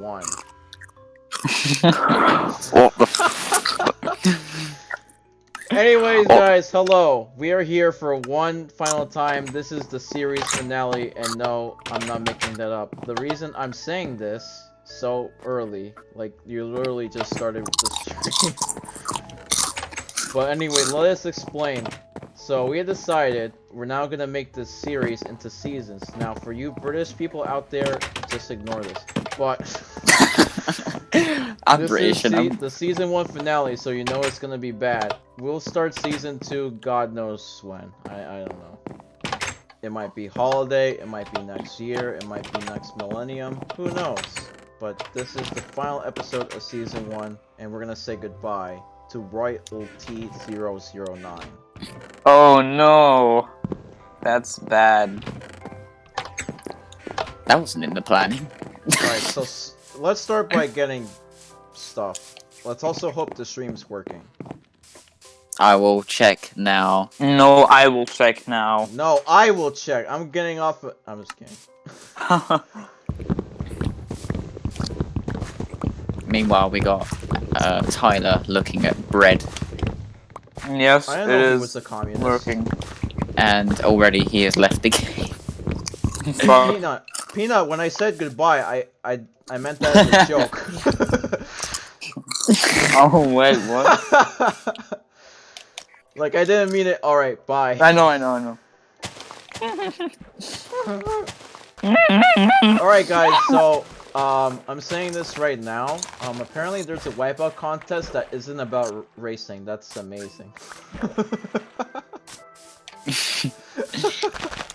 One. What the Anyways, Oh. guys, hello. We are here for one final time. This is the series finale, and no, I'm not making that up. The reason I'm saying this so early, like you literally just started the stream. But anyway, let us explain. So we had decided we're now gonna make this series into seasons. Now, for you British people out there, just ignore this. But I'm this British is and the season 1 finale, so you know it's gonna be bad. We'll start season 2, God knows when. I don't know. It might be holiday, it might be next year, it might be next millennium. Who knows? But this is the final episode of season 1, and we're gonna say goodbye to Royalty009. Oh no, that's bad. that wasn't in the planning. Alright, so let's start by getting stuff. Let's also hope the stream's working. I will check now. No, I will check now. No, I will check. I'm getting off. I'm just kidding. Meanwhile, we got Tyler looking at bread, Yes, I it didn't know he is was a communist. working. and already he has left the game. Fuck. Peanut. When I said goodbye, I meant that as a joke. Oh wait, what? Like I didn't mean it. All right, bye. I know. All right, guys. So I'm saying this right now. Apparently there's a wipeout contest that isn't about racing. That's amazing.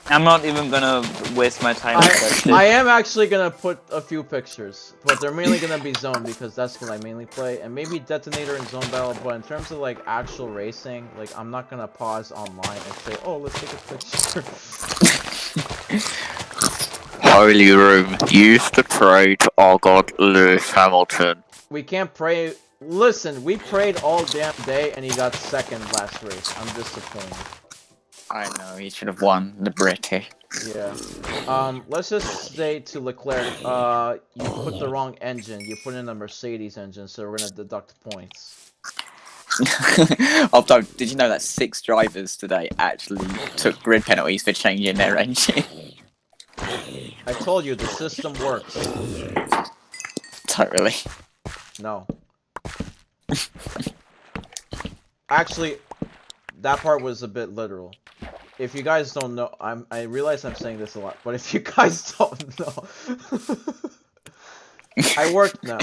I'm not even gonna waste my time with that shit. I am actually gonna put a few pictures, but they're mainly gonna be Zone because that's what I mainly play, and maybe Detonator and Zone Battle. But in terms of like actual racing, like I'm not gonna pause online and say, "Oh, let's take a picture." Holy room used to pray to our god Lewis Hamilton. We can't pray. Listen, we prayed all damn day, and he got second last race. I'm disappointed. I know he should have won the British. Yeah. Let's just say to Leclerc, you put the wrong engine. You put in a Mercedes engine, so we're gonna deduct points. Although, did you know that 6 drivers today actually took grid penalties for changing their engine? I told you the system works. Totally. No. Actually, that part was a bit literal. If you guys don't know, I realize I'm saying this a lot, but if you guys don't know, I worked now.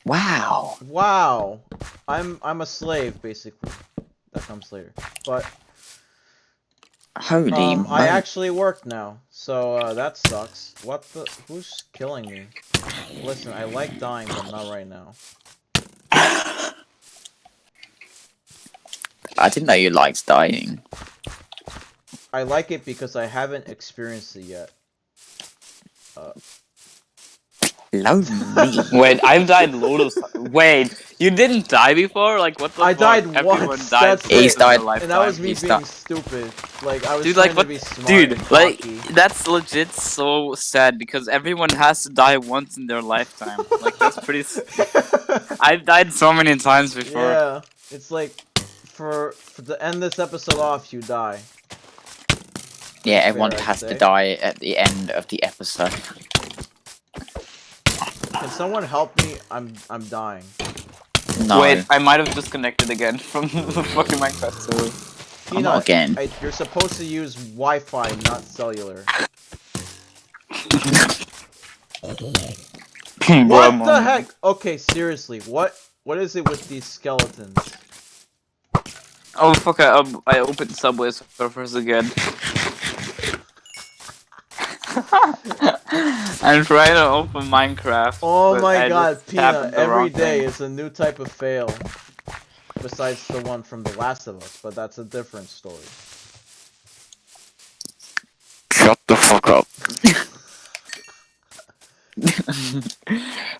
Wow. Wow. I'm a slave basically. That comes later. But Holy I actually work now. So that sucks. What the who's killing me? Listen, I like dying, but not right now. I didn't know you liked dying. I like it because I haven't experienced it yet. Lonely. Wait, I've died loads of times. Wait, you didn't die before? Like, what the I fuck? died Everyone once, died that's once it. He's in their died- lifetime. And that was me He's being stuck. stupid. Like I was Dude, trying like, what? to be smart Dude, and like, cocky. that's legit so sad because everyone has to die once in their lifetime. Like, that's pretty. I've died so many times before. Yeah, it's like for to end this episode off, you die. Yeah, everyone Fair, I'd has say. to die at the end of the episode. Can someone help me? I'm dying. No. Wait, I might have disconnected again from the fucking Minecraft server. Not again. You're supposed to use Wi-Fi, not cellular. What the heck? Okay, seriously, what is it with these skeletons? Oh fuck! I opened Subway Surfers again. I'm trying to open Minecraft. Oh but my I god, just tapped Peanut, the every wrong day thing. is a new type of fail. Besides the one from The Last of Us, but that's a different story. Shut the fuck up.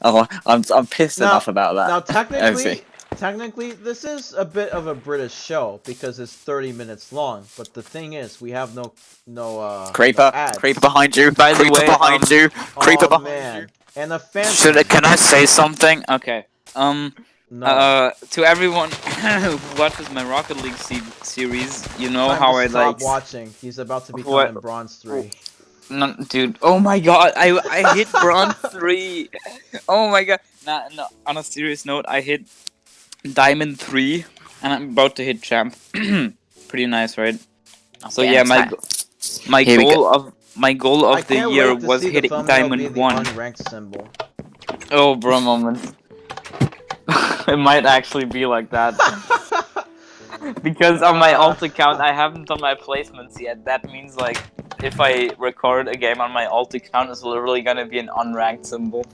Oh, I'm pissed Now- enough about that. Now, technically, technically, this is a bit of a British show because it's 30 minutes long. But the thing is, we have no Creeper, ads. creeper behind you. By the creeper way, behind you. Creeper Oh behind man, you. and a phantom. Can I say something? Okay. No. To everyone who watches my Rocket League series, you know Time how to I stop like. watching. He's about to become What- in Bronze 3. No, dude. Oh my god, I hit Bronze 3. Oh my god. Nah, no. On a serious note, I hit Diamond 3, and I'm about to hit Champ. Pretty nice, right? So yeah, my Here we goal I of the can't year wait to was see the hitting thumbnail be Diamond the 1. unranked symbol. Oh, bro, moment. It might actually be like that. Because on my alt account, I haven't done my placements yet. That means, like, if I record a game on my alt account, it's literally gonna be an unranked symbol.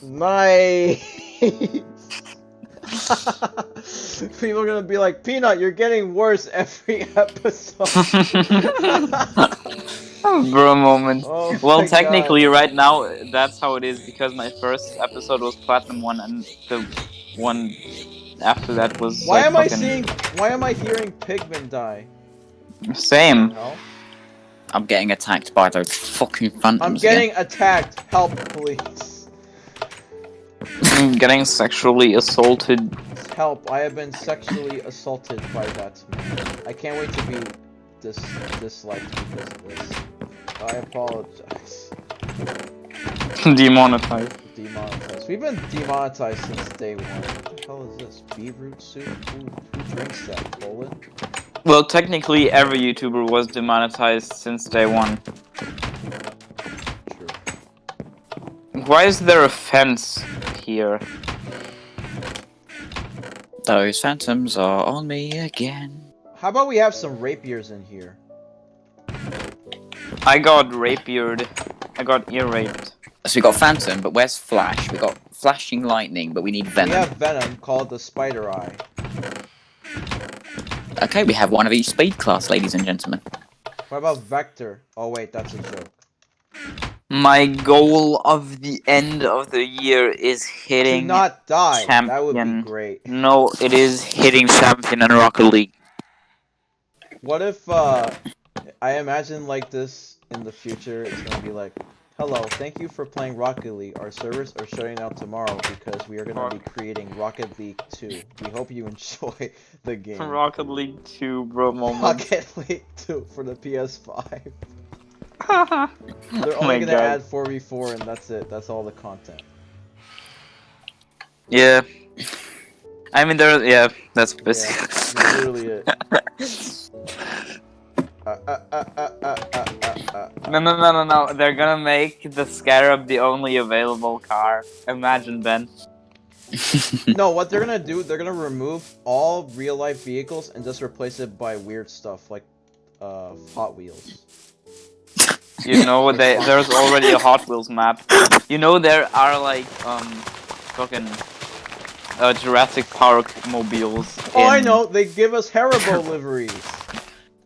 Nice. People are gonna be like, Peanut, you're getting worse every episode. Bro, moment. Oh Well, my technically, God. right now, that's how it is because my first episode was Platinum 1, and the one after that was, Why like, am I fucking... hearing Pigman die? Same. Hell? I'm getting attacked by those fucking I'm phantoms again. getting attacked. Help, please. I'm getting sexually assaulted. Help, I have been sexually assaulted by that man. I can't wait to be disliked because of this. I apologize. Demonetized. Demonetized. We've been demonetized since day one. What the hell is this? Beetroot soup? Who drinks that? Colon? Well, technically, every YouTuber was demonetized since day one. True. Why is there a fence here? Those phantoms are on me again. How about we have some rapiers in here? I got rapiered. I got ear raped. So we got Phantom, but where's Flash? We got flashing lightning, but we need Venom. We have Venom called the Spider Eye. Okay, we have one of each speed class, ladies and gentlemen. What about Vector? Oh wait, that's a joke. My goal of the end of the year is To hitting not die. champion. That would be great. No, it is hitting champion in Rocket League. What if I imagine like this in the future, it's gonna be like, hello, thank you for playing Rocket League. Our servers are shutting down tomorrow because we are gonna be creating Rocket League 2. We hope you enjoy the game. Rocket League 2, bro, moment. Rocket League 2 for the PS5. They're Oh only my gonna God. add 4v4 and that's it. That's all the content. Yeah. I mean, yeah, that's Yeah, basically. that's literally it. No. They're gonna make the Scarab the only available car. Imagine, Ben. No, what they're gonna do, they're gonna remove all real-life vehicles and just replace it by weird stuff like Hot Wheels. You know, there's already a Hot Wheels map. You know, there are like fucking Jurassic Park mobiles. Oh, I know, they give us Haribo liveries.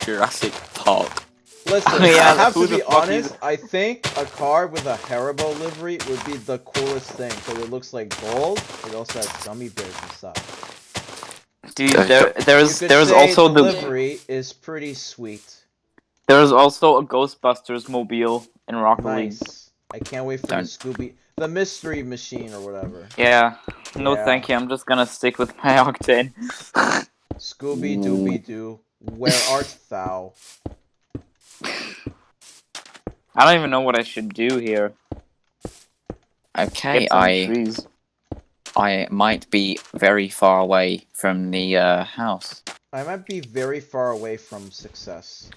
Jurassic Park. Listen, Yeah, I have who to the be fuck honest, is- I think a car with a Haribo livery would be the coolest thing, because it looks like gold, it also has gummy bears inside. Dude, You there's could there's say also the the livery is pretty sweet. there's also a Ghostbusters mobile in Rocket League. Nice. I can't wait for Don't- the mystery machine or whatever. Yeah. No, Yeah. thank you. I'm just gonna stick with my Octane. Scooby Dooby Doo, where art thou? I don't even know what I should do here. Okay, Get some trees. I might be very far away from the house. I might be very far away from success.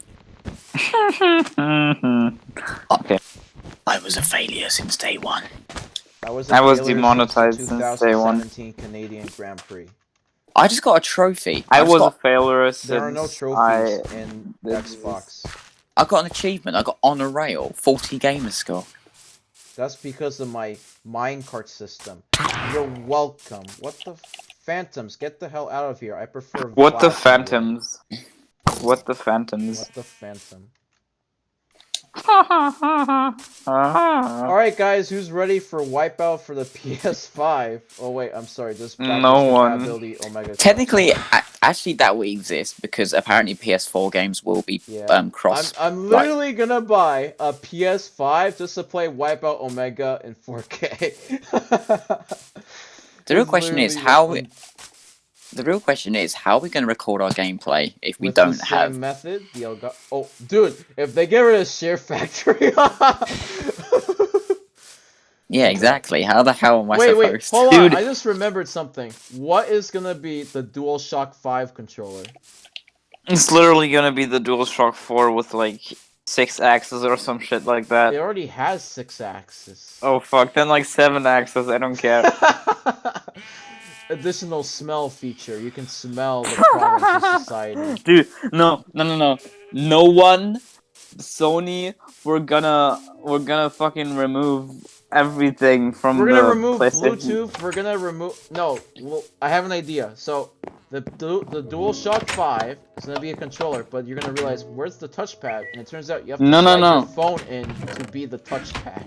Okay. I was a failure since day one. I was demonetized since day one. 2017 Canadian Grand Prix. I just got a trophy. I just was a got, failure There are no since trophies in this- Xbox. I got an achievement. I got on a rail, 40 gamer score. That's because of my minecart system. You're welcome. What the phantoms? Get the hell out of here. I prefer. What the Vlad to win. phantoms? What the phantoms? What the phantom? Alright guys, who's ready for Wipeout for the PS5? Oh wait, I'm sorry, just backwards No one. compatibility Omega. Technically, actually, that will exist because apparently PS4 games will be cross. I'm literally gonna buy a PS5 just to play Wipeout Omega in 4K. The real question is how. The real question is how are we going to record our gameplay if we with don't the have. same method, the oh, dude, if they get rid of Share Factory. Yeah, exactly. How the hell am I Wait, supposed hold to? on. I just remembered something. What is gonna be the DualShock 5 controller? It's literally gonna be the DualShock 4 with like 6 axes or some shit like that. It already has 6 axes. Oh fuck, then like 7 axes, I don't care. Additional smell feature. You can smell the progress of society. Dude, no. No one, Sony, we're gonna fucking remove everything from We're gonna the remove PlayStation. Bluetooth. We're gonna remove. No, well, I have an idea. So the DualShock 5 is gonna be a controller, but you're gonna realize where's the touchpad, and it turns out you have to slide your phone in to be the touchpad.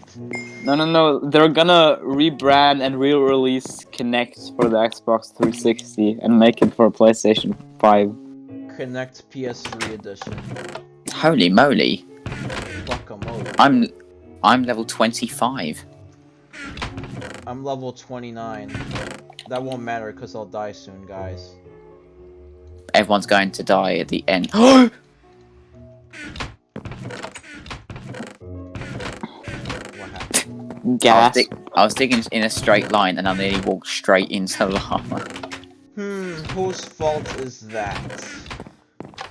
No. They're gonna rebrand and re-release Kinect for the Xbox 360 and make it for PlayStation 5. Connect PS3 edition. Holy moly! Guacamole. I'm level 25. I'm level 29. That won't matter because I'll die soon, guys. Everyone's going to die at the end. What happened? Gas. I was digging in a straight line and I nearly walked straight into lava. Whose fault is that?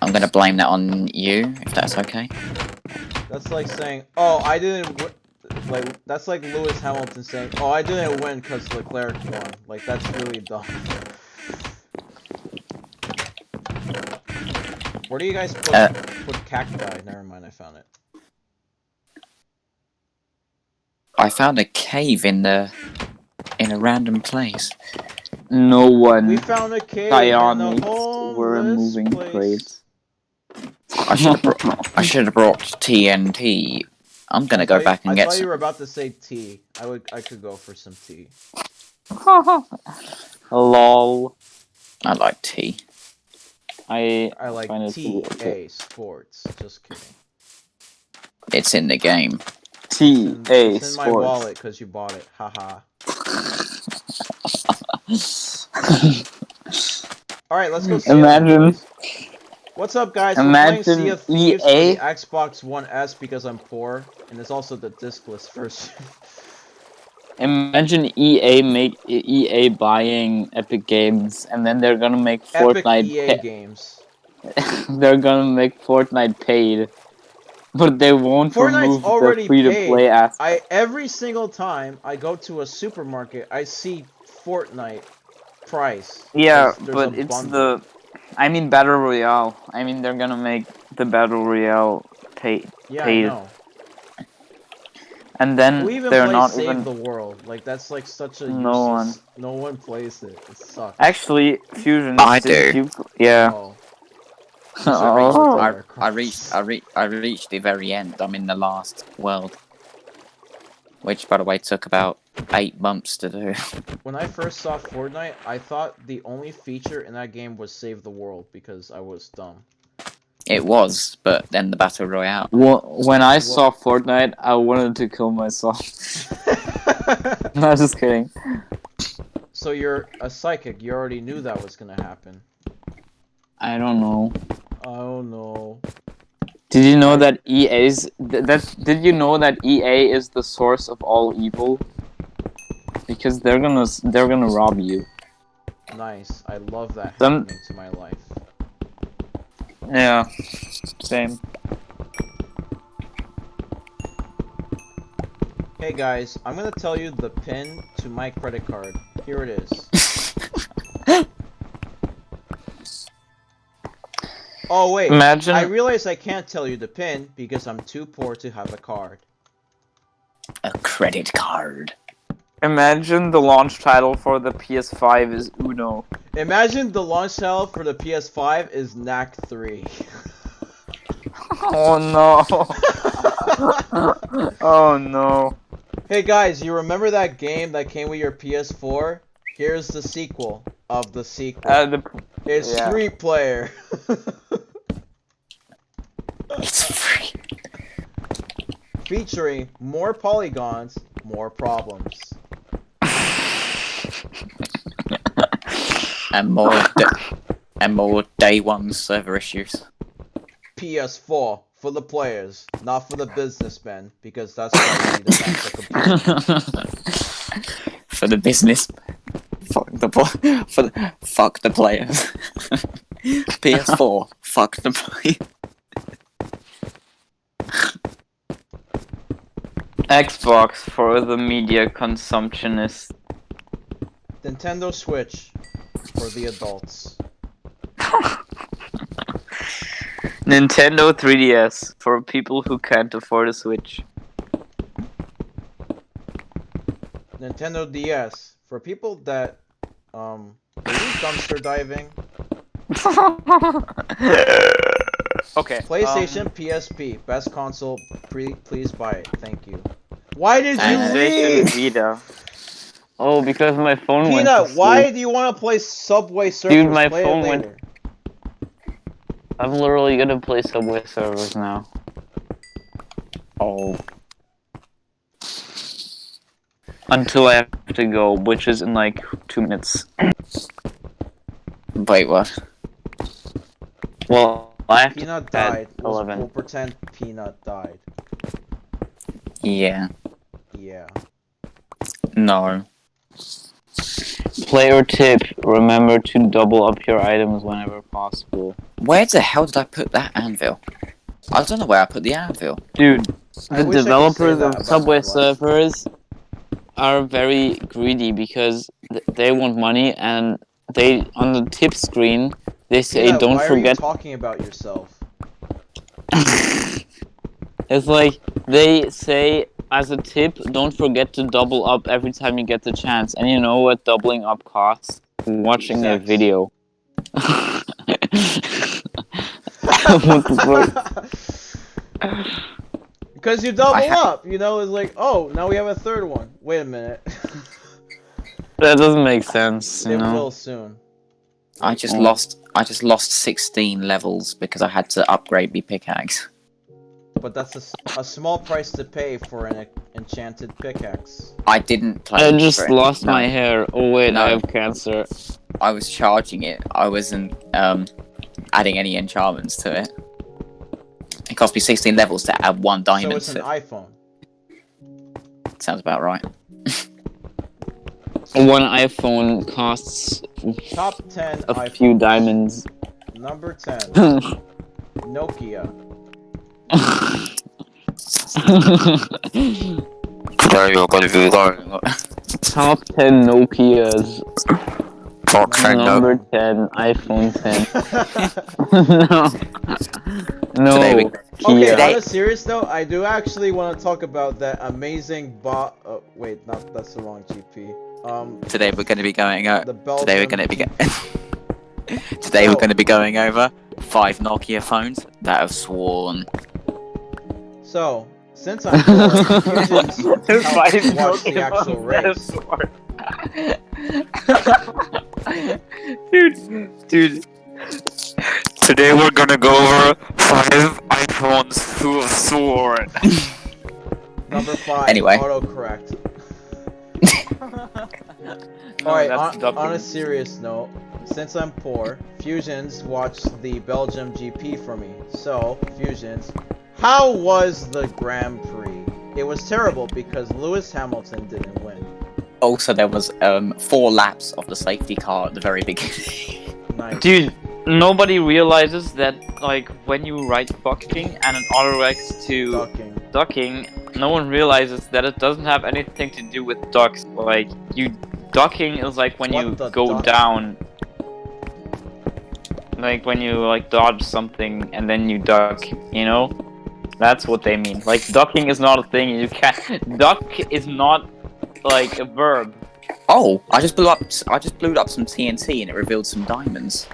I'm gonna blame that on you, if that's okay. That's like saying, oh, I didn't like, that's like Lewis Hamilton saying, oh, I didn't win because Leclerc won. Like, that's really dumb. Where do you guys put cacti? Never mind, I found it. I found a cave in a random place. No one. We found a cave Cyan in a were homeless moving place. crates. I should have brought TNT. I'm gonna go back and I get thought some. you were about to say tea. I could go for some tea. Lol. I like tea. I like find it TA Sports. Just kidding. It's in the game. TA It's in my Sports. wallet because you bought it. Haha. Alright, let's go see Imagine. What's up, guys? Imagine We're playing Sea of Thieves for EA. the Xbox One S because I'm poor, and it's also the discless version. Imagine EA buying Epic Games, and then they're gonna make Epic Fortnite. EA games. They're gonna make Fortnite paid, but they won't Fortnite's remove already the free-to-play paid. aspect. Every single time I go to a supermarket, I see Fortnite price. Yeah, There's but a it's bundle. the. I mean, Battle Royale. I mean, they're gonna make the Battle Royale paid. Yeah, I know. And then Who even they're plays not Save even. the World? Like, that's like such a No one. useless. No one plays it. It sucks. Actually, Fusion. I do. Yeah. Oh. I reached the very end. I'm in the last world, which, by the way, took about 8 months to do. When I first saw Fortnite, I thought the only feature in that game was Save the World because I was dumb. It was, but then the Battle Royale. When I saw Fortnite, I wanted to kill myself. No, just kidding. So you're a psychic. You already knew that was gonna happen. I don't know. Oh no. Did you know that EA's did you know that EA is the source of all evil? Because they're gonna rob you. Nice. I love that happening to my life. Yeah. Same. Hey guys, I'm gonna tell you the PIN to my credit card. Here it is. Oh wait, Imagine. I realize I can't tell you the PIN because I'm too poor to have a card. A credit card. Imagine the launch title for the PS5 is Uno. Imagine the launch title for the PS5 is Knack 3. Oh no. Oh no. Hey guys, you remember that game that came with your PS4? Here's the sequel of the sequel. It's yeah. 3-player. It's free. Featuring more polygons, more problems. And more day one server issues. PS4 for the players, not for the businessmen, because that's why you need a faster computer. For the business. Fuck the fuck the players. PS4. Fuck the players. Xbox for the media consumptionists. Nintendo Switch for the adults. Nintendo 3DS for people who can't afford a Switch. Nintendo DS for people that are you dumpster diving? Okay. PlayStation PSP best console. Please buy it. Thank you. Why did you PlayStation leave? Vita. Oh, because my phone went to Peanut, sleep. why do you want to play Subway Surfers? Dude, my play phone it went- later. I'm literally gonna play Subway Servers now. Oh. Until I have to go, which is in like 2 minutes. Wait, what? Well, I have Peanut to at died. 11. We'll pretend Peanut died. Yeah. Yeah. No. Player tip, remember to double up your items whenever possible. Where the hell did I put that anvil? I don't know where I put the anvil. Dude, I the wish I could say developers that of about Subway my life. Surfers are very greedy because they want money, and they on the tip screen they say Peanut, don't why forget. are you talking about yourself? It's like they say as a tip, don't forget to double up every time you get the chance. And you know what doubling up costs? Watching a Sex. video. What the fuck? Because you double up, you know, it's like, oh, now we have a third one. Wait a minute. That doesn't make sense, you It know. will soon. I just Oh. lost 16 levels because I had to upgrade my pickaxe. But that's a small price to pay for an enchanted pickaxe. I didn't play. I just for it. lost No, my hair. Oh wait, No. I have cancer. I was charging it. I wasn't adding any enchantments to it. It cost me 16 levels to add 1 So diamond it's an to it. iPhone. Sounds about right. One iPhone costs Top 10 a iPhones. few diamonds. Number 10. Nokia. Today you're going to be going. Top 10 Nokias. Top 10 Number no. 10 iPhone 10. No. Today we- Okay, Kia. on a serious note, I do actually want to talk about that amazing bot. Oh, wait, that's the wrong GP. Today we're going to be going over. The Belgium. Today we're going to be Today we're going to be going over 5 Nokia phones that have sworn. So, since I'm poor, Fusion's helped watch the actual race. Dude. Today we're gonna go over 5 iPhones who have sworn. Number 5. Anyway. Autocorrect. No, Alright, that's on a serious note, since I'm poor, Fusions watched the Belgium GP for me. So, Fusions, how was the Grand Prix? It was terrible because Lewis Hamilton didn't win. Also, there was 4 laps of the safety car at the very beginning. Nice. Dude, nobody realizes that, like, when you write fucking and it autocorrects to ducking, no one realizes that it doesn't have anything to do with ducks. Like, ducking is like when What you the go duck? down. Like when you, like, dodge something and then you duck, you know? That's what they mean. Like, ducking is not a thing, you can't. Duck is not, like, a verb. Oh, I just blew up some TNT and it revealed some diamonds.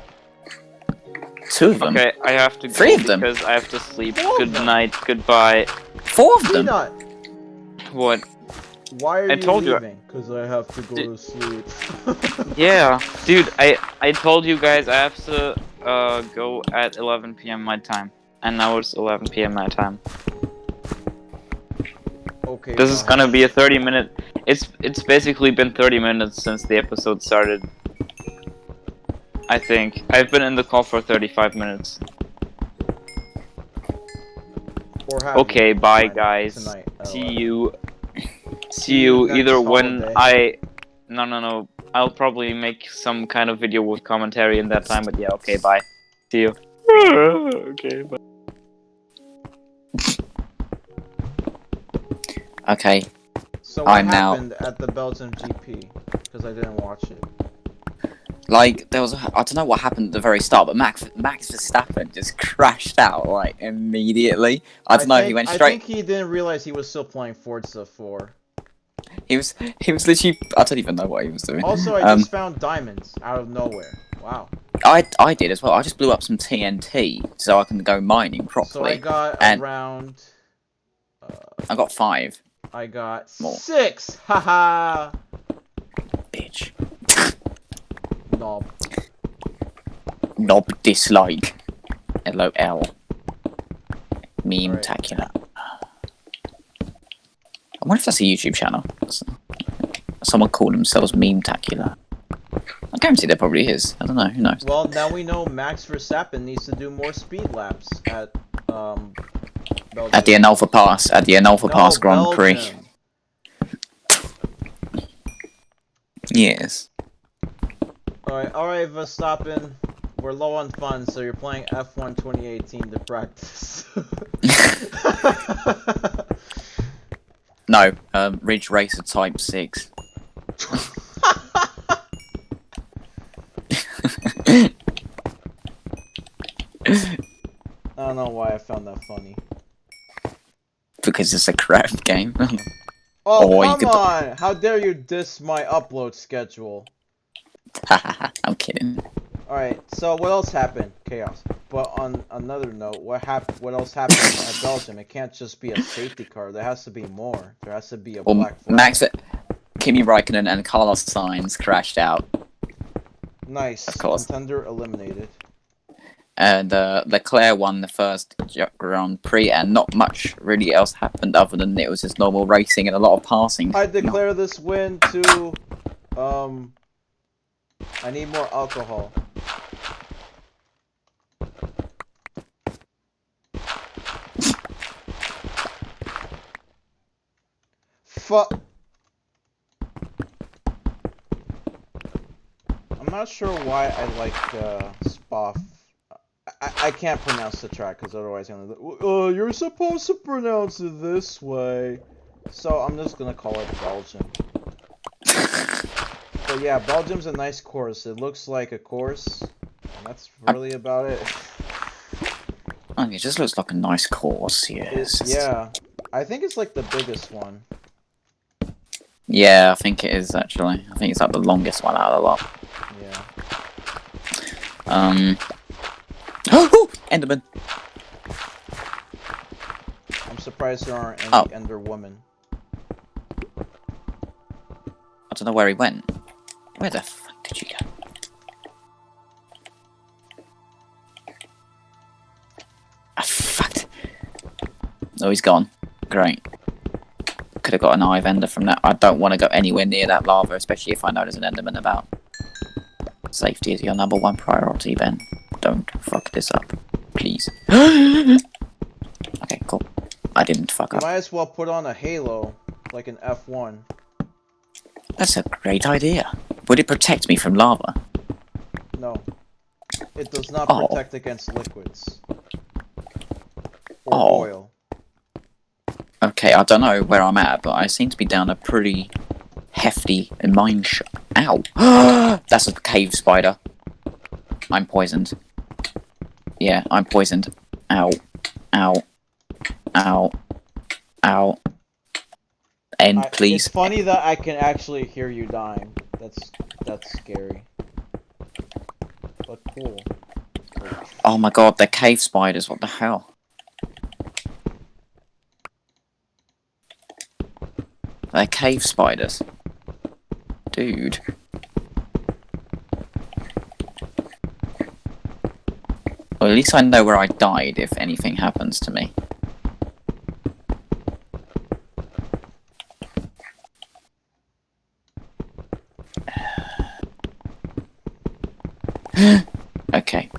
2 of them. Okay, I have to 3 go of them. because I have to sleep. 4 of Good them. night, goodbye. 4 of them. Peanut, What? why are I you told you. leaving? Because I have to go to sleep. Yeah, dude, I told you guys I have to go at 11 p.m. my time, and now it's 11 p.m. my time. Okay, This is fine. gonna be a 30-minute. It's basically been 30 minutes since the episode started. I think I've been in the call for 35 minutes. Or have Okay, you? bye Fine, guys. tonight at See 11. you. See See you you next either when holiday. No. I'll probably make some kind of video with commentary in that time. But yeah, okay, bye. See you. Okay, bye. Okay. So what I'm now- happened at the Belgium GP? Because I didn't watch it. Like, there was I don't know what happened at the very start, but Max Verstappen just crashed out, like, immediately. I don't know, he went I straight... think he didn't realize he was still playing Forza 4. He was literally... I don't even know what he was doing. Also, I just found diamonds out of nowhere. Wow. I did as well. I just blew up some TNT so I can go mining properly. So I got and around... I got 5. I got More. 6! Haha! Bitch. Knob. Knob dislike. LOL. Meme-tacular. I wonder if that's a YouTube channel. Someone called themselves Meme-tacular. I guarantee there probably is. I don't know. Who knows? Well, now we know Max Verstappen needs to do more speed laps at, Belgium. At the Annulfa Pass. At the Annulfa Pass Grand Prix. Belgium. Yes. Alright, Verstappen. We're low on funds, so you're playing F1 2018 to practice. No, Ridge Racer Type 6. I don't know why I found that funny. Because it's a crap game. Oh, Or you come could- on! How dare you diss my upload schedule? I'm kidding. Alright, so what else happened? Chaos. But on another note, what else happened at Belgium? It can't just be a safety car. There has to be more. There has to be a black flag. Max, Kimi Raikkonen and Carlos Sainz crashed out. Nice. Of course. Contender eliminated. And Leclerc won the first Grand Prix, and not much really else happened other than it was just normal racing and a lot of passing. I declare this win to, I need more alcohol. Fuck. I'm not sure why I like Spa. I can't pronounce the track because otherwise I'm gonna. You're supposed to pronounce it this way. So I'm just gonna call it Belgium. But yeah, Belgium's a nice course. It looks like a course, and that's really about it. It just looks like a nice course, yes. Yeah, I think it's like the biggest one. Yeah, I think it is actually. I think it's like the longest one out of the lot. Yeah. Oh, Enderman. I'm surprised there aren't any Ender Woman. I don't know where he went. Where the fuck did you go? Ah, fuck. Oh, he's gone. Great. Could have got an eye of Ender from that. I don't want to go anywhere near that lava, especially if I know there's an Enderman about. Safety is your #1 priority, Ben. Don't fuck this up, please. Okay, cool. I didn't fuck You up. might as well put on a halo, like an F1. That's a great idea. Would it protect me from lava? No. It does not Oh. protect against liquids. Or Oh. oil. Okay, I don't know where I'm at, but I seem to be down a pretty hefty mine shaft. Ow! That's a cave spider. I'm poisoned. Yeah, I'm poisoned. Ow. Ow. Ow. Ow. End, please. It's funny that I can actually hear you dying. That's scary. But cool. Oh my god, they're cave spiders, what the hell? They're cave spiders. Dude. Well, at least I know where I died if anything happens to me. Okay.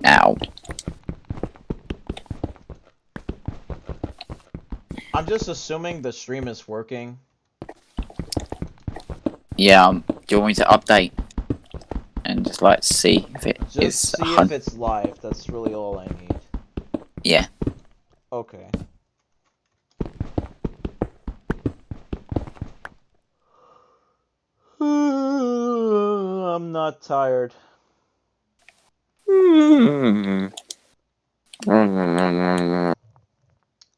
Now. I'm just assuming the stream is working. Yeah, do you want me to update? And just like see if it Just is see if it's live. That's really all I need. Yeah. Okay. I'm not tired.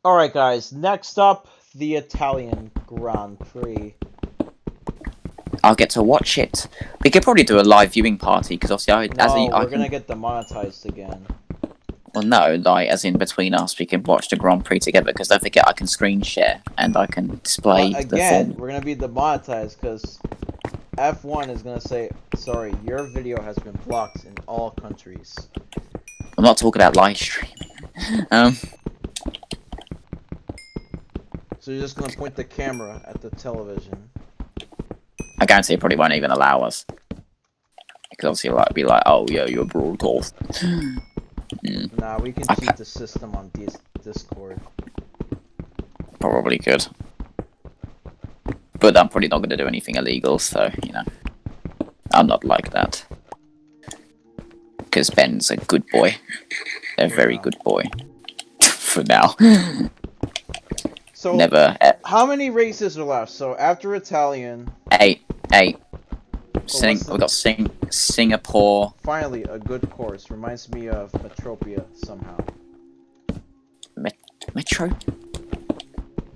Alright guys, next up, the Italian Grand Prix. I'll get to watch it. We could probably do a live viewing party because obviously We're gonna get demonetized again. Well, no, like as in between us, we can watch the Grand Prix together. Because don't forget, I can screen share and I can display But the again, form. we're gonna be demonetized because F1 is gonna say, sorry, your video has been blocked in all countries. I'm not talking about live streaming. So you're just gonna point the camera at the television. I guarantee it probably won't even allow us. Because obviously, like, be like, oh yeah, you're broadcast. Nah, we can cheat the system on Discord. Probably could. But I'm probably not going to do anything illegal, so, you know. I'm not like that. Because Ben's a good boy. A very good boy. For now. So, Never. How many races are left? So, after Italian... 8. Oh, We got Singapore. Finally, a good course. Reminds me of Metropia, somehow. Metro?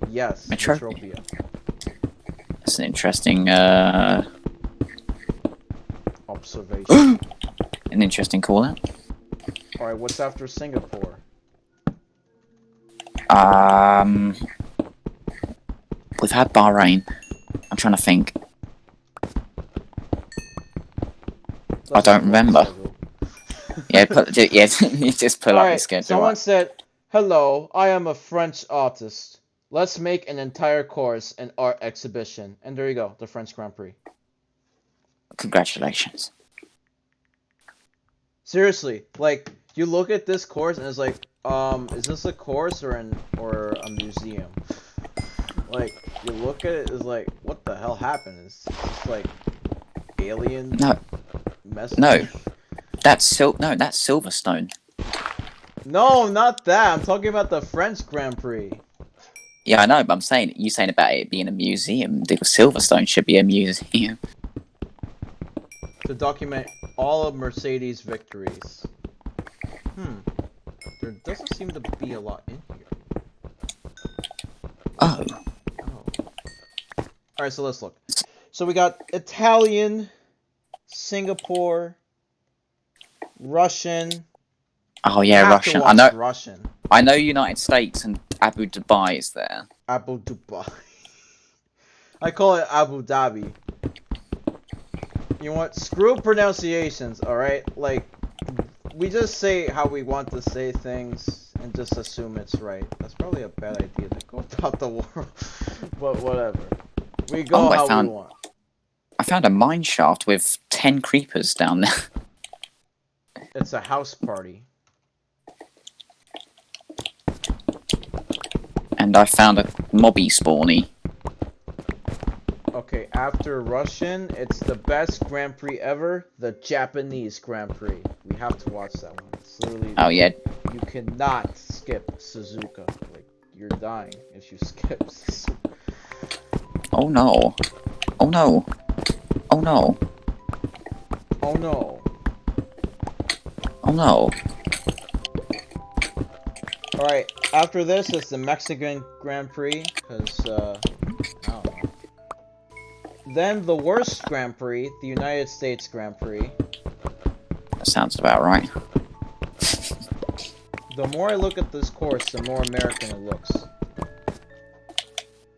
Yes, Metropia. That's an interesting, observation. An interesting call-out. Alright, what's after Singapore? We've had Bahrain. I'm trying to think. I don't remember. Yeah, you just pull up your schedule. Someone said, "Hello, I am a French artist. Let's make an entire course an art exhibition." And there you go, the French Grand Prix. Congratulations. Seriously, like, you look at this course and it's like, is this a course or a museum? Like, you look at it, it's like, what the hell happened? It's just like alien. No, that's Silverstone. No, not that. I'm talking about the French Grand Prix. Yeah, I know, but I'm saying you saying about it being a museum. The Silverstone should be a museum. To document all of Mercedes' victories. There doesn't seem to be a lot in here. Oh. Alright, so let's look. So we got Italian, Singapore, Russian. Oh yeah, Russian. I know. Russian. I know United States and Abu Dhabi is there. Abu Dhabi. I call it Abu Dhabi. You know what? Screw pronunciations, alright? Like, we just say how we want to say things and just assume it's right. That's probably a bad idea to go about the world. But whatever. We go how we want. I found a mine shaft with 10 creepers down there. It's a house party. And I found a mobby spawny. Okay, after Russian, it's the best Grand Prix ever, the Japanese Grand Prix. We have to watch that one. It's literally... Oh, yeah. You cannot skip Suzuka. Like, you're dying if you skip Suzuka. Oh no. Oh no. Oh no. Oh no. Oh no. Alright, after this, it's the Mexican Grand Prix, because, I don't know. Then the worst Grand Prix, the United States Grand Prix. Sounds about right. The more I look at this course, the more American it looks.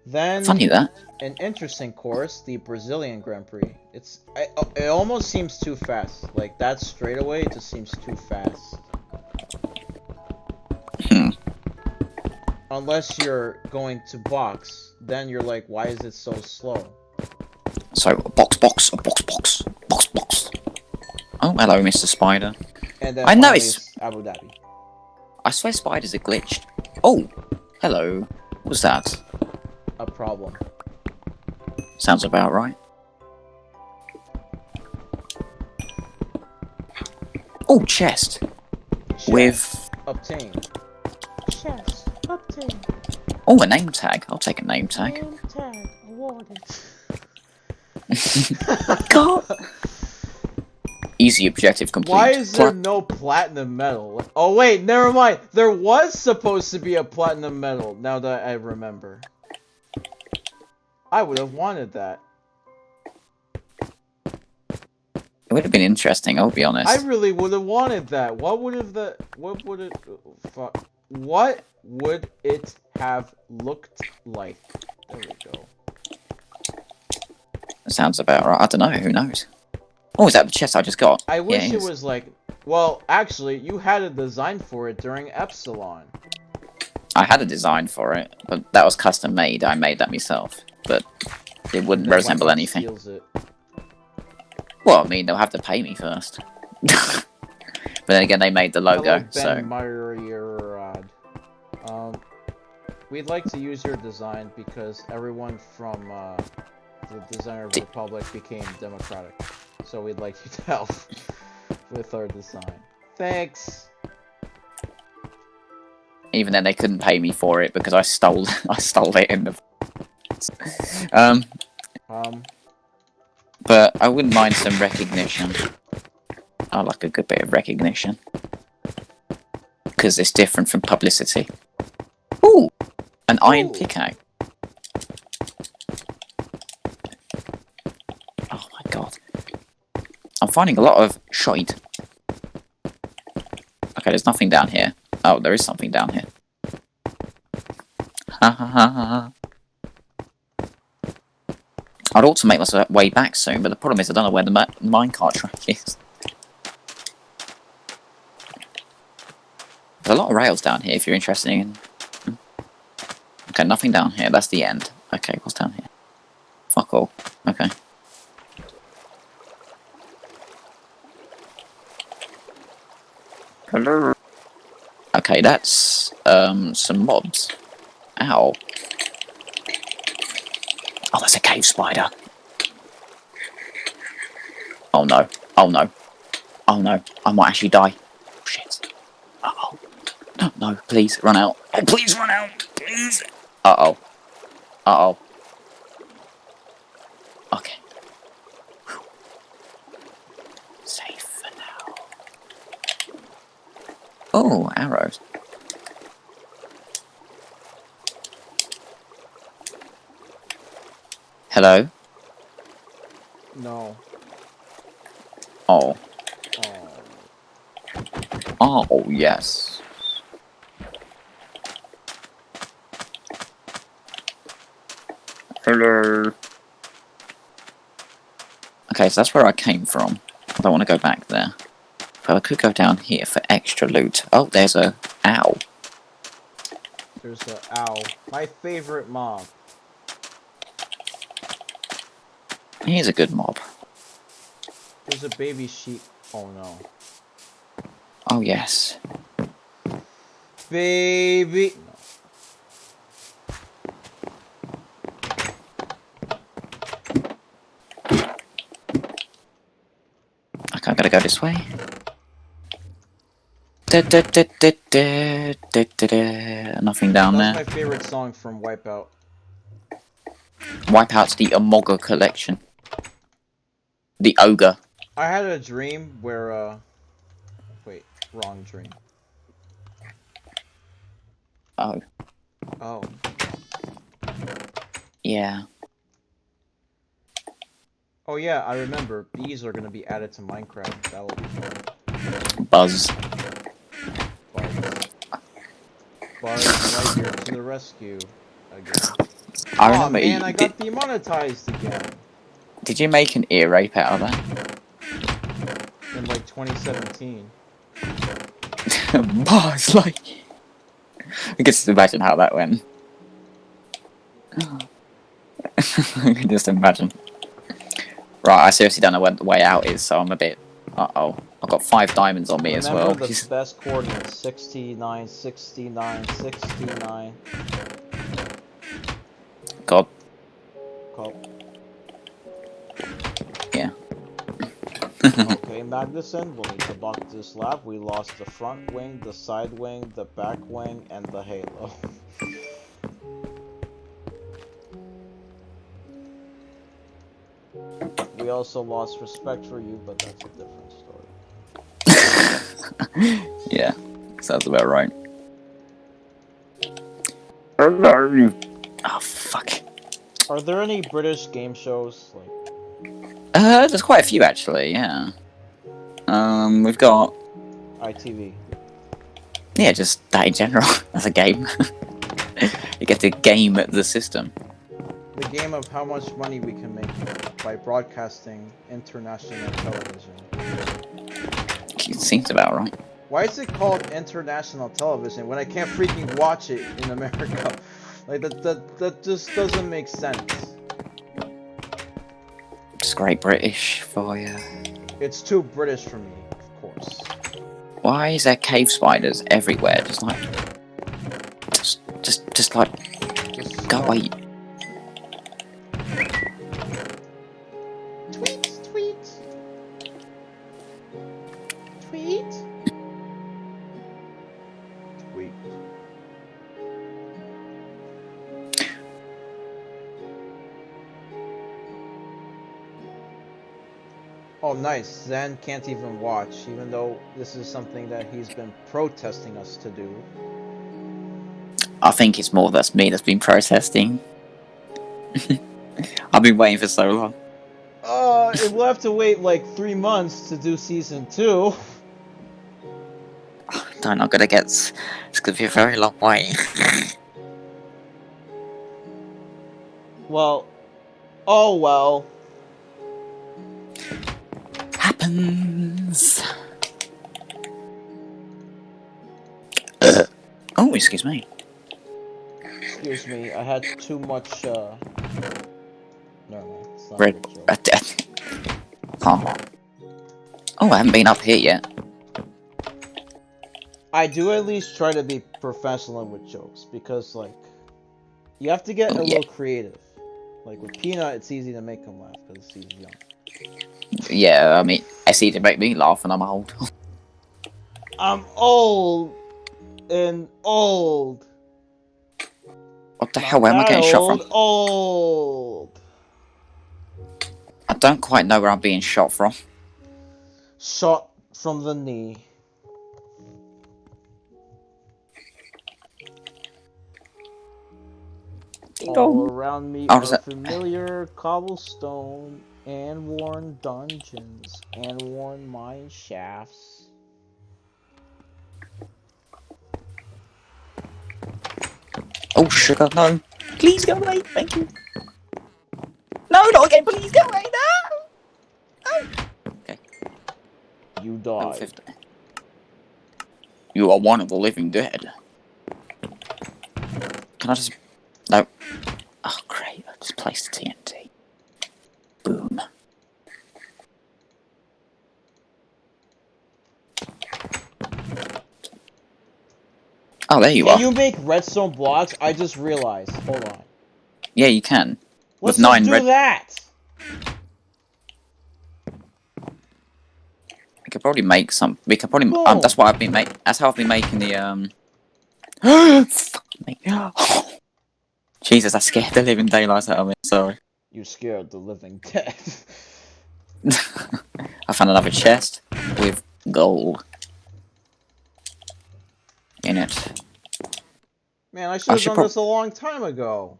Then, Funny that. an interesting course, the Brazilian Grand Prix. It almost seems too fast. Like, that straightaway just seems too fast. Unless you're going to box, then you're like, why is it so slow? So, box. Oh, hello, Mr. Spider. And then I finally noticed- it's Abu Dhabi. I swear spiders are glitched. Oh, hello. What was that? A problem. Sounds about right. Oh, chest. With... Obtained. Chest. Obtained. Oh, a name tag. I'll take a name tag. Name tag awarded. God. Easy objective complete. Why is there no platinum medal? Oh wait, never mind. There was supposed to be a platinum medal, now that I remember. I would have wanted that. It would have been interesting, I'll be honest. I really would have wanted that. What would it have looked like? There we go. Sounds about right. I don't know, who knows? Oh, is that the chest I just got? I wish Yeah, it was like... Well, actually, you had a design for it during Epsilon. I had a design for it, but that was custom made. I made that myself. But it wouldn't resemble anything. Steals it. Well, I mean, they'll have to pay me first. But then again, they made the logo, Hello, so... Ben Meyerrod. We'd like to use your design because everyone from the Designer Republic became democratic. So we'd like you to help with our design. Thanks! Even then, they couldn't pay me for it because I stole it in the... But I wouldn't mind some recognition. I like a good bit of recognition. Because it's different from publicity. Ooh! An iron pickaxe. Oh my god. I'm finding a lot of shite. Okay, there's nothing down here. Oh, there is something down here. Ha ha ha ha. I'd ought to make my way back soon, but the problem is I don't know where the minecart track is. There's a lot of rails down here if you're interested in... Okay, nothing down here. That's the end. Okay, what's down here? Fuck all. Okay. Hello. Okay, that's some mobs. Ow. Oh, that's a cave spider. Oh no. Oh no. Oh no. I might actually die. Oh, shit. Uh-oh. No, no, please run out. Oh, please run out. Please. Uh-oh. Uh-oh. Okay. Whew. Safe for now. Oh, arrows. Hello? No. Oh. Oh. Oh, yes. Hello. Okay, so that's where I came from. I don't want to go back there. But I could go down here for extra loot. Oh, there's a owl. There's a owl. My favorite mob. Here's a good mob. There's a baby sheep. Oh no. Oh, yes. Baby. Okay, I gotta go this way. Nothing down That's there. my favorite song from Wipeout. Wipeout's the Amoga collection. The Ogre. I had a dream where, wait, wrong dream. Oh. Oh. Yeah. Oh yeah, I remember. Bees are gonna be added to Minecraft. That will be fun. Buzz. Buzz Lightyear to the rescue again. I Aw, remember. man, I got demonetized again. Did you make an ear rape out of that? In like 2017. Buzz, like. I can just imagine how that went. I can just imagine. Right, I seriously don't know where the way out is, so I'm a bit. Uh-oh. I've got 5 diamonds on me as well. Remember the best coordinates: 69, 69, 69. God. Call. Yeah. Okay, Magnuson, we'll need to block this lab. We lost the front wing, the side wing, the back wing, and the halo. We also lost respect for you, but that's a different story. Yeah, sounds about right. Oh, fuck. Are there any British game shows? Like, There's quite a few actually, yeah. We've got... ITV. Yeah, just that in general, as a game. You get to game the system. The game of how much money we can make by broadcasting international television. It seems about right. Why is it called international television when I can't freaking watch it in America? Like that just doesn't make sense. It's Great British for you. It's too British for me, of course. Why is there cave spiders everywhere? Just like... Just like... Just Go away. Tweet, tweet. Tweet. Tweet. Oh, nice. Zen can't even watch, even though this is something that he's been protesting us to do. I think it's more that's me that's been protesting. I've been waiting for so long. We'll have to wait like 3 months to do season 2. I'm not gonna get... It's gonna be a very long way. Well, oh well. Happens. Oh, excuse me. Excuse me, I had too much, Never mind, it's not a Red... good joke. Oh, I haven't been up here yet. I do at least try to be professional with jokes, because, like, you have to get a little creative. Like, with Peanut, it's easy to make him laugh, because he's young. Yeah, I mean, it's easy to make me laugh and I'm old. I'm old! And old! What the hell, where am I getting shot from? Old! I don't quite know where I'm being shot from. Shot from the knee. All around me are familiar cobblestone and worn dungeons and worn mine shafts. Oh, sugar, no. Please go away, thank you. No, not again, please go away, no! No! Okay. You died. You are one of the living dead. Can I just... No. Oh, great. I just placed the TNT. Boom. Oh, there you are. Can you make redstone blocks? I just realized. Hold on. Yeah, you can. Let's With 9 do red... that! We could probably make some... We could probably... Boom. that's what I've been making... That's how I've been making the, Fuck me. Jesus, I scared the living daylights out of me. Sorry. You scared the living dead. I found another chest with gold in it. Man, I should have done this a long time ago.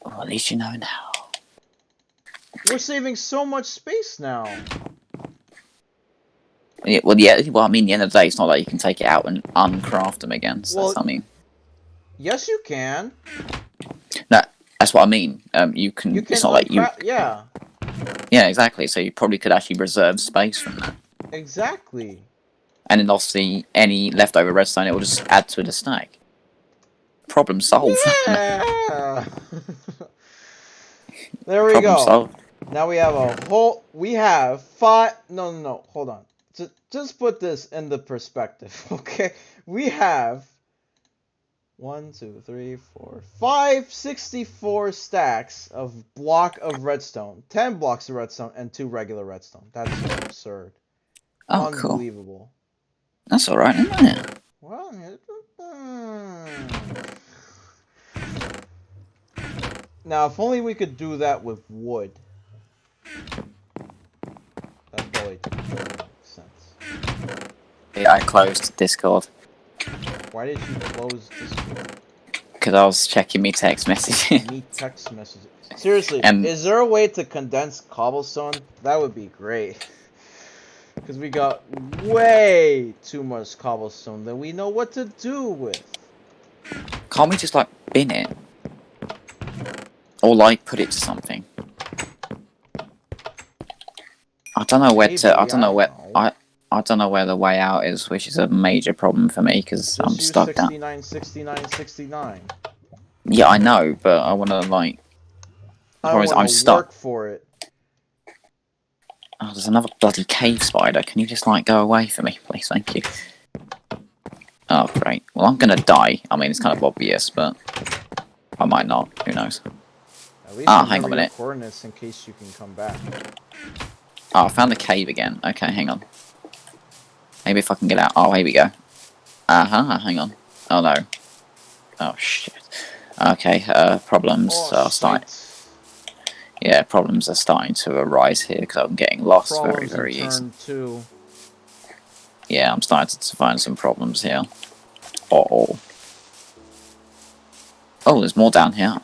Well, at least you know now. We're saving so much space now. Yeah, well, yeah. Well, I mean, at the end of the day, it's not like you can take it out and uncraft them again. So Well, I mean, yes, you can. no, that's what I mean. You can. You can It's not like you. uncraft. Yeah, Yeah, exactly. So you probably could actually reserve space from that. exactly. And then obviously any leftover redstone, it will just add to the stack. Problem solved. Yeah. There we Problem go. solved. Now we have a whole. We have five. No. Hold on. Just put this in the perspective, okay? We have 1, 2, 3, 4, 5, 64 stacks of block of redstone, 10 blocks of redstone, and 2 regular redstone. That's just absurd. Oh, cool. Unbelievable. That's alright, isn't it? Well, now, if only we could do that with wood. That probably makes sense. Yeah, I closed Discord. Why did you close Discord? Because I was checking me text messages. Me text messages. Seriously, And- is there a way to condense cobblestone? That would be great. Because we got way too much cobblestone that we know what to do with. Can't we just, like, bin it? Or, like, put it to something? I don't know where Maybe, to... I don't know where... know. I don't know where the way out is, which is a major problem for me, because I'm Just stuck use down. 69, 69, 69. Yeah, I know, but I want to, like... The I problem is want I'm to stuck. work for it. Oh, there's another bloody cave spider. Can you just, like, go away for me, please? Thank you. Oh, great. Well, I'm gonna die. I mean, it's kind of obvious, but... I might not. Who knows? At least hang on a remember your minute. coordinates in case you can come back. Oh, I found the cave again. Okay, hang on. Maybe if I can get out. Oh, here we go. Hang on. Oh, no. Oh, shit. Okay, problems are starting... Yeah, problems are starting to arise here, because I'm getting lost Problems very in easy. turn 2. Yeah, I'm starting to find some problems here. Uh-oh. Oh, there's more down here.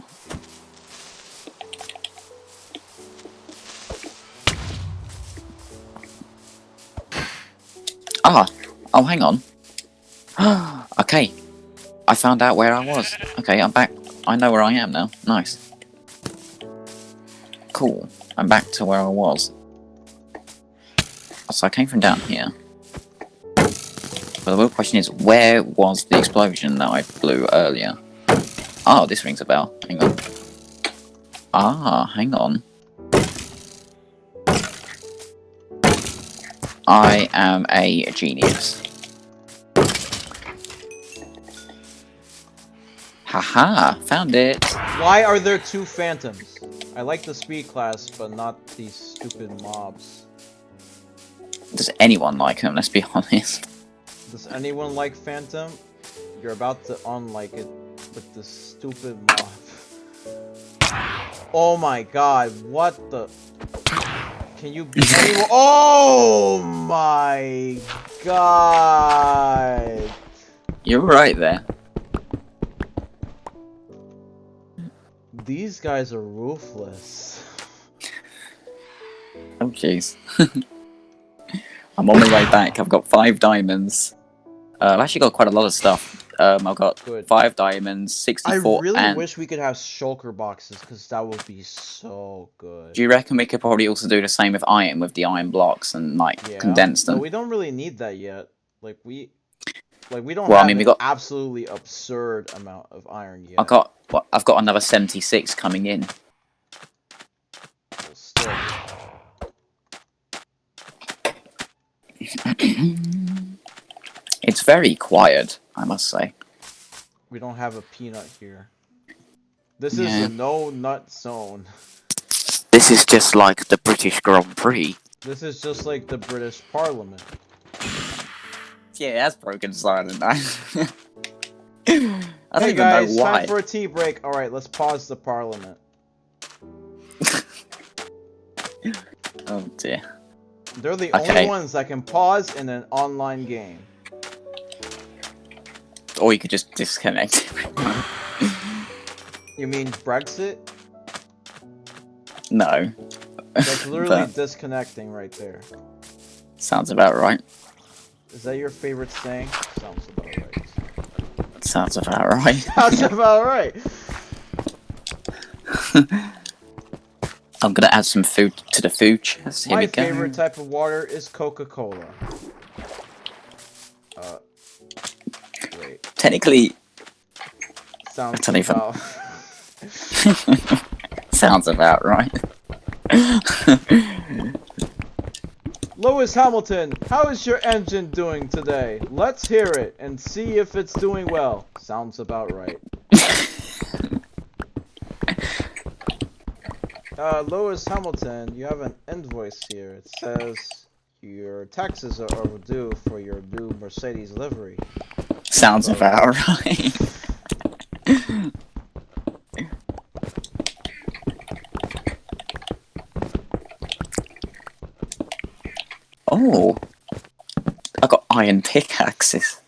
Oh, hang on. Okay. I found out where I was. Okay, I'm back. I know where I am now. Nice. Cool. I'm back to where I was. So I came from down here. But the real question is, where was the explosion that I blew earlier? Oh, this rings a bell. Hang on. Hang on. I am a genius. Haha, found it. Why are there 2 phantoms? I like the speed class, but not these stupid mobs. Does anyone like him? Let's be honest. Does anyone like phantom? You're about to unlike it with this stupid mob. Oh my god, what the... Can you be anyone? Oh my god! You're right there. These guys are ruthless. Oh jeez. I'm on my way back. I've got 5 diamonds. I've actually got quite a lot of stuff. I've got Good. 5 diamonds, 64, I really and... wish we could have shulker boxes, because that would be so good. Do you reckon we could probably also do the same with iron, with the iron blocks, and, like, Yeah, condense them? but we don't really need that yet. Like, we don't Well, I have mean, we an got... absolutely absurd amount of iron yet. I've got another 76 coming in. Well, still. It's very quiet, I must say. We don't have a peanut here. This Yeah. is a no-nut zone. This is just like the British Grand Prix. This is just like the British Parliament. Yeah, that's broken silent. I don't Hey even guys, know why. time for a tea break. Alright, let's pause the Parliament. Oh dear. They're the Okay. only ones that can pause in an online game. Or you could just disconnect. You mean Brexit? No. That's literally But- disconnecting right there. Sounds about right. Is that your favorite saying? Sounds about right. Sounds about right. Sounds about right. I'm gonna add some food to the food chest. Here My we go. favorite type of water is Coca-Cola. Wait. Technically, Sounds don't even- about... sounds about right. Lewis Hamilton, how is your engine doing today? Let's hear it and see if it's doing well. Sounds about right. Lewis Hamilton, you have an invoice here. It says your taxes are overdue for your new Mercedes livery. Sounds about right. Oh, I got iron pickaxes.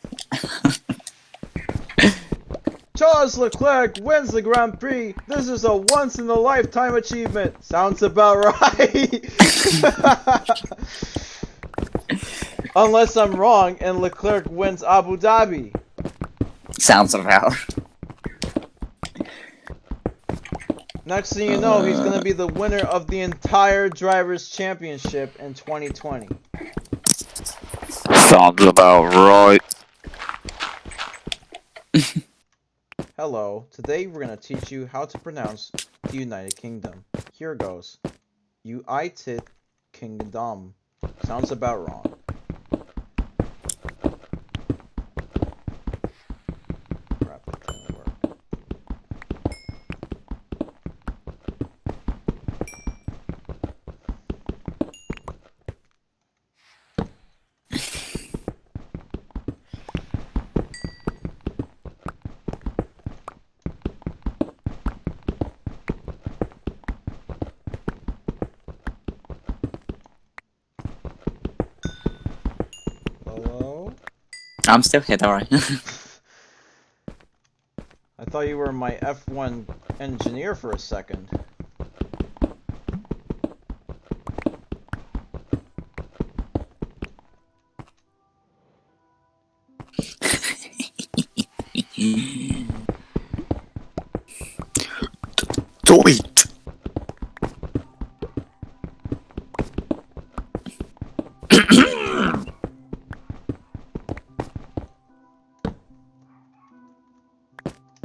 Charles Leclerc wins the Grand Prix. This is a once-in-a-lifetime achievement. Sounds about right. Unless I'm wrong and Leclerc wins Abu Dhabi. Sounds about. Next thing you know, he's gonna be the winner of the entire Drivers' Championship in 2020. Sounds about right. Hello, today we're gonna teach you how to pronounce the United Kingdom. Here goes. United Kingdom. Sounds about wrong. Crap, it didn't work. Hello? I'm still here, don't worry. I thought you were my F1 engineer for a second. Do it.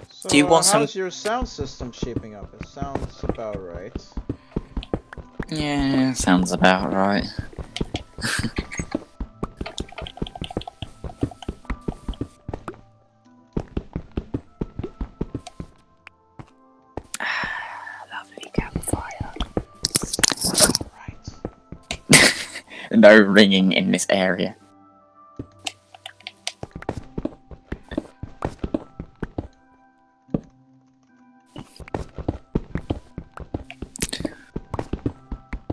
So, Do you want some- how's your sound system shaping up? It sounds about right. Yeah, sounds about right. Lovely campfire. Sounds about right. No ringing in this area.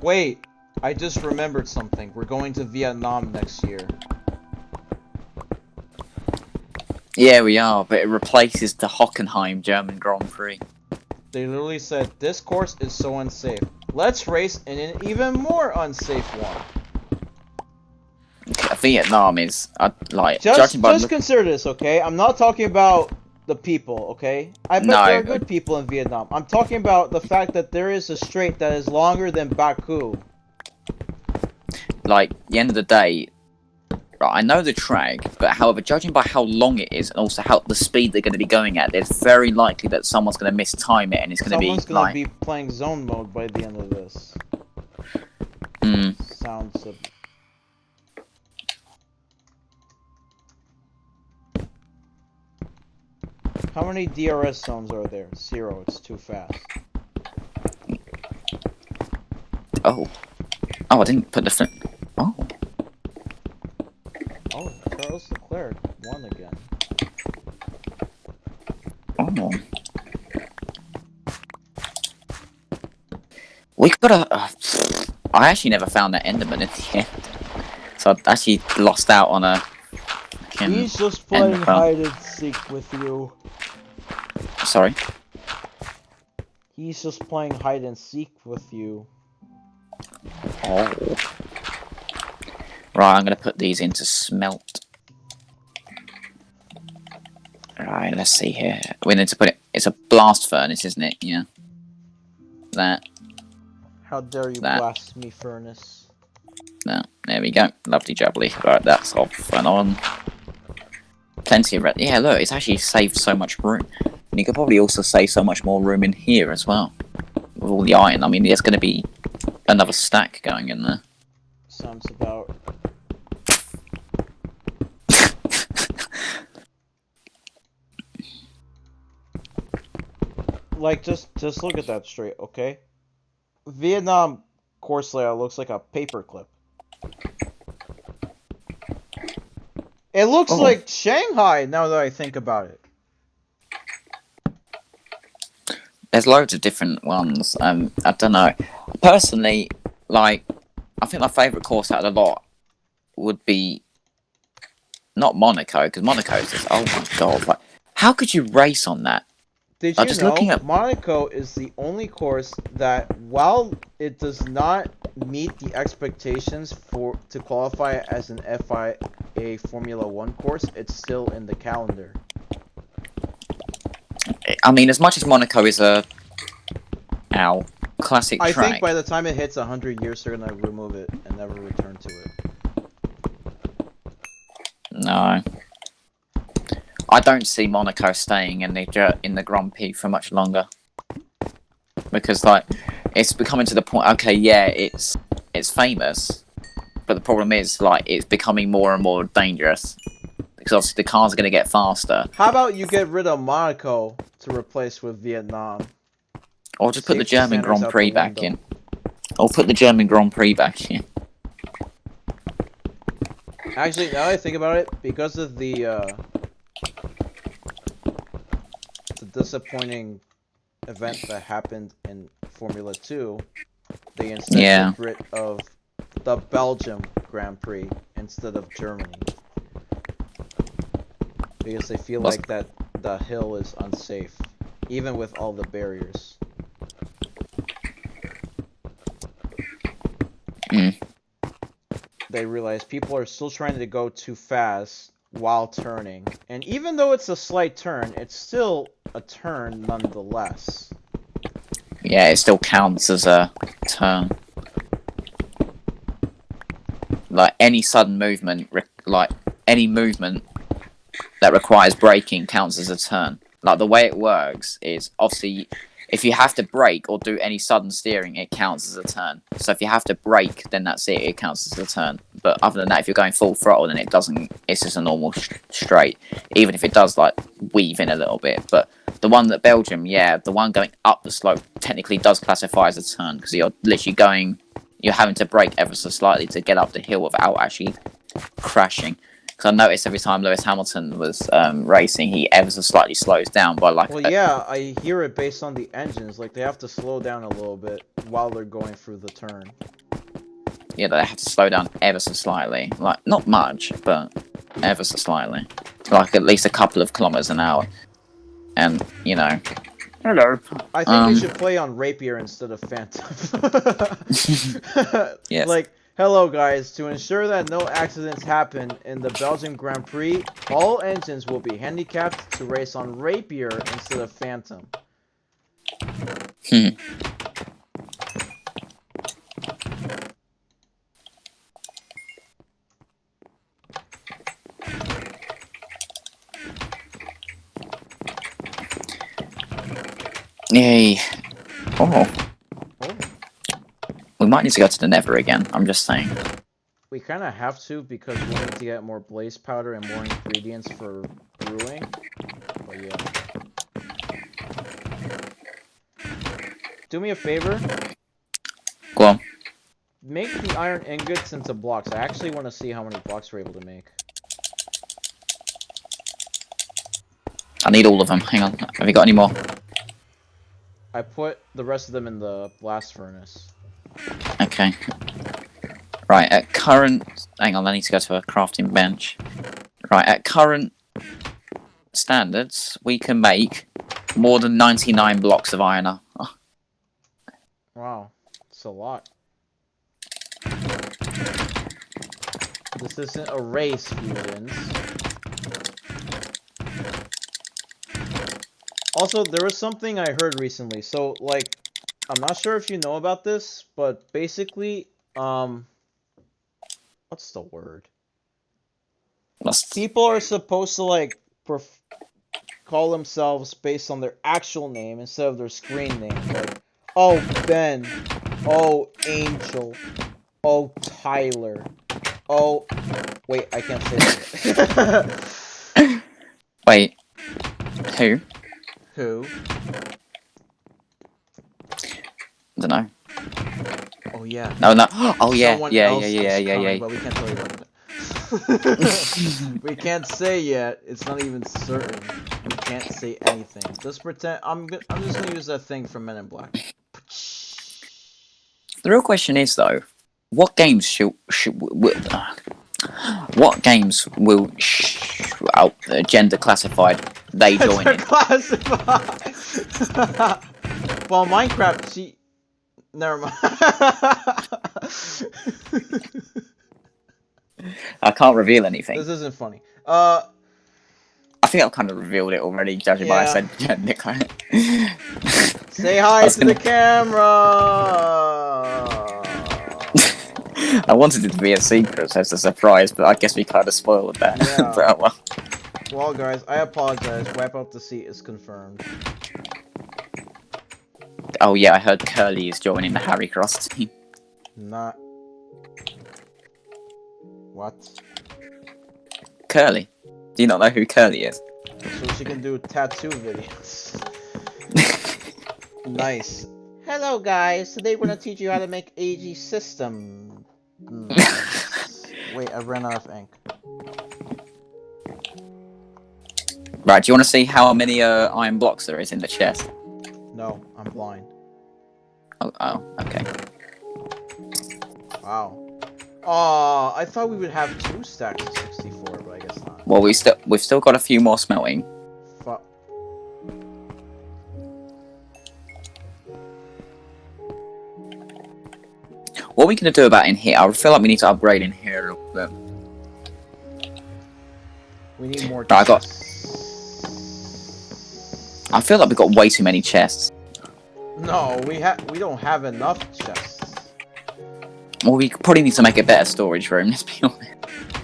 Wait, I just remembered something. We're going to Vietnam next year. Yeah, we are, but it replaces the Hockenheim German Grand Prix. They literally said, this course is so unsafe. Let's race in an even more unsafe one. Vietnam is, like, Just judging by consider this, okay? I'm not talking about the people, okay? I bet No, there are good people in Vietnam. I'm talking about the fact that there is a strait that is longer than Baku. like, the end of the day, right, I know the track, but however, judging by how long it is and also how the speed they're going to be going at, it's very likely that someone's going to mistime it and it's going to be Someone's gonna like, be playing zone mode by the end of this. Sounds of... How many DRS zones are there? 0, it's too fast. oh, I didn't put the oh, Oh, Charles Leclerc won again. oh. We got I actually never found that Enderman in the end, so I actually lost out on a. He's just playing Enderpearl. hide and seek with you. Sorry. He's just playing hide and seek with you. Oh. Right, I'm gonna put these into smelt. Right, let's see here. We need to put it. It's a blast furnace, isn't it? Yeah. That. How dare you That. blaspheme, furnace? No. There we go. Lovely jubbly. Right, that's off and on. Plenty of red. Yeah, look, it's actually saved so much room. And you could probably also save so much more room in here as well. With all the iron. I mean, there's going to be another stack going in there. Sounds about. Like, just look at that straight, okay? Vietnam course layout looks like a paperclip. It looks like Shanghai, now that I think about it. There's loads of different ones. I don't know. Personally, like, I think my favourite course out of the lot would be not Monaco, because Monaco is just, oh my god, like, how could you race on that? Did you just know looking at... Monaco is the only course that, while it does not meet the expectations to qualify as an FIA Formula 1 course, it's still in the calendar. I mean, as much as Monaco is a classic track... I think by the time it hits 100 years, they're going to remove it and never return to it. No. I don't see Monaco staying in the Grand Prix for much longer. Because, like, it's becoming to the point... Okay, yeah, it's famous. But the problem is, like, it's becoming more and more dangerous. Because obviously the cars are going to get faster. How about you get rid of Monaco to replace with Vietnam? Or just put the German Grand Prix back in. Or put the German Grand Prix back in. Actually, now that I think about it, because of the disappointing event that happened in Formula 2, they instead get rid of the Belgium Grand Prix instead of Germany. Because they feel like that the hill is unsafe, even with all the barriers. They realize people are still trying to go too fast while turning. And even though it's a slight turn, it's still a turn nonetheless. Yeah, it still counts as a turn. Like, any sudden movement, any movement that requires braking counts as a turn. Like, the way it works is, obviously, if you have to brake or do any sudden steering, it counts as a turn. So if you have to brake, then that's it, it counts as a turn. But other than that, if you're going full throttle, then it doesn't, it's just a normal straight. Even if it does, like, weave in a little bit. But the one that Belgium, yeah, the one going up the slope technically does classify as a turn, because you're literally you're having to brake ever so slightly to get up the hill without actually crashing. Because I noticed every time Lewis Hamilton was racing, he ever so slightly slows down by like... Well, yeah, I hear it based on the engines. Like, they have to slow down a little bit while they're going through the turn. Yeah, they have to slow down ever so slightly. Like, not much, but ever so slightly. Like, at least a couple of kilometers an hour. And, you know... Hello. I think they should play on Rapier instead of Phantom. Yes. Like... Hello guys, to ensure that no accidents happen in the Belgian Grand Prix, all engines will be handicapped to race on Rapier instead of Phantom. Yay. Oh. We might need to go to the Nether again, I'm just saying. We kind of have to, because we need to get more blaze powder and more ingredients for brewing. But yeah. Do me a favor. Go on. Make the iron ingots into blocks. I actually want to see how many blocks we're able to make. I need all of them. Hang on. Have you got any more? I put the rest of them in the blast furnace. Okay. Right, at current... Hang on, I need to go to a crafting bench. Right, at current standards, we can make more than 99 blocks of iron. Oh. Wow, it's a lot. This isn't a race, Fusins. Also, there was something I heard recently. So, like, I'm not sure if you know about this, but basically, what's the word? People are supposed to, like, call themselves based on their actual name instead of their screen name. Like, oh, Ben. Oh, Angel. Oh, Tyler. Oh, wait, I can't say that. Wait, who? Who? I don't know. Oh, yeah. No, no. Oh yeah, Someone yeah, else yeah, is yeah, coming, yeah, but we can't tell you about it. We can't say yet. It's not even certain. We can't say anything. Just pretend. I'm just gonna use that thing from Men in Black. The real question is though, what games what games will gender classified they join in? Classified. Well, Minecraft. See, never mind. I can't reveal anything. This isn't funny. I think I've kind of revealed it already, judging by I said gender. Say hi to the camera. I wanted it to be a secret as a surprise, but I guess we kind of spoiled that. Yeah. But, well. Well, guys, I apologize. Wipe out the seat is confirmed. Oh yeah, I heard Curly is joining the Harry Cross team. Not. What? Curly? Do you not know who Curly is? So she can do tattoo videos. Nice. Hello, guys. Today we're gonna teach you how to make AG system. Wait, I ran out of ink. Right, do you want to see how many iron blocks there is in the chest? No, I'm blind. Oh, okay. Wow. Aw, I thought we would have 2 stacks of 64, but I guess not. Well, we've still got a few more smelting. Fuck. What are we gonna do about in here? I feel like we need to upgrade in here a little bit. We need more Right, chests. I feel like we've got way too many chests. No, we don't have enough chests. Well, we probably need to make a better storage room, let's be honest.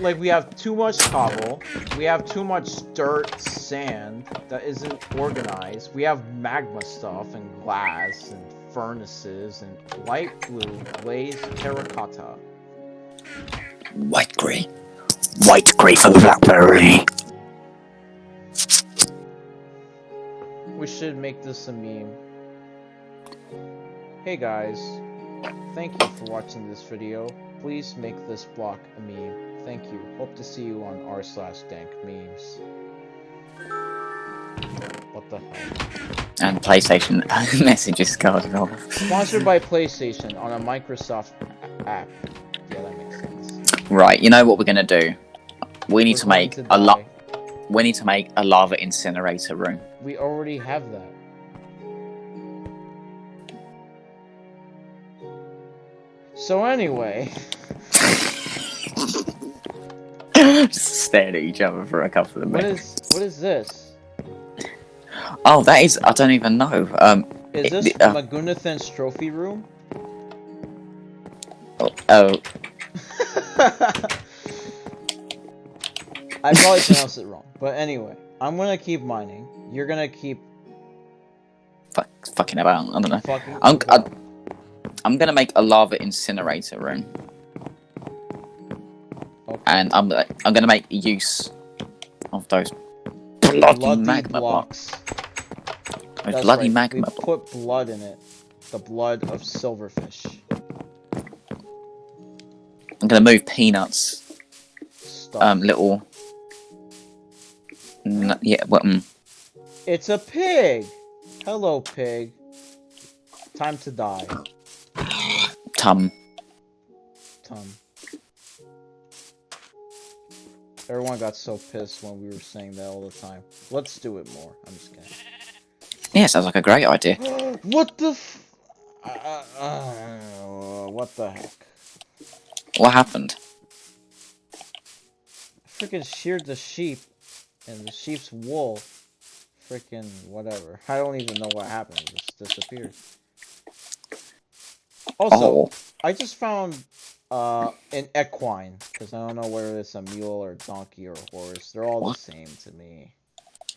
Like, we have too much cobble, we have too much dirt, sand, that isn't organized, we have magma stuff, and glass, and furnaces, and light blue, glazed terracotta. White grey. White grey for the blackberry. We should make this a meme. Hey guys, thank you for watching this video. Please make this block a meme. Thank you. Hope to see you on r/dankmemes. What the hell? And PlayStation messages going off. Sponsored by PlayStation on a Microsoft app. Yeah, that makes sense. Right, you know what we're gonna do? We need to make a lot. We need to make a lava incinerator room. We already have that. So anyway. Just stared at each other for a couple of minutes. What is this? Oh, that is, I don't even know. Is this Magunathan's trophy room? Oh. I probably pronounced it wrong, but anyway, I'm gonna keep mining. You're gonna keep fucking about. I don't know. fucking. I'm gonna make a lava incinerator room, Okay. and I'm gonna make use of those bloody magma blocks. Those That's bloody right. magma We blocks. put blood in it. The blood of silverfish. I'm gonna move Peanuts. Stuff. Little. Yeah. Well. It's a pig. Hello, pig. Time to die. Tum. Everyone got so pissed when we were saying that all the time. Let's do it more. I'm just kidding. Yeah, sounds like a great idea. What the what the heck? What happened? freaking sheared the sheep, and the sheep's wool, freaking whatever. I don't even know what happened. It just disappeared. Also, Oh, I just found an equine, because I don't know whether it's a mule or donkey or horse. They're all the what? same to me.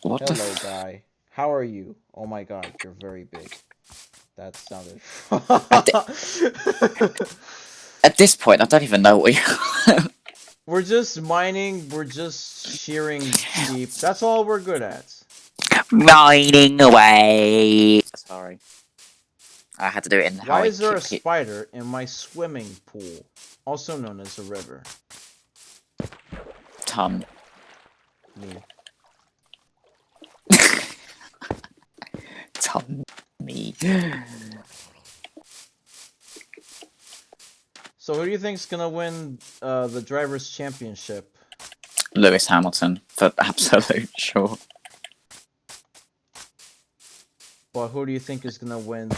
What the? Hello, guy. How are you? Oh my god, you're very big. That sounded. At this point, I don't even know what you. We're just mining, we're just shearing sheep. That's all we're good at. Mining away. Sorry, I had to do it in how Why I is there a keep it. spider in my swimming pool? Also known as a river. Ton. Me. Ton. Me. So who do you think's gonna win the drivers' championship? Lewis Hamilton, for absolute sure. But who do you think is gonna win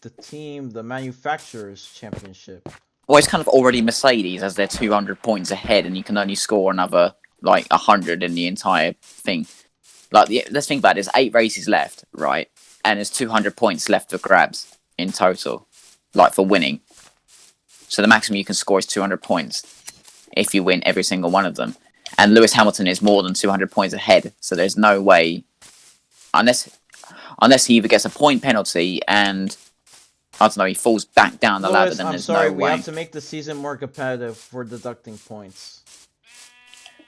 the team, the manufacturer's championship? Well, it's kind of already Mercedes as they're 200 points ahead, and you can only score another like 100 in the entire thing. Like, let's think about it. There's 8 races left, right? And there's 200 points left for grabs in total, like for winning. So the maximum you can score is 200 points if you win every single one of them. And Lewis Hamilton is more than 200 points ahead, so there's no way, unless he either gets a point penalty and I don't know, he falls back down the ladder. Lewis, Then I'm there's sorry, no we way. have to make the season more competitive for deducting points.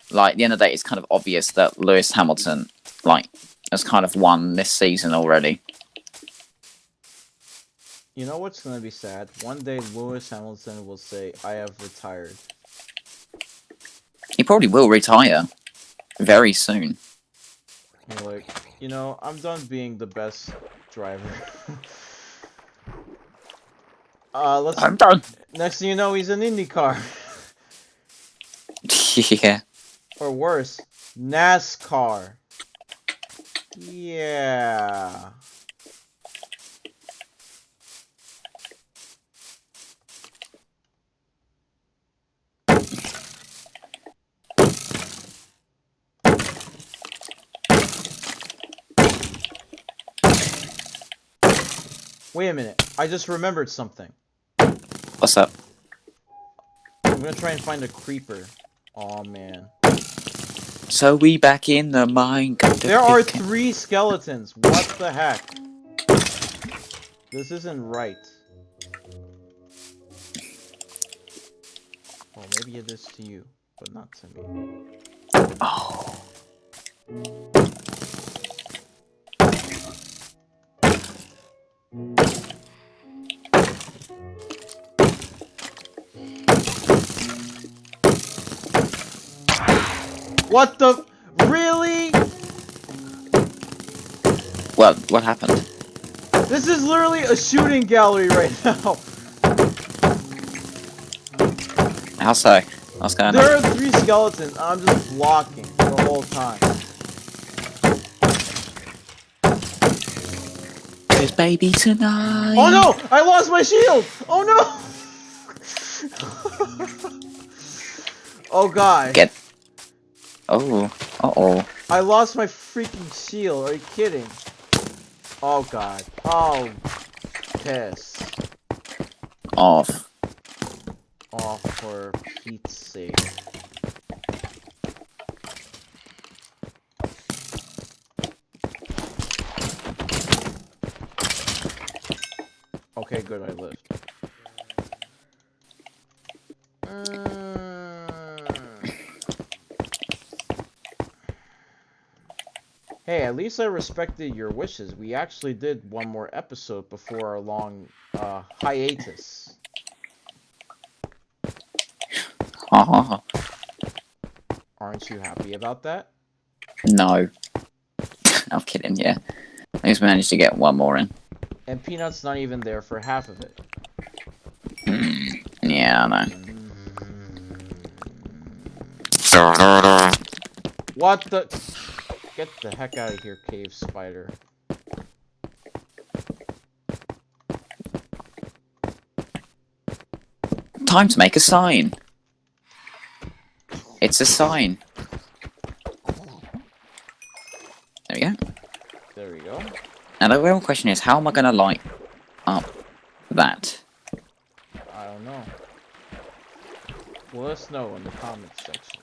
Like, at the end of the day, it's kind of obvious that Lewis Hamilton, like, has kind of won this season already. You know what's gonna be sad? One day Lewis Hamilton will say, I have retired. He probably will retire very soon. You're like, you know, I'm done being the best driver. Let's. I'm done. Next thing you know, he's an IndyCar. Yeah. Or worse, NASCAR. Yeah. Wait a minute. I just remembered something. What's up? I'm gonna try and find a creeper. Oh man. So we back in the mine. There are 3 skeletons. What the heck? This isn't right. Well, maybe it is to you, but not to me. Oh. What the? Really? Well, what happened? This is literally a shooting gallery right now. How so? What's going on? There are 3 skeletons. I'm just blocking the whole time. There's baby tonight. Oh no! I lost my shield! Oh no! Oh god. Get. Oh. Uh-oh. I lost my freaking shield. Are you kidding? Oh god. Oh. Piss. Off. Off for Pete's sake. Okay, good, I lived. Hey, at least I respected your wishes. We actually did one more episode before our long hiatus. Oh. Aren't you happy about that? No. I'm kidding, yeah. I just managed to get one more in. And Peanut's not even there for half of it. Yeah, I know. What the? Get the heck out of here, cave spider. Time to make a sign. It's a sign. Now the real question is, how am I gonna light up that? I don't know. Well, let us know in the comments section.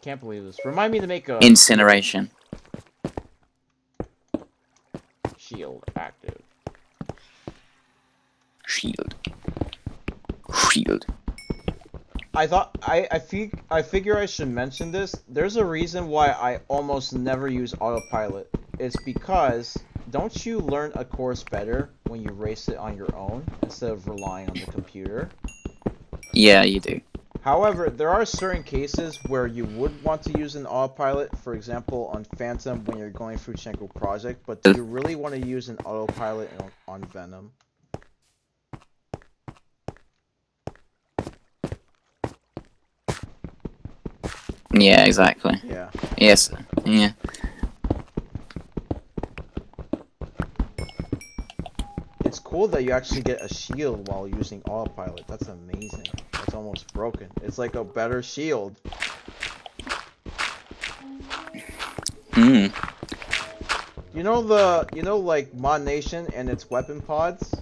Can't believe this. Remind me to make a Incineration. shield active. Shield. Shield. I thought I figure I should mention this. There's a reason why I almost never use autopilot. It's because don't you learn a course better when you race it on your own instead of relying on the computer? Yeah, you do. However, there are certain cases where you would want to use an autopilot, for example, on Phantom when you're going through Chenko Project, but do you really want to use an autopilot on Venom? Yeah, exactly. Yeah. Yes. Yeah. It's cool that you actually get a shield while using autopilot. That's amazing. It's almost broken. It's like a better shield. Hmm. You know like Mod Nation and its weapon pods?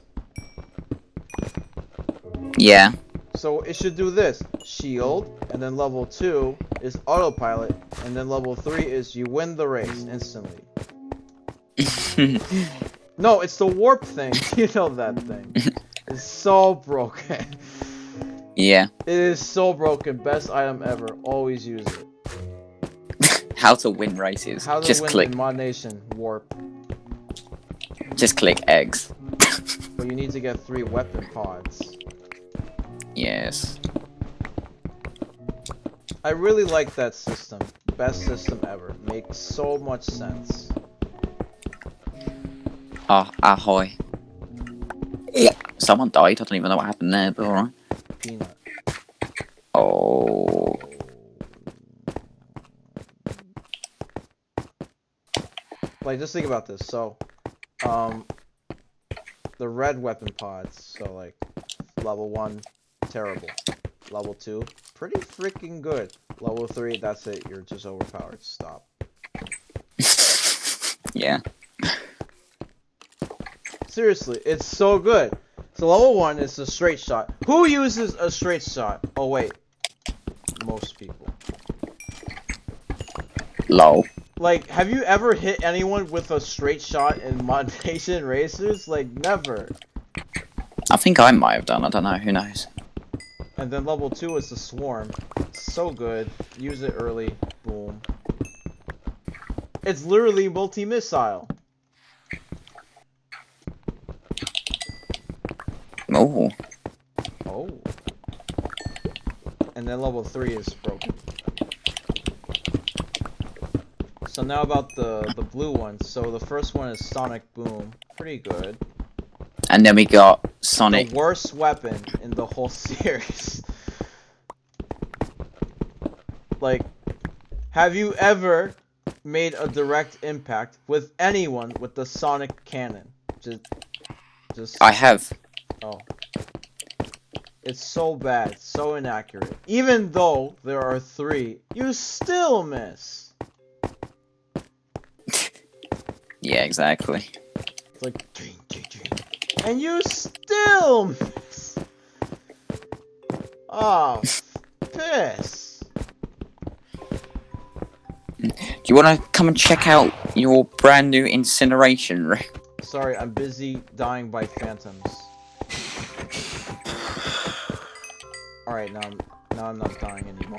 Yeah. So it should do this. Shield, and then level 2 is autopilot, and then level 3 is you win the race instantly. No, it's the warp thing. You know that thing. It's so broken. Yeah. It is so broken. Best item ever. Always use it. How to win races. How to Just win click. in Mod Nation warp. Just click eggs. But you need to get 3 weapon pods. Yes. I really like that system. Best system ever. Makes so much sense. Ah, ahoy. Yeah. Someone died. I don't even know what happened there, but alright. Peanut. Oh. Like, just think about this. So, the red weapon pods. So, like, level 1, terrible. Level 2, pretty freaking good. Level 3, that's it. You're just overpowered. Stop. Yeah. Seriously, it's so good. So level 1 is a straight shot. Who uses a straight shot? Oh, wait. Most people. Lol. Like, have you ever hit anyone with a straight shot in Mod Nation Racers? Like, never. I think I might have done. I don't know. Who knows? And then level 2 is the Swarm. So good. Use it early. Boom. It's literally multi-missile. Oh. Oh. And then level 3 is broken. So now about the blue ones. So the first one is Sonic Boom. Pretty good. And then we got Sonic. The worst weapon in the whole series. Like, have you ever made a direct impact with anyone with the Sonic cannon? Just. I have. Oh. It's so bad, so inaccurate. Even though there are 3, you still miss. Yeah, exactly. It's like, ding, ding, ding. And you still miss. Oh, piss. Do you want to come and check out your brand new incineration room? Sorry, I'm busy dying by phantoms. Alright, now I'm not dying anymore.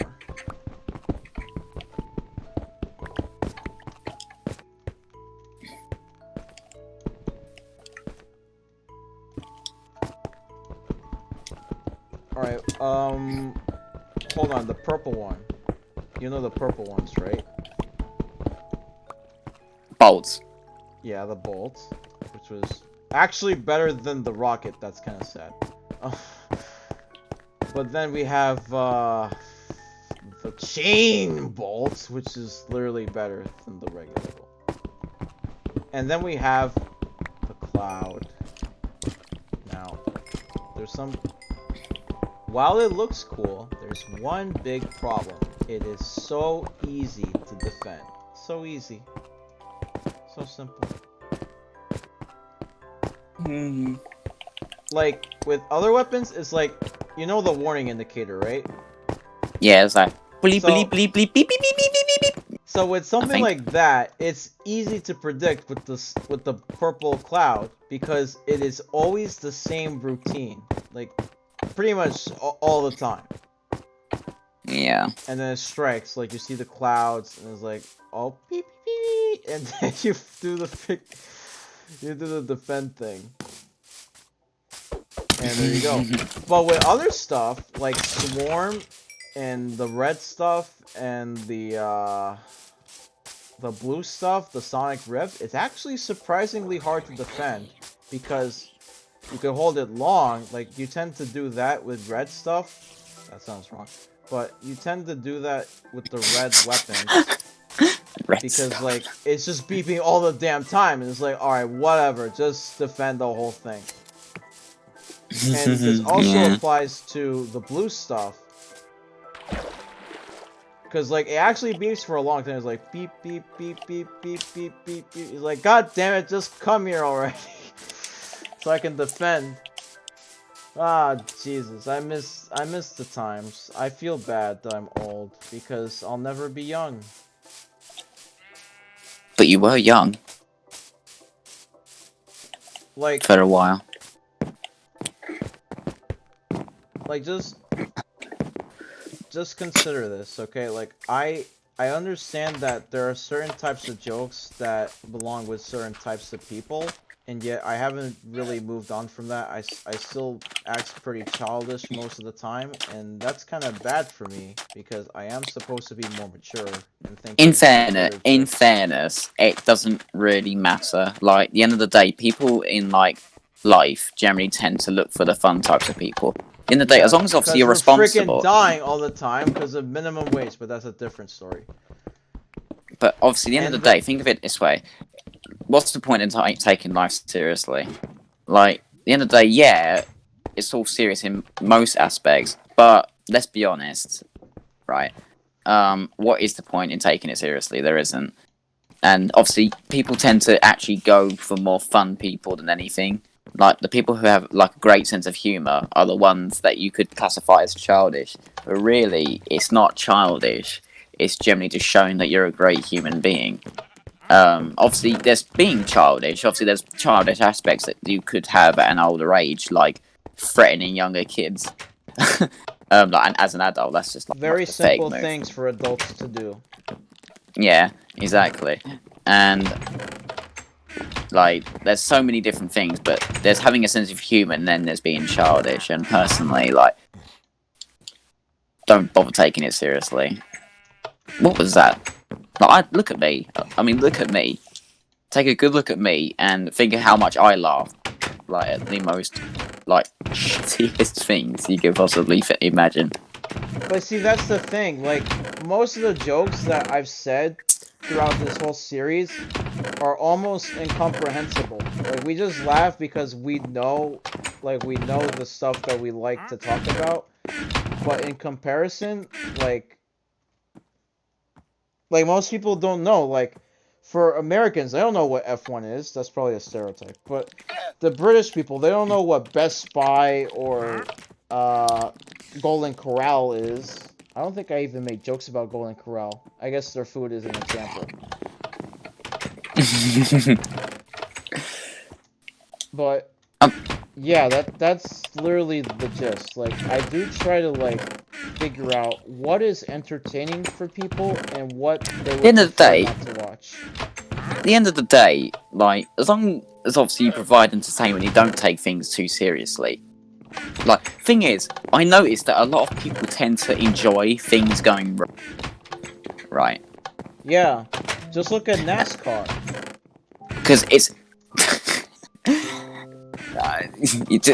Alright, hold on, the purple one. You know the purple ones, right? Bolts. Yeah, the bolt, which was actually better than the rocket. That's kind of sad. But then we have the chain bolt, which is literally better than the regular bolt. And then we have the cloud. Now, there's some. While it looks cool, there's one big problem. It is so easy to defend. So easy. So simple. Like, with other weapons, it's like, you know the warning indicator, right? Yeah, it's like bleep, So- bleep, bleep, bleep, beep, beep, beep, beep, beep, beep. So with something think- like that, it's easy to predict with the purple cloud because it is always the same routine, like pretty much all the time. Yeah. And then it strikes, like you see the clouds, and it's like, oh beep beep, beep, and then you do the defend thing, and there you go. But with other stuff like Swarm and the red stuff and the blue stuff, the Sonic Rift, it's actually surprisingly hard to defend because you can hold it long. Like, you tend to do that with red stuff. That sounds wrong. But you tend to do that with the red weapons Red because, stuff. like, it's just beeping all the damn time. And it's like, alright, whatever, just defend the whole thing. And this also Yeah. applies to the blue stuff. Because, like, it actually beeps for a long time. It's like, beep, beep, beep, beep, beep, beep, beep, beep. It's like, god damn it, just come here already. So I can defend. Ah, Jesus, I miss the times. I feel bad that I'm old, because I'll never be young. But you were young Like, for a while. just consider this, okay? Like, I understand that there are certain types of jokes that belong with certain types of people, and yet I haven't really moved on from that. I still act pretty childish most of the time, and that's kind of bad for me, because I am supposed to be more mature and think... In fairness, it doesn't really matter. Like, at the end of the day, people in, like, life generally tend to look for the fun types of people. In the day, as long as obviously you're responsible. We're freaking dying all the time because of minimum wage, but that's a different story. But obviously, at the end of the day, think of it this way: what's the point in taking life seriously? Like, at the end of the day, yeah, it's all serious in most aspects, but let's be honest, right? What is the point in taking it seriously? There isn't. And obviously, people tend to actually go for more fun people than anything. Like, the people who have, like, a great sense of humour are the ones that you could classify as childish. But really, it's not childish. It's generally just showing that you're a great human being. Obviously, there's being childish. Obviously, there's childish aspects that you could have at an older age, like threatening younger kids. Like, and as an adult, that's just like very a fake simple move. things for adults to do. Yeah, exactly. And like, there's so many different things, but there's having a sense of humour, and then there's being childish. And personally, like, don't bother taking it seriously. What was that? Like, look at me. I mean, look at me. Take a good look at me and think of how much I laugh, like, at the most, like, shittiest things you could possibly imagine. But see, that's the thing. Like, most of the jokes that I've said throughout this whole series are almost incomprehensible. Like, we just laugh because we know the stuff that we like to talk about. But in comparison, like most people don't know. Like, for Americans, they don't know what F1 is. That's probably a stereotype. But the British people, they don't know what Best Buy or Golden Corral is. I don't think I even made jokes about Golden Corral. I guess their food is an example. But yeah, that's literally the gist. Like, I do try to, like, figure out what is entertaining for people and what they would prefer not to watch. At the end of the day, like, as long as obviously you provide entertainment, you don't take things too seriously. Like, thing is, I noticed that a lot of people tend to enjoy things going wrong. Right. Yeah, just look at NASCAR. Because it's...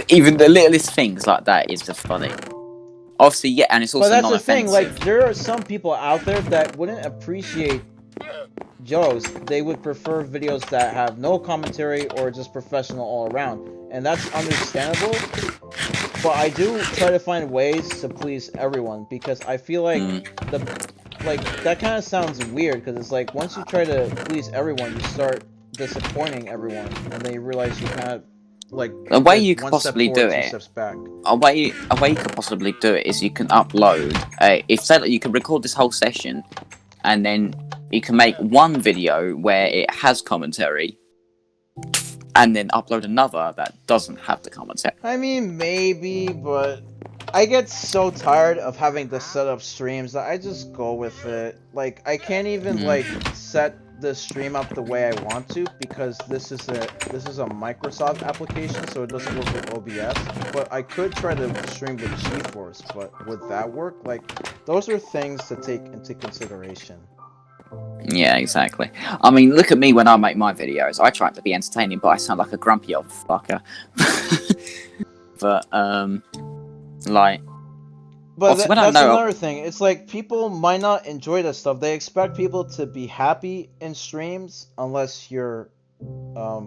even the littlest things like that is just funny. Obviously, yeah, and it's also non-offensive. But that's the thing, like, there are some people out there that wouldn't appreciate jokes. They would prefer videos that have no commentary or just professional all around. And that's understandable. But I do try to find ways to please everyone, because I feel like like that kind of sounds weird because it's like once you try to please everyone, you start disappointing everyone, and then you realize you kind of like The way did you could one step possibly forward, do two it, steps back. a way you could possibly do it is you can upload. If say that you can record this whole session, and then you can make one video where it has commentary, and then upload another that doesn't have the commentary. I mean, maybe, but I get so tired of having to set up streams that I just go with it. Like, I can't even like set the stream up the way I want to because this is a Microsoft application, so it doesn't work with OBS. But I could try to stream with GeForce, but would that work? Like, those are things to take into consideration. Yeah, exactly. I mean, look at me when I make my videos. I try to be entertaining, but I sound like a grumpy old fucker. But like. But Also, when I that's know- another thing. It's like people might not enjoy that stuff. They expect people to be happy in streams unless you're, never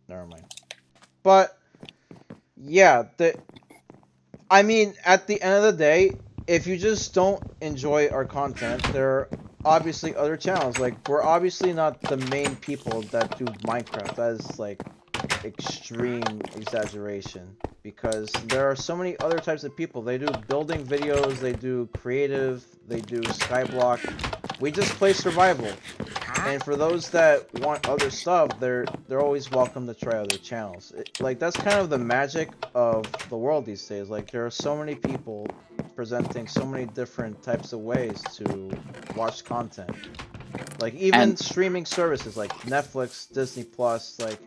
mind. But yeah, I mean, at the end of the day, if you just don't enjoy our content, there are obviously other channels. Like, we're obviously not the main people that do Minecraft. That is like extreme exaggeration. Because there are so many other types of people. They do building videos, they do creative, they do skyblock. We just play survival. And for those that want other stuff, they're always welcome to try other channels. Like, that's kind of the magic of the world these days. Like, there are so many people presenting so many different types of ways to watch content. Like, even streaming services like Netflix, Disney Plus, like,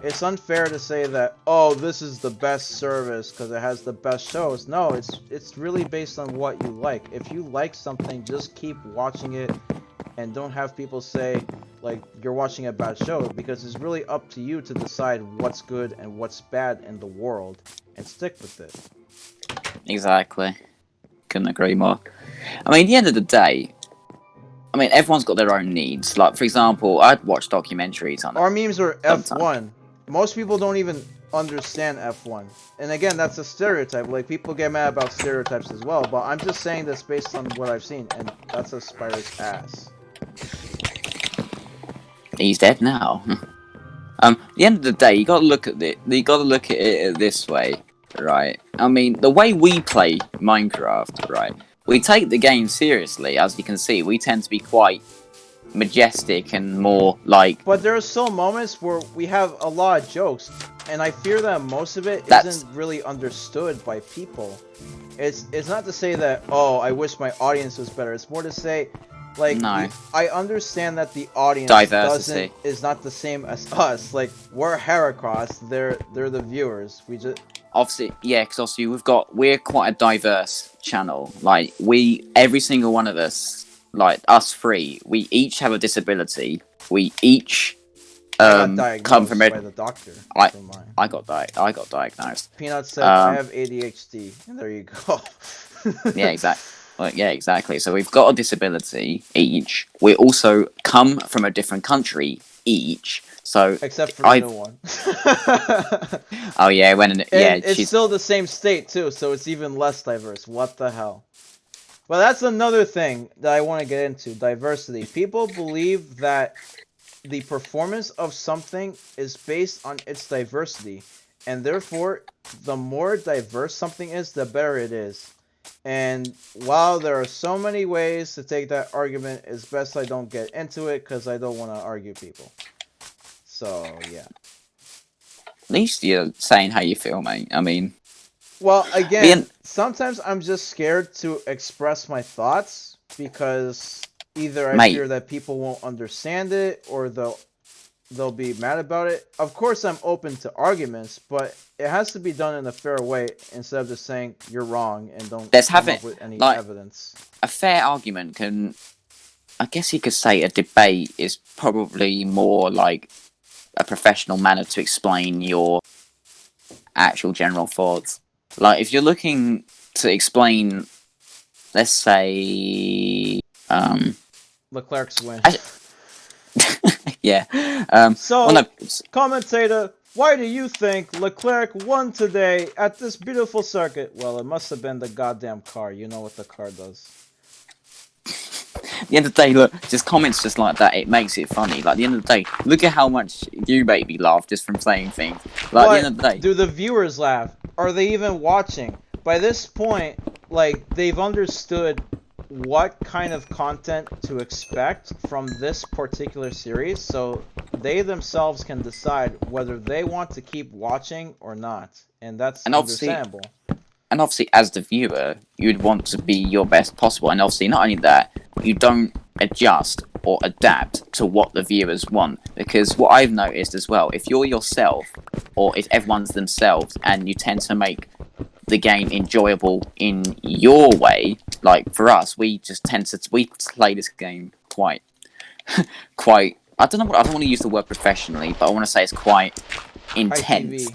it's unfair to say that, oh, this is the best service because it has the best shows. No, it's really based on what you like. If you like something, just keep watching it and don't have people say, like, you're watching a bad show, because it's really up to you to decide what's good and what's bad in the world and stick with it. Exactly. Couldn't agree more. I mean, at the end of the day, I mean, everyone's got their own needs. Like, for example, I'd watch documentaries on Our memes are sometimes. F1. Most people don't even understand F1. And again, that's a stereotype. Like, people get mad about stereotypes as well, but I'm just saying this based on what I've seen, and that's a spider's ass. He's dead now. At the end of the day, you gotta look at it. You gotta look at it this way, right? I mean, the way we play Minecraft, right? We take the game seriously, as you can see. We tend to be quite majestic and more like. But there are still moments where we have a lot of jokes, and I fear that most of it isn't really understood by people. It's not to say that, oh, I wish my audience was better. It's more to say, like, No. I understand that the audience Diversity is not the same as us. Like, we're Heracross, they're the viewers. We just Obviously, yeah, because obviously we're quite a diverse channel. Like, every single one of us, like us three, we each have a disability. We each come from by the doctor. I got diagnosed. Peanut said I have ADHD, and there you go. Yeah, exactly. Well, yeah, exactly. So we've got a disability each. We also come from a different country each. So except for the new one. Oh yeah, it's still the same state too, so it's even less diverse. What the hell? Well, that's another thing that I want to get into, diversity. People believe that the performance of something is based on its diversity, and therefore, the more diverse something is, the better it is. And while there are so many ways to take that argument, it's best I don't get into it because I don't want to argue people. So, yeah. At least you're saying how you feel, mate. I mean... Well, again, sometimes I'm just scared to express my thoughts because either I fear that people won't understand it or they'll be mad about it. Of course, I'm open to arguments, but it has to be done in a fair way instead of just saying you're wrong and don't come up with any evidence. A fair argument can... I guess you could say a debate is probably more like a professional manner to explain your actual general thoughts. Like, if you're looking to explain, let's say, Leclerc's win. Yeah. Commentator, Why do you think Leclerc won today at this beautiful circuit? Well, it must have been the goddamn car. You know what the car does. At the end of the day, look, just comments just like that, it makes it funny. Like, at the end of the day, look at how much you made me laugh just from saying things. Like, at the end of the day... do the viewers laugh? Are they even watching? By this point, like, they've understood what kind of content to expect from this particular series, so they themselves can decide whether they want to keep watching or not. And that's understandable. And obviously, as the viewer, you'd want to be your best possible. And obviously, not only that, you don't adjust or adapt to what the viewers want. Because what I've noticed as well, if you're yourself, or if everyone's themselves, and you tend to make the game enjoyable in your way, like for us, we just tend to play this game quite, I don't want to use the word professionally, but I want to say it's quite intense.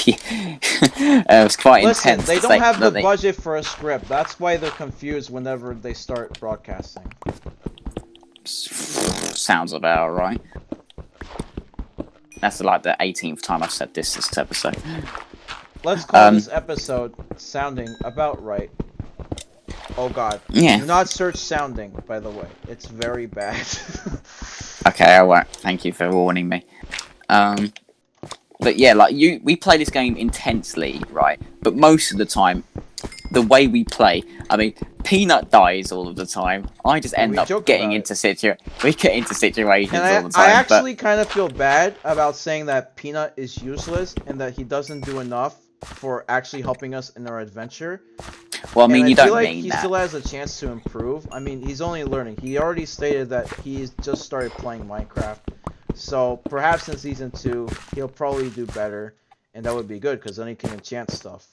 It's quite intense. Listen, they don't have the budget for a script. That's why they're confused whenever they start broadcasting. Sounds about right. That's like the 18th time I've said this episode. Let's call this episode Sounding About Right. Oh god. Yeah. Do not search sounding, by the way. It's very bad. Okay, I won't. Thank you for warning me. But yeah, like we play this game intensely, right? But most of the time, the way we play, I mean, Peanut dies all of the time. I just end up getting into we get into situations all the time. I actually kind of feel bad about saying that Peanut is useless and that he doesn't do enough for actually helping us in our adventure. Well, I mean, you don't feel like mean he that. still has a chance to improve. I mean, he's only learning. He already stated that he's just started playing Minecraft. So perhaps in season 2, he'll probably do better, and that would be good because then he can enchant stuff.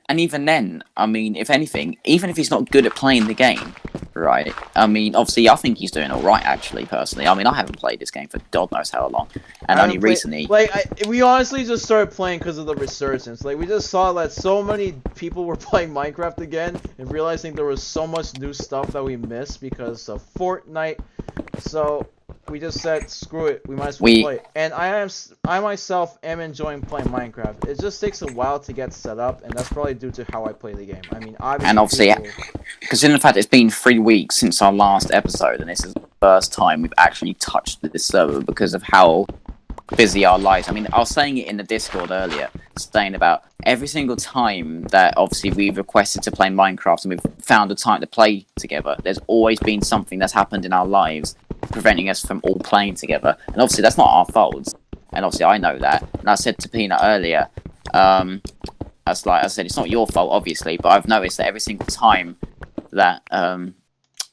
And even then, I mean, if anything, even if he's not good at playing the game, right? I mean, obviously, I think he's doing all right, actually, personally. I mean, I haven't played this game for God knows how long, and only recently. We honestly just started playing because of the resurgence. Like, we just saw that so many people were playing Minecraft again, and realizing there was so much new stuff that we missed because of Fortnite. So we just said, screw it, we might as well play. And I myself am enjoying playing Minecraft. It just takes a while to get set up, and that's probably due to how I play the game. I mean, obviously, considering the fact it's been 3 weeks since our last episode, and this is the first time we've actually touched this server because of how busy our lives. I mean, I was saying it in the Discord earlier, saying about every single time that obviously we've requested to play Minecraft and we've found a time to play together, there's always been something that's happened in our lives preventing us from all playing together. And obviously that's not our fault. And obviously I know that. And I said to Peanut earlier, that's like I said, it's not your fault, obviously, but I've noticed that every single time that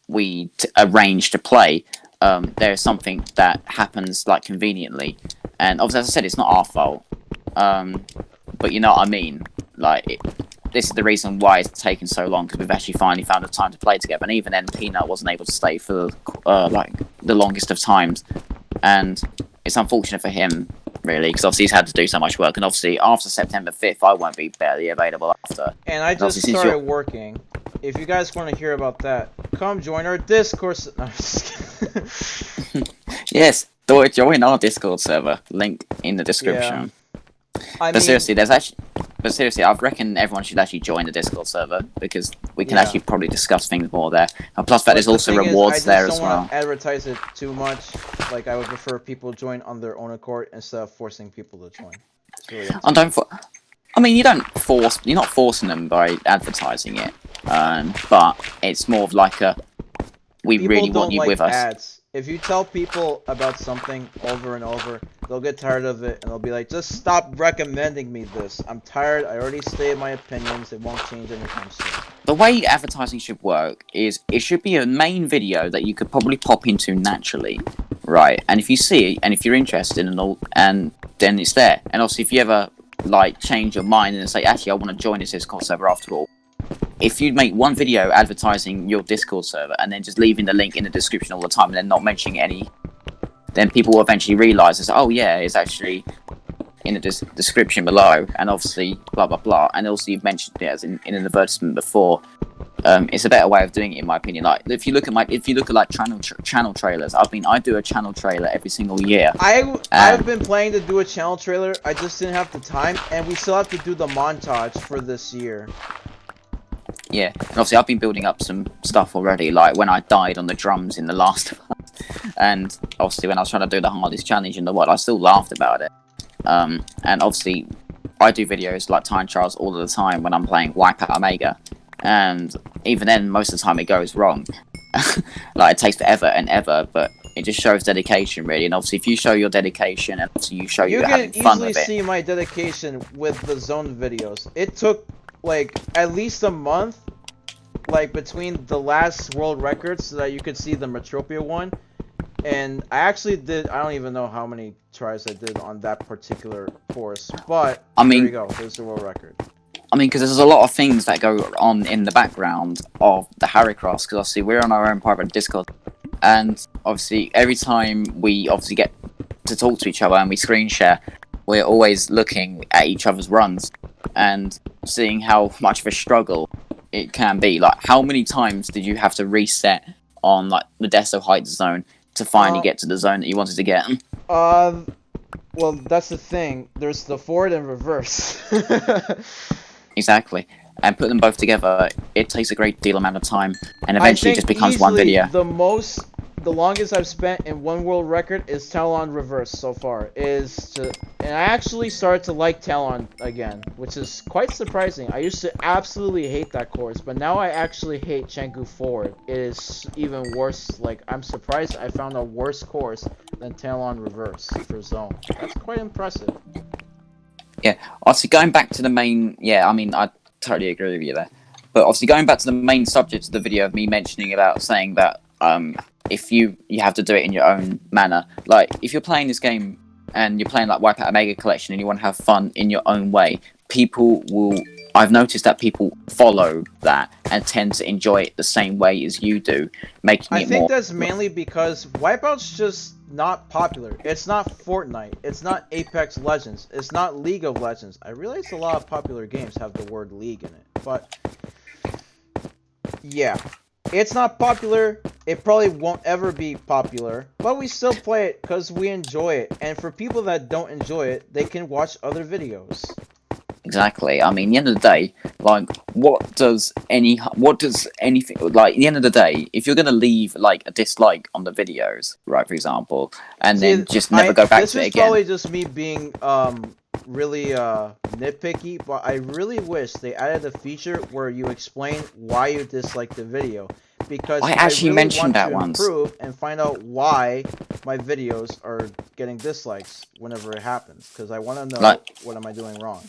we arrange to play, there's something that happens like conveniently. And obviously, as I said, it's not our fault. But you know what I mean? Like, this is the reason why it's taken so long, because we've actually finally found a time to play together. And even then, Peanut wasn't able to stay for like the longest of times. And it's unfortunate for him, really, because obviously he's had to do so much work. And obviously, after September 5th, I won't be barely avaavailable after. And I just started working. If you guys want to hear about that, come join our Discord. No, I'm just kidding. Yes, join our Discord server. Link in the description. Yeah. Seriously, I reckon everyone should actually join the Discord server because we can actually probably discuss things more there. And plus, that there's also rewards there as well. I don't want to advertise it too much. Like, I would prefer people join on their own accord instead of forcing people to join. You're not forcing them by advertising it. But it's more of like we really want you with us. Ads. If you tell people about something over and over, they'll get tired of it and they'll be like, just stop recommending me this. I'm tired. I already stated my opinions. It won't change anytime soon. The way advertising should work is it should be a main video that you could probably pop into naturally, right? And if you see it and if you're interested and all, and then it's there. And also if you ever like change your mind and say, actually, I want to join this Discord server after all. If you make one video advertising your Discord server and then just leaving the link in the description all the time and then not mentioning any, then people will eventually realise, oh yeah, it's actually in the description below, and obviously blah blah blah, and also you've mentioned it as in an advertisement before, It's a better way of doing it, in my opinion. Like if you look at like channel trailers, I do a channel trailer every single year. I've been planning to do a channel trailer. I just didn't have the time, and we still have to do the montage for this year. Yeah, and obviously I've been building up some stuff already, like when I died on the drums in The Last of Us, and obviously when I was trying to do the hardest challenge in the world, I still laughed about it. And obviously I do videos like time trials all of the time when I'm playing Wipeout Omega, and even then most of the time it goes wrong. Like it takes forever and ever, but it just shows dedication really. And obviously if you show your dedication and obviously you show you're having fun with it. You can easily see my dedication with the zone videos. It took like at least a month, like between the last world records, so that you could see the Metropia one. And I actually did, I don't even know how many tries I did on that particular course, but I mean, there you go, there's the world record. I mean, because there's a lot of things that go on in the background of the Harrycross, because obviously we're on our own private Discord, and obviously every time we obviously get to talk to each other and we screen share, we're always looking at each other's runs and seeing how much of a struggle it can be. Like, how many times did you have to reset on like the Deso Heights zone to finally get to the zone that you wanted to get? Well, that's the thing. There's the forward and reverse. Exactly. And put them both together, it takes a great deal amount of time, and eventually it just becomes one video. The longest I've spent in one world record is Talon Reverse so far. And I actually started to like Talon again, which is quite surprising. I used to absolutely hate that course, but now I actually hate Chengu Forward. It is even worse. Like, I'm surprised I found a worse course than Talon Reverse for zone. That's quite impressive. Yeah, obviously going back to the main, I mean, I totally agree with you there. But obviously going back to the main subject of the video of me mentioning about saying that if you have to do it in your own manner. Like, if you're playing this game and you're playing like Wipeout Omega Collection and you want to have fun in your own way, I've noticed that people follow that and tend to enjoy it the same way as you do, making it more... I think that's mainly because Wipeout's just not popular. It's not Fortnite. It's not Apex Legends. It's not League of Legends. I realize a lot of popular games have the word League in it, but... yeah. It's not popular. It probably won't ever be popular, but we still play it because we enjoy it. And for people that don't enjoy it, they can watch other videos. Exactly. I mean, at the end of the day, like, what does anything, like, at the end of the day, if you're going to leave, like, a dislike on the videos, right, for example, and then just never go back to it again. This is probably just me being, really, nitpicky, but I really wish they added a feature where you explain why you dislike the video. Because I actually really mentioned want that to once. improve and find out why my videos are getting dislikes whenever it happens. Because I want to know, like, what am I doing wrong.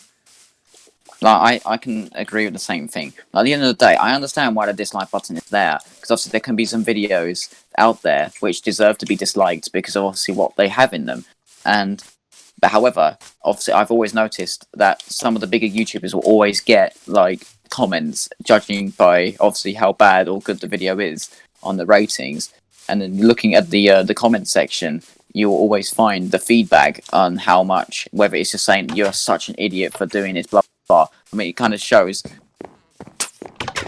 Like, I can agree with the same thing. At the end of the day, I understand why the dislike button is there, because obviously there can be some videos out there which deserve to be disliked because of obviously what they have in them. But however, obviously I've always noticed that some of the bigger YouTubers will always get, like, comments judging by obviously how bad or good the video is on the ratings, and then looking at the comment section, you will always find the feedback on how much, whether it's just saying you're such an idiot for doing this, blah blah. I mean, it kind of shows.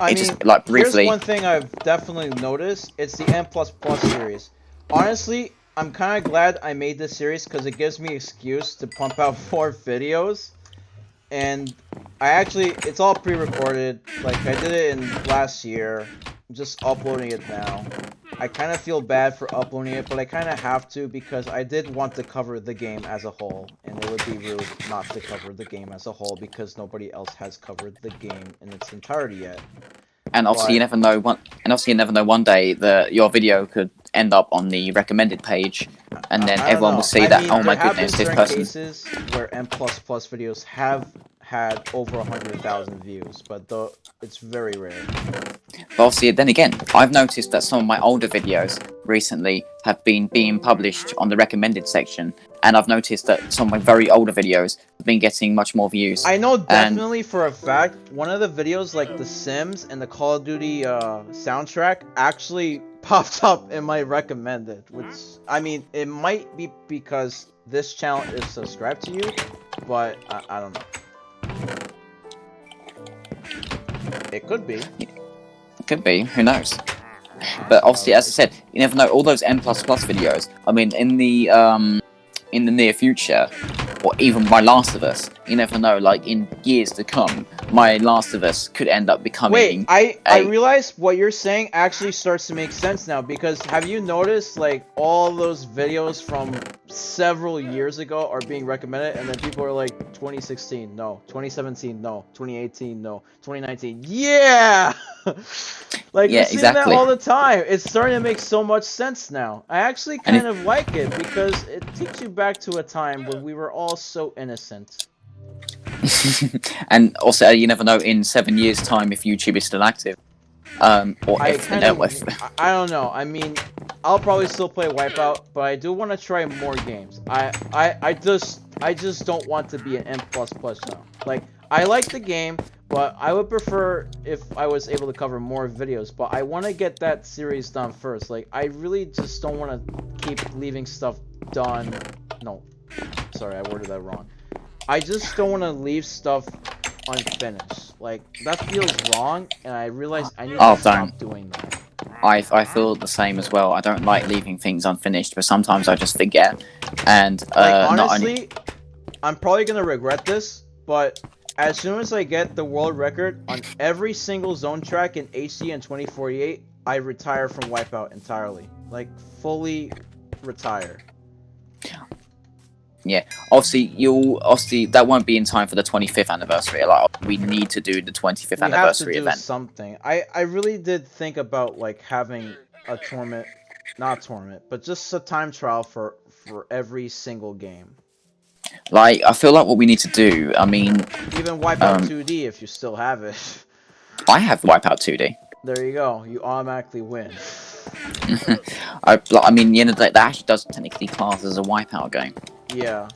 Just, like, briefly. Here's one thing I've definitely noticed. It's the N++ series. Honestly, I'm kind of glad I made this series because it gives me an excuse to pump out more videos. And it's all pre-recorded. Like, I did it in last year. I'm just uploading it now. I kind of feel bad for uploading it, but I kind of have to because I did want to cover the game as a whole. And it would be rude not to cover the game as a whole because nobody else has covered the game in its entirety yet. And obviously, you never know. One day that your video could end up on the recommended page, and then everyone will see that. Oh my goodness, this person. Cases where N++ videos have had over 100,000 views, but it's very rare. But obviously, then again, I've noticed that some of my older videos recently have been being published on the recommended section, and I've noticed that some of my very older videos have been getting much more views. I know definitely for a fact, one of the videos like The Sims and the Call of Duty soundtrack actually popped up in my recommended, which, I mean, it might be because this channel is subscribed to you, but I don't know. It could be. Could be. Who knows? But obviously, as I said, you never know. All those N++ videos. I mean, in the near future, or even My Last of Us, you never know. Like in years to come, My Last of Us could end up becoming. Wait, I realize what you're saying actually starts to make sense now, because have you noticed like all those videos from several years ago are being recommended, and then people are like 2016 no, 2017 no, 2018 no, 2019 yeah. Like Yeah, we're seeing exactly. that all the time. It's starting to make so much sense now. I actually kind of like it because it takes you back to a time when we were all so innocent. And also, you never know in 7 years' time if YouTube is still active, or if the network. I don't know. I mean, I'll probably still play Wipeout, but I do want to try more games. I just don't want to be an N++ now. Like, I like the game, but I would prefer if I was able to cover more videos. But I want to get that series done first. Like, I really just don't want to keep leaving stuff done. No, sorry, I worded that wrong. I just don't want to leave stuff unfinished. Like, that feels wrong, and I realize I need to stop doing that. I feel the same as well. I don't like leaving things unfinished, but sometimes I just forget. And like, honestly, I'm probably gonna regret this, but as soon as I get the world record on every single zone track in HD and 2048, I retire from Wipeout entirely. Like, fully retire. Yeah, obviously that won't be in time for the 25th anniversary. Like, we need to do the 25th anniversary event. Something. I really did think about like having a tournament, not tournament, but just a time trial for every single game. Like, I feel like what we need to do. I mean, even Wipeout 2D if you still have it. I have Wipeout 2D. There you go. You automatically win. I mean, the end of the day, that actually does technically class as a Wipeout game. Yeah,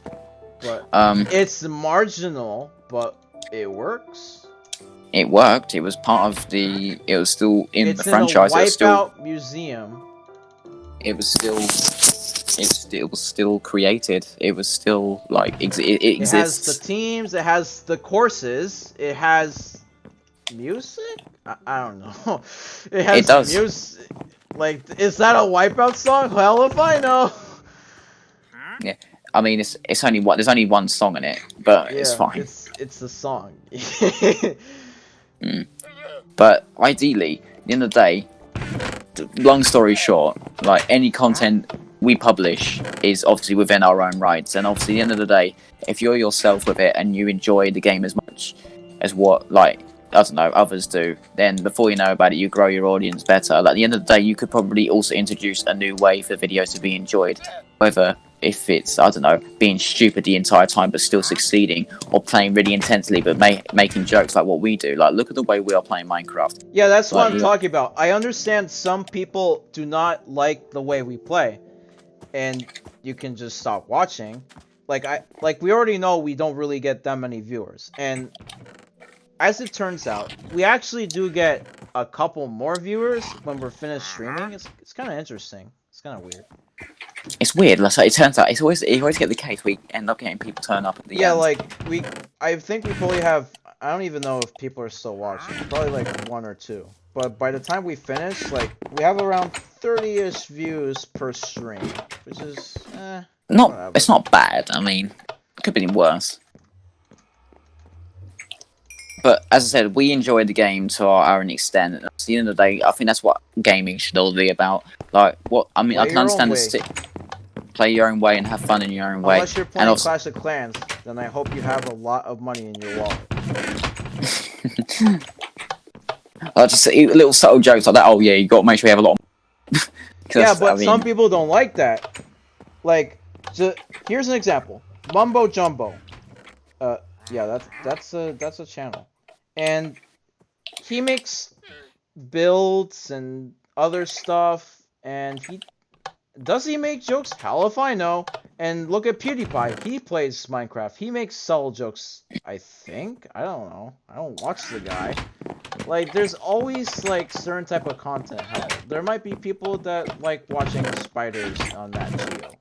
but it's marginal, but it works. It worked. It was part of the. It was still in the franchise. It's in a Wipeout museum. It was still created. It was still like it exists. It has the teams. It has the courses. It has music. I don't know. It has music. Like, is that a Wipeout song? Hell if I know. Yeah. I mean, it's only there's only one song in it, but yeah, it's fine. It's the song. But ideally, at the end of the day, long story short, like any content we publish is obviously within our own rights, and obviously at the end of the day, if you're yourself with it and you enjoy the game as much as what, like, I don't know, others do, then before you know about it, you grow your audience better. Like, at the end of the day, you could probably also introduce a new way for videos to be enjoyed, whether if it's, I don't know, being stupid the entire time but still succeeding, or playing really intensely but making jokes like what we do. Like, look at the way we are playing Minecraft. Yeah, that's what I'm talking about. I understand some people do not like the way we play, and you can just stop watching. Like we already know we don't really get that many viewers, and as it turns out, we actually do get a couple more viewers when we're finished streaming. It's kind of interesting. It's kind of weird. It's weird. Like, it turns out you always get the case. We end up getting people turn up at the end. Yeah, like I think we probably have. I don't even know if people are still watching. Probably like 1 or 2. But by the time we finish, like, we have around 30-ish views per stream, which is not. It's not bad. I mean, it could be worse. But as I said, we enjoy the game to our own extent. And at the end of the day, I think that's what gaming should all be about. Like, what I mean, I can understand play your own way and have fun in your own way. Unless you're playing Clash of Clans, then I hope you have a lot of money in your wallet. Just little subtle jokes like that. Oh yeah, you got to make sure you have a lot of yeah, but some people don't like that. Like, here's an example. Mumbo Jumbo. Yeah, that's a channel, and he makes builds and other stuff, and does he make jokes? Hell if I know. And look at PewDiePie. He plays Minecraft. He makes subtle jokes, I think. I don't know. I don't watch the guy. Like, there's always, like, certain type of content. There might be people that like watching spiders on that video.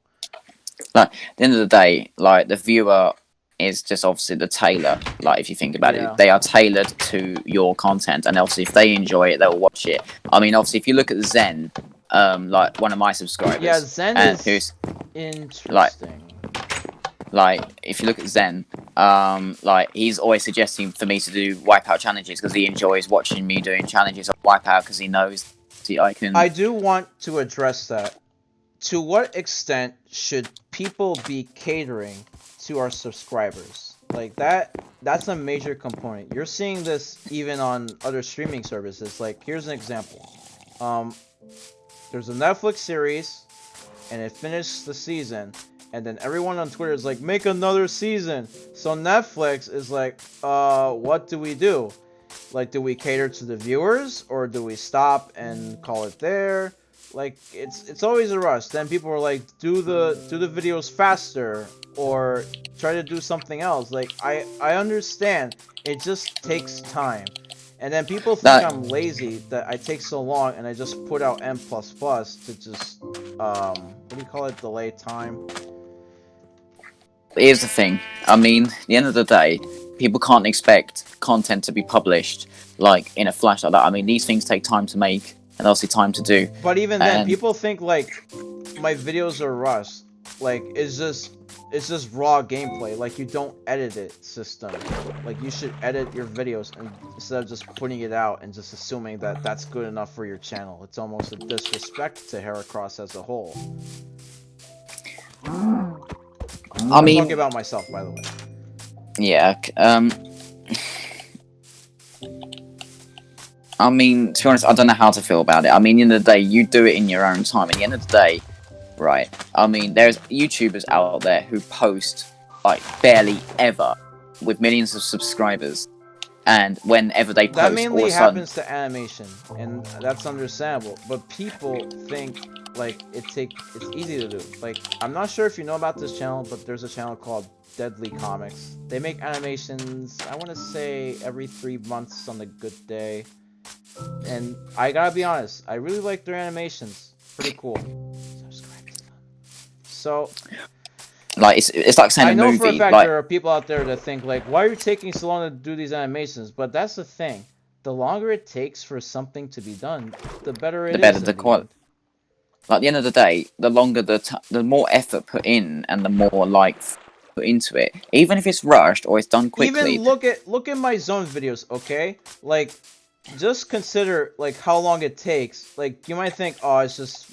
Like, at the end of the day, like, the viewer is just obviously the tailor. Like, if you think about Yeah. it, they are tailored to your content, and obviously if they enjoy it, they'll watch it. I mean, obviously if you look at Zen, like one of my subscribers, Yeah, Zen and is who's interesting. like if you look at Zen, like he's always suggesting for me to do wipeout challenges because he enjoys watching me doing challenges of wipeout because he knows I can. I do want to address that. To what extent should people be catering to our subscribers? Like that's a major component. You're seeing this even on other streaming services. Like, here's an example. There's a Netflix series and it finished the season, and then everyone on Twitter is like, make another season. So Netflix is like, what do we do? Like, do we cater to the viewers, or do we stop and call it there? Like, it's always a rush. Then people are like, do the videos faster, or try to do something else. Like, I understand it just takes time. And then people think I'm lazy that I take so long and I just put out N++ to just what do you call it, delay time. Here's the thing. I mean, at the end of the day, people can't expect content to be published like in a flash like that. I mean, these things take time to make and obviously time to do. But even then, people think like my videos are rushed. Like, it's just raw gameplay. Like, you don't edit it, system. Like, you should edit your videos and instead of just putting it out and just assuming that that's good enough for your channel. It's almost a disrespect to Heracross as a whole. I'm talking about myself, by the way. Yeah. I mean, to be honest, I don't know how to feel about it. I mean, at the end of the day, you do it in your own time. At the end of the day, right? I mean, there's YouTubers out there who post like barely ever with millions of subscribers, and whenever they post, that mainly all of a sudden, happens to animation, and that's understandable. But people think like it's easy to do. Like, I'm not sure if you know about this channel, but there's a channel called Deadly Comics. They make animations, I want to say every 3 months on a good day. And I gotta be honest, I really like their animations. Pretty cool. Subscribe to them. So, like it's like saying I know a movie. for a fact like, there are people out there that think like, why are you taking so long to do these animations? But that's the thing. The longer it takes for something to be done, the better it is. The better the quality. Like, at the end of the day, the longer the more effort put in, and the more like put into it, even if it's rushed or it's done quickly. Even look at my zone videos, okay? Like, just consider like how long it takes. Like, you might think, oh, it's just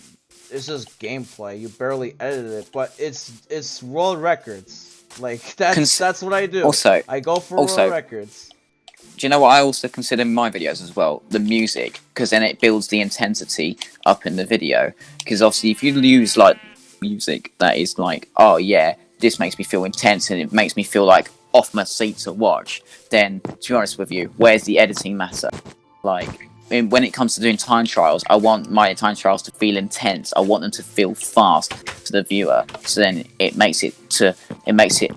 gameplay. You barely edited it, but it's world records. Like, that's what I do. Also, I go for world records. Do you know what I also consider in my videos as well? The music, because then it builds the intensity up in the video. Because obviously, if you use like music that is like, oh yeah, this makes me feel intense and it makes me feel like off my seat to watch, then to be honest with you, where's the editing matter? Like, when it comes to doing time trials, I want my time trials to feel intense. I want them to feel fast to the viewer. So then it makes it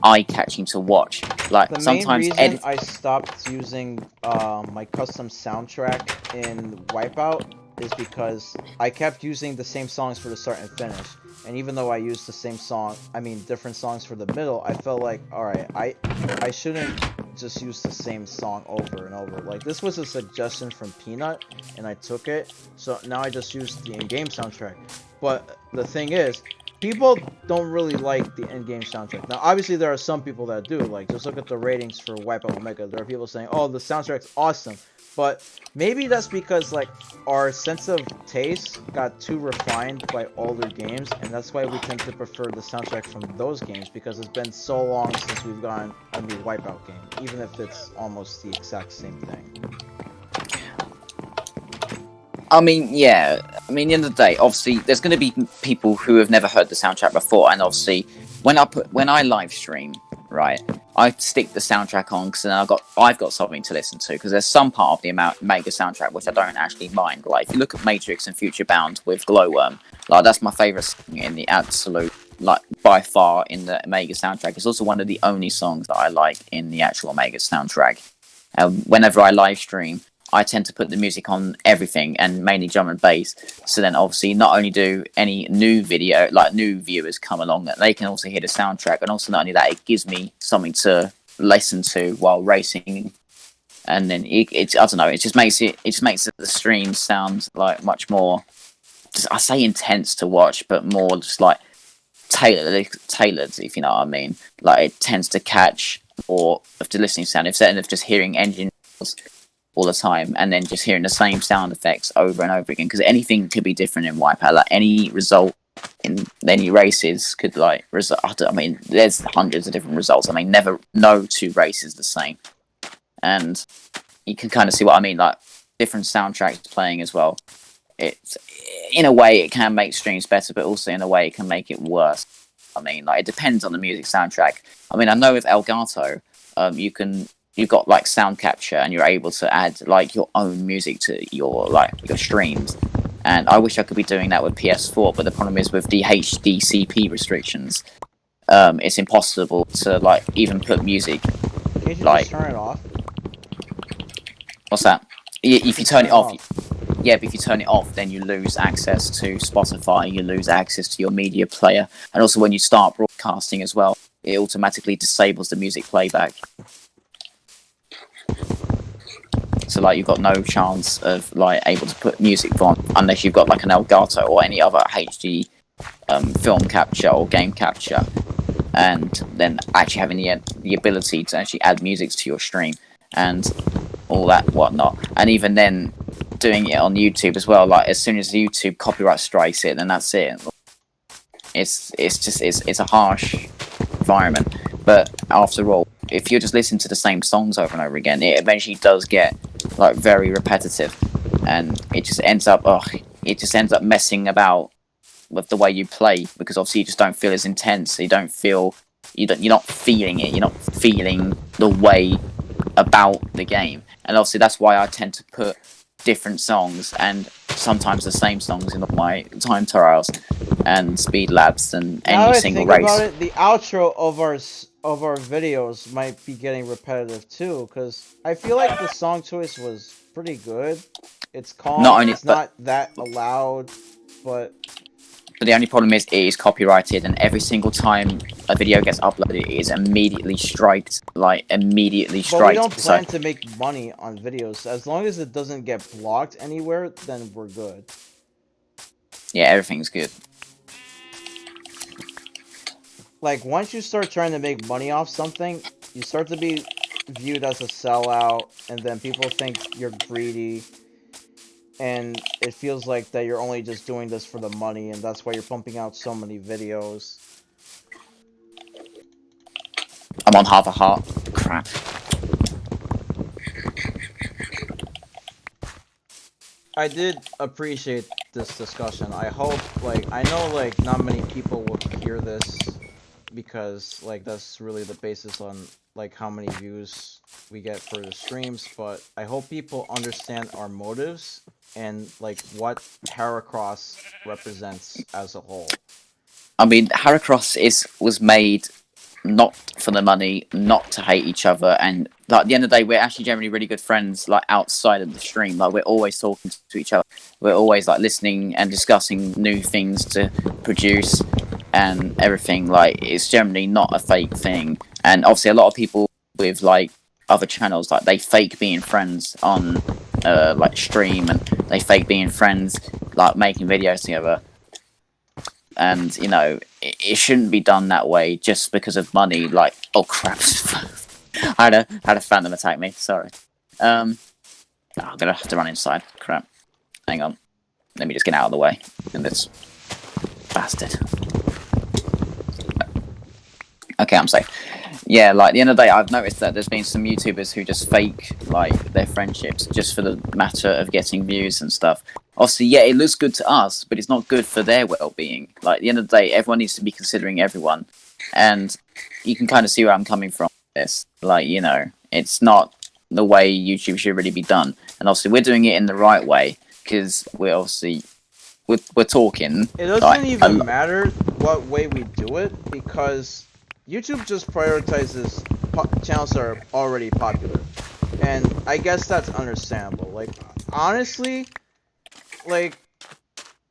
eye-catching to watch. Like, the sometimes main reason I stopped using my custom soundtrack in Wipeout is because I kept using the same songs for the start and finish. And even though I used the same song, I mean different songs for the middle, I felt like, alright, I shouldn't just use the same song over and over. Like, this was a suggestion from Peanut, and I took it, so now I just use the in-game soundtrack. But the thing is, people don't really like the in-game soundtrack. Now, obviously, there are some people that do. Like, just look at the ratings for Wipeout Omega. There are people saying, oh, the soundtrack's awesome. But maybe that's because, like, our sense of taste got too refined by older games, and that's why we tend to prefer the soundtrack from those games, because it's been so long since we've gotten a new Wipeout game, even if it's almost the exact same thing. I mean, yeah. I mean, at the end of the day, obviously, there's going to be people who have never heard the soundtrack before, and obviously, when I live stream, right, I stick the soundtrack on because then I've got something to listen to, because there's some part of the Mega soundtrack which I don't actually mind. Like, if you look at Matrix and Future Bound with Glowworm, like, that's my favourite song in the absolute, like, by far in the Mega soundtrack. It's also one of the only songs that I like in the actual Mega soundtrack. Whenever I live stream, I tend to put the music on everything and mainly drum and bass. So then obviously not only do any new viewers come along, they can also hear the soundtrack, and also not only that, it gives me something to listen to while racing. And then it's I don't know, it just makes the stream sound like much more, I say intense to watch, but more just like tailored, if you know what I mean. Like it tends to catch more of the listening sound instead of just hearing engines all the time and then just hearing the same sound effects over and over again. Because anything could be different in Wipeout. Like any result in any races could like result. I mean, there's hundreds of different results. I mean, never no two races the same, and you can kind of see what I mean. Like different soundtracks playing as well. It's in a way it can make streams better, but also in a way it can make it worse. I mean, like it depends on the music soundtrack. I mean, I know with Elgato, you've got like sound capture, and you're able to add like your own music to your streams. And I wish I could be doing that with PS4, but the problem is with the HDCP restrictions, it's impossible to like even put music. Can't you like just turn it off? What's that? If you turn it off. Yeah, but if you turn it off, then you lose access to Spotify, you lose access to your media player, and also when you start broadcasting as well, it automatically disables the music playback. So like you've got no chance of like able to put music on unless you've got like an Elgato or any other HD film capture or game capture, and then actually having the ability to actually add music to your stream and all that whatnot. And even then, doing it on YouTube as well, like as soon as YouTube copyright strikes it, then that's it. It's a harsh environment, but after all, if you're just listening to the same songs over and over again, it eventually does get like very repetitive, and it just ends up messing about with the way you play, because obviously you just don't feel as intense. You're not feeling it. You're not feeling the way about the game, and obviously that's why I tend to put different songs and sometimes the same songs in all my time trials and speed labs and any single race. About it, the outro of our videos might be getting repetitive too, because I feel like the song choice was pretty good. It's calm. It's not that loud, but the only problem is it is copyrighted, and every single time a video gets uploaded, it is immediately striked. But we don't plan to make money on videos. As long as it doesn't get blocked anywhere, then we're good. Yeah, everything's good. Like, once you start trying to make money off something, you start to be viewed as a sellout, and then people think you're greedy. And it feels like that you're only just doing this for the money, and that's why you're pumping out so many videos. I'm on half a heart. Crap. I did appreciate this discussion. I hope, I know, not many people will hear this, because, that's really the basis on, how many views we get for the streams, but I hope people understand our motives and what Heracross represents as a whole. I mean, Heracross was made not for the money, not to hate each other, and at the end of the day, we're actually generally really good friends. Outside of the stream, we're always talking to each other. We're always listening and discussing new things to produce and everything. It's generally not a fake thing. And obviously, a lot of people with other channels, they fake being friends on stream, and they fake being friends making videos together, and it shouldn't be done that way just because of money. Oh crap. I had a phantom attack me, sorry. I'm gonna have to run inside. Crap, hang on, let me just get out of the way and this bastard. Okay, I'm safe. Yeah, at the end of the day, I've noticed that there's been some YouTubers who just fake, their friendships just for the matter of getting views and stuff. Obviously, yeah, it looks good to us, but it's not good for their well-being. At the end of the day, everyone needs to be considering everyone. And you can kind of see where I'm coming from with this. It's not the way YouTube should really be done. And obviously, we're doing it in the right way, because we're obviously... We're talking... It doesn't even matter what way we do it, because... YouTube just prioritizes channels that are already popular. And I guess that's understandable. Like, honestly, like,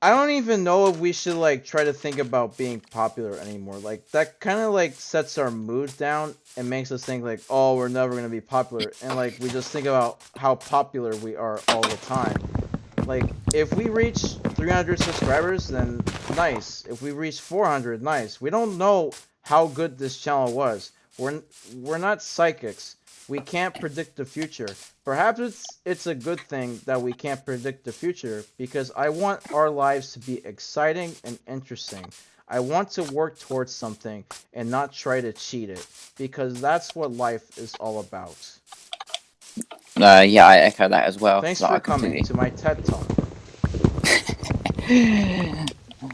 I don't even know if we should, like, try to think about being popular anymore. Like, that kind of, like, sets our mood down and makes us think, like, oh, we're never going to be popular. And, like, we just think about how popular we are all the time. Like, if we reach 300 subscribers, then nice. If we reach 400, nice. We don't know how good this channel was. We're not psychics. We can't predict the future. Perhaps it's a good thing that we can't predict the future, because I want our lives to be exciting and interesting. I want to work towards something and not try to cheat it, because that's what life is all about. Yeah, I echo that as well. Thanks Like, for I coming to my TED Talk.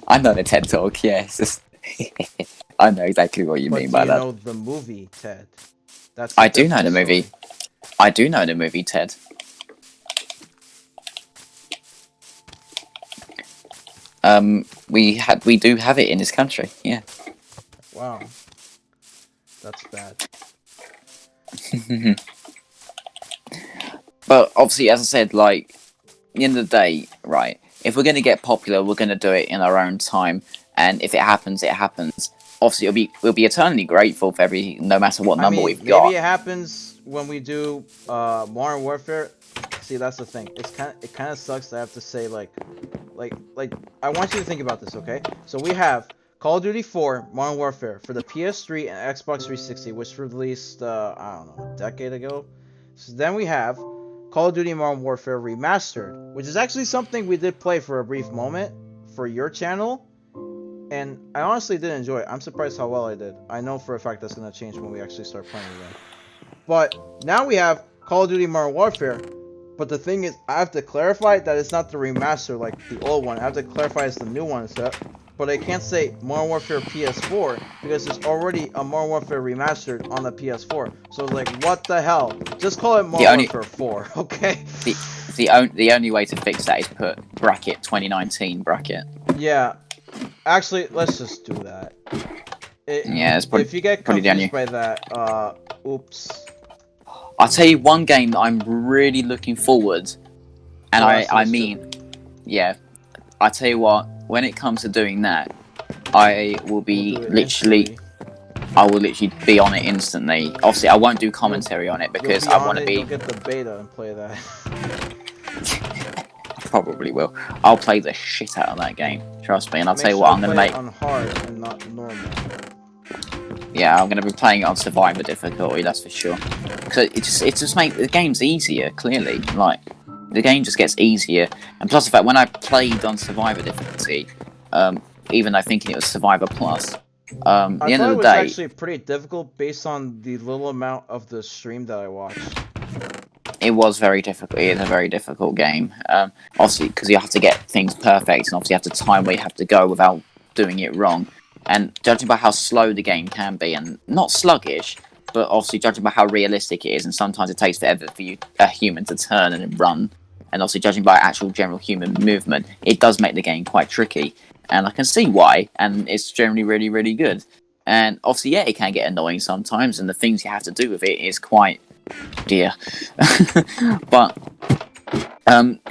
I know the TED Talk, yeah. It's just I know exactly what you But mean do by you that. know the movie TED? That's I do know the different movie. story. I do know the movie Ted. We do have it in this country, yeah. Wow. That's bad. But obviously, as I said, like, at the end of the day, right, if we're going to get popular, we're going to do it in our own time, and if it happens, it happens. Obviously, we'll be eternally grateful for no matter what number we've got. Maybe it happens when we do Modern Warfare. See, that's the thing. It kind of sucks to have to say like I want you to think about this, okay? So we have Call of Duty 4 Modern Warfare for the PS3 and Xbox 360, which released I don't know, a decade ago. So then we have Call of Duty Modern Warfare Remastered, which is actually something we did play for a brief moment for your channel, and I honestly did enjoy it. I'm surprised how well I did. I know for a fact that's going to change when we actually start playing again. But now we have Call of Duty Modern Warfare, but the thing is, I have to clarify that it's not the remaster like the old one. I have to clarify it's the new one, but I can't say Modern Warfare PS4 because there's already a Modern Warfare Remastered on the PS4. So like, what the hell? Just call it Modern Warfare 4, okay? The only way to fix that is put bracket 2019 bracket. Yeah, actually, let's just do that. Yeah, it's probably, if you get confused by that, oops. I'll tell you one game that I'm really looking forward, and I mean, yeah, I tell you what, when it comes to doing that, I will be I will literally be on it instantly. Obviously, I won't do commentary on it because I want to be. You'll get the beta and play that. I probably will. I'll play the shit out of that game. Trust me, and I'll tell you what, I'm gonna make on hard and not normal. Yeah, I'm gonna be playing it on survivor difficulty. That's for sure. Because it just makes the game's easier. Clearly, like the game just gets easier, and plus the fact when I played on survivor difficulty, even though thinking it was survivor plus, at the end of the day, it was actually pretty difficult based on the little amount of the stream that I watched. It was very difficult. It is a very difficult game. Obviously, because you have to get things perfect, and obviously you have to time where you have to go without doing it wrong. And judging by how slow the game can be, and not sluggish, but obviously judging by how realistic it is, and sometimes it takes forever for a human to turn and run, and obviously judging by actual general human movement, it does make the game quite tricky. And I can see why, and it's generally really, really good. And obviously, yeah, it can get annoying sometimes, and the things you have to do with it is quite dear. But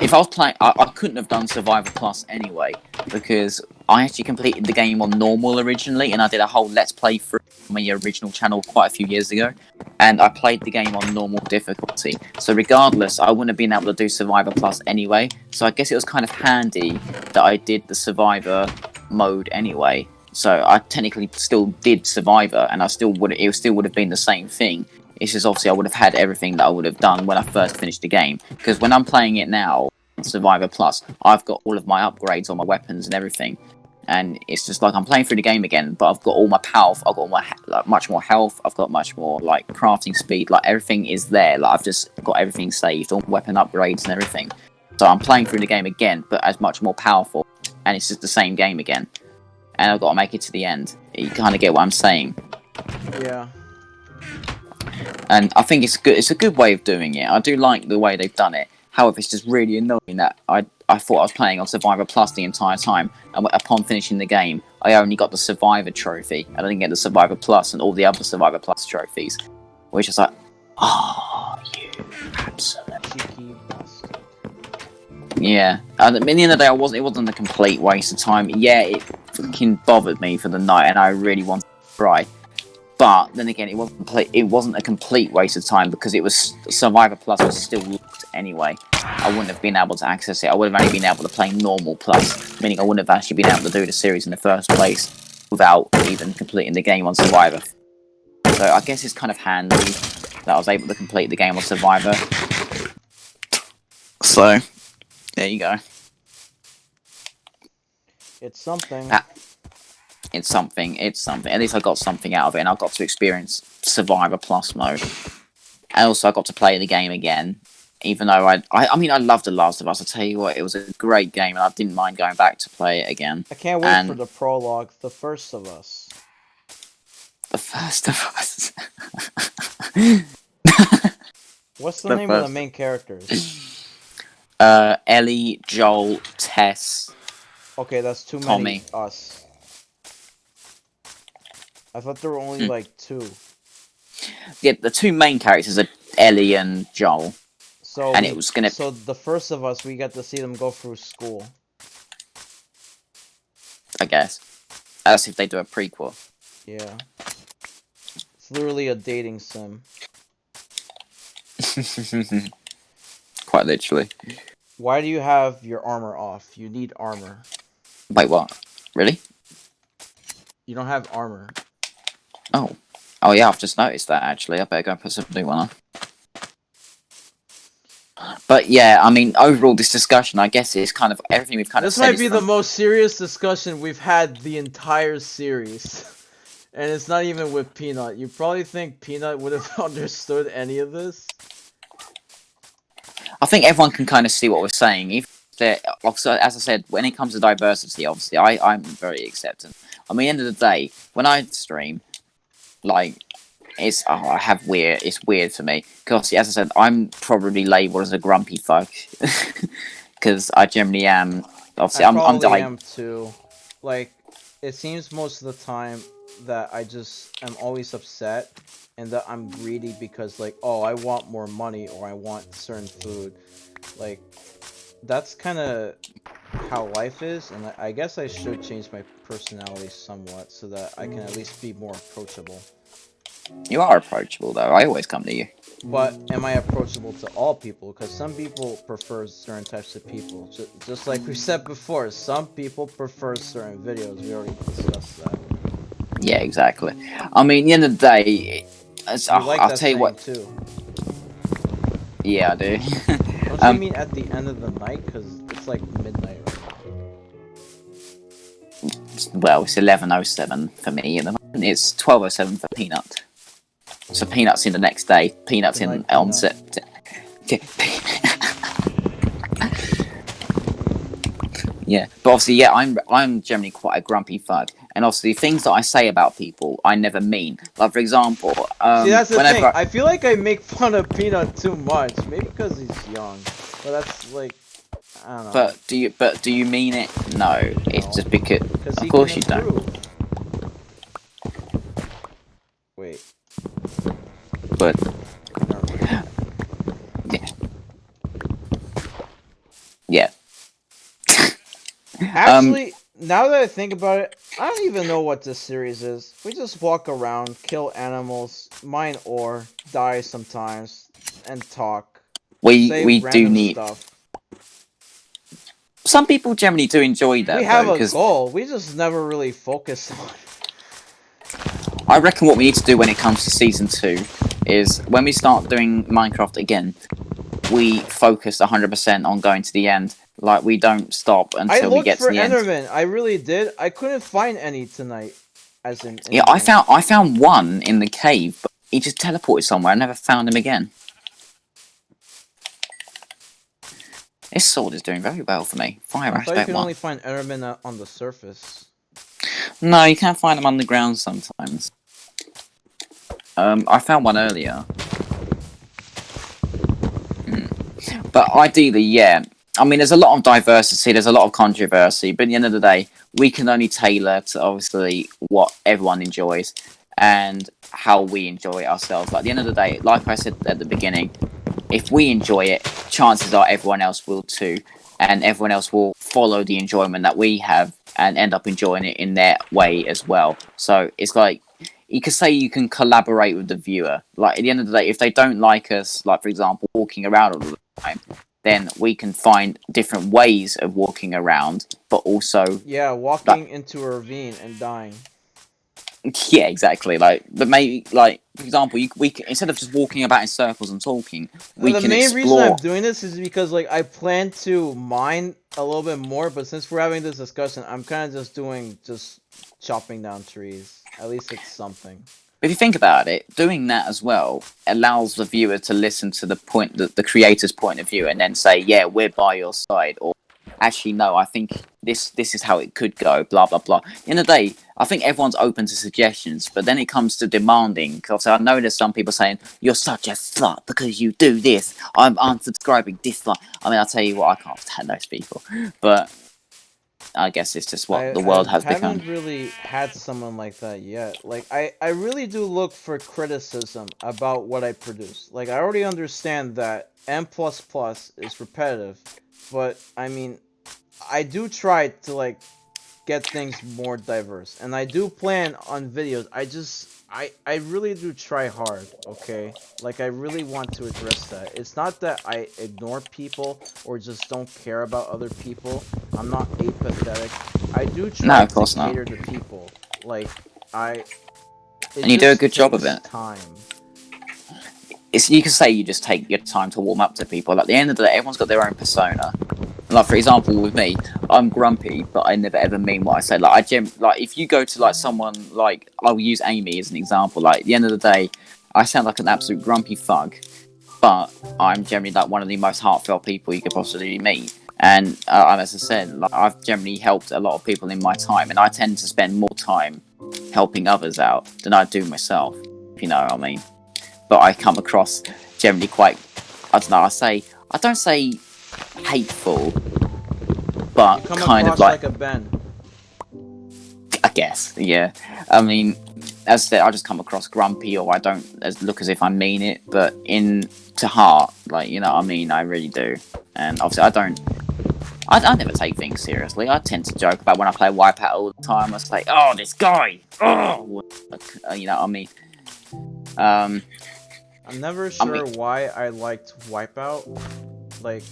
if I was playing, I couldn't have done Survivor Plus anyway, because I actually completed the game on normal originally, and I did a whole Let's Play through my original channel quite a few years ago, and I played the game on normal difficulty. So regardless, I wouldn't have been able to do Survivor Plus anyway, so I guess it was kind of handy that I did the Survivor mode anyway. So I technically still did Survivor, and it still would have been the same thing. It's just obviously I would have had everything that I would have done when I first finished the game. Because when I'm playing it now, Survivor Plus, I've got all of my upgrades on my weapons and everything. And it's just like I'm playing through the game again, but I've got all my power, I've got all my much more health, I've got much more like crafting speed, like everything is there. Like I've just got everything saved, all weapon upgrades and everything. So I'm playing through the game again, but as much more powerful, and it's just the same game again. And I've got to make it to the end. You kind of get what I'm saying. Yeah. And I think it's good. It's a good way of doing it. I do like the way they've done it. However, it's just really annoying that I thought I was playing on Survivor Plus the entire time, and upon finishing the game, I only got the Survivor trophy. I didn't get the Survivor Plus and all the other Survivor Plus trophies, which is like, oh, you Cheeky bastard. Yeah. At the end of the day, it wasn't a complete waste of time. Yeah, it fucking bothered me for the night, and I really wanted to try. But then again, it wasn't a complete waste of time because it was Survivor Plus was still locked anyway. I wouldn't have been able to access it. I would have only been able to play normal plus, meaning I wouldn't have actually been able to do the series in the first place without even completing the game on Survivor. So I guess it's kind of handy that I was able to complete the game on Survivor. So there you go. It's something. It's something. At least I got something out of it, and I got to experience Survivor Plus mode. And also, I got to play the game again, even though I mean, I loved The Last of Us. I tell you what, it was a great game, and I didn't mind going back to play it again. I can't wait for the prologue, The First of Us. The First of Us. What's the name of the main characters? Ellie, Joel, Tess. Okay, that's too Tommy. many us. I thought there were only like 2. Yeah, the 2 main characters are Ellie and Joel. So and it was gonna. So The First of Us, we got to see them go through school. I guess. As if they do a prequel. Yeah. It's literally a dating sim. Quite literally. Why do you have your armor off? You need armor. Wait, what? Really? You don't have armor. Oh. Oh yeah, I've just noticed that actually. I better go and put some new one on. But yeah, I mean, overall, this discussion, I guess, is kind of everything we've kind of said. This might be the most serious discussion we've had the entire series. And it's not even with Peanut. You probably think Peanut would have understood any of this? I think everyone can kind of see what we're saying. As I said, when it comes to diversity, obviously, I'm very acceptant. I mean, at the end of the day, when I stream, like, it's weird for me. Because, as I said, I'm probably labelled as a grumpy fuck. Because I generally am. Obviously, I'm am too. Like, it seems most of the time that I just am always upset and that I'm greedy because, like, oh, I want more money or I want certain food. Like, that's kind of how life is, and I guess I should change my personality somewhat so that I can at least be more approachable. You are approachable, though. I always come to you. But am I approachable to all people? Because some people prefer certain types of people. Just like we said before, some people prefer certain videos. We already discussed that. Yeah, exactly. I mean, at the end of the day, I'll tell you what. Too. Yeah, I do. Don't you mean at the end of the night? Because it's like midnight. Well, it's 11:07 for me, and it's 12:07 for Peanut. So Peanut's in the next day. Peanut's in on set. Yeah, but obviously, yeah, I'm generally quite a grumpy fuck, and obviously, things that I say about people, I never mean. Like, for example, see, that's the thing. I feel like I make fun of Peanut too much, maybe because he's young. But that's like, I don't know. But do you mean it? No, it's just because. Of course you don't. Wait. But. Yeah. Actually, now that I think about it, I don't even know what this series is. We just walk around, kill animals, mine ore, die sometimes, and talk. We do need stuff. Some people generally do enjoy that. We have a goal. We just never really focus on it. I reckon what we need to do when it comes to season 2 is when we start doing Minecraft again, we focus 100% on going to the end. Like, we don't stop until we get to the end. I looked for Enderman. I really did. I couldn't find any tonight. As in yeah, I found one in the cave, but he just teleported somewhere. I never found him again. This sword is doing very well for me. Fire aspect 1. You can only find Enderman on the surface. No, you can find them underground sometimes. I found one earlier. But ideally, yeah. I mean, there's a lot of diversity, there's a lot of controversy, but at the end of the day, we can only tailor to, obviously, what everyone enjoys and how we enjoy it ourselves. Like, at the end of the day, like I said at the beginning, if we enjoy it, chances are everyone else will too, and everyone else will follow the enjoyment that we have and end up enjoying it in their way as well. So it's like you could say you can collaborate with the viewer. Like at the end of the day, if they don't like us, like for example, walking around all the time, then we can find different ways of walking around, but also Yeah, walking into a ravine and dying. yeah, exactly. Like, but maybe like for example, we can, instead of just walking about in circles and talking, we The can main reason explore. I'm doing this is because like I plan to mine a little bit more, but since we're having this discussion, I'm kind of just doing chopping down trees. At least it's something. If you think about it, doing that as well allows the viewer to listen to the creator's point of view, and then say, "Yeah, we're by your side," or "Actually, no, I think this is how it could go." Blah blah blah. In the day, I think everyone's open to suggestions, but then it comes to demanding. Because I know there's some people saying, "You're such a slut because you do this." I'm unsubscribing, dislike. I mean, I'll tell you what, I can't stand those people, but I guess it's just what the world has become. Haven't really had someone like that yet. Like I really do look for criticism about what I produce. Like I already understand that M++ is repetitive, but I mean, I do try to like get things more diverse, and I do plan on videos. I really do try hard, okay? Like I really want to address that. It's not that I ignore people or just don't care about other people. I'm not apathetic. I do No, try of course to not. cater to people. Like I it And you do a just good job of takes it. time. It's, you can say you just take your time to warm up to people. At the end of the day, everyone's got their own persona. Like for example, with me, I'm grumpy, but I never ever mean what I say. Like like if you go to like someone like I'll use Amy as an example. Like at the end of the day, I sound like an absolute grumpy thug, but I'm generally like one of the most heartfelt people you could possibly meet. And as I said, like I've generally helped a lot of people in my time, and I tend to spend more time helping others out than I do myself. If you know what I mean. But I come across generally quite, I don't know, I don't say hateful, but You come kind of across like, like a Ben. I guess, yeah. I mean, as I said, I just come across grumpy, or I don't look as if I mean it, but to heart, like, you know what I mean, I really do. And obviously I never take things seriously. I tend to joke about when I play Wipeout all the time. I say, "Oh, this guy, oh," you know what I mean. I'm never I sure mean, why I liked Wipeout. Like,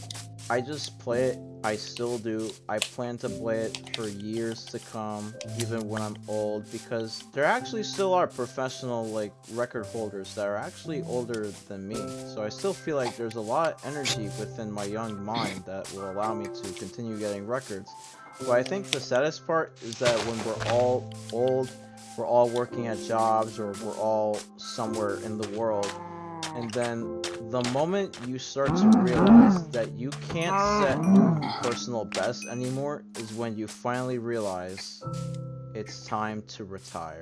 I just play it. I still do. I plan to play it for years to come, even when I'm old, because there actually still are professional, like, record holders that are actually older than me. So I still feel like there's a lot of energy within my young mind that will allow me to continue getting records. But I think the saddest part is that when we're all old, we're all working at jobs, or we're all somewhere in the world, and then the moment you start to realize that you can't set your personal best anymore is when you finally realize it's time to retire.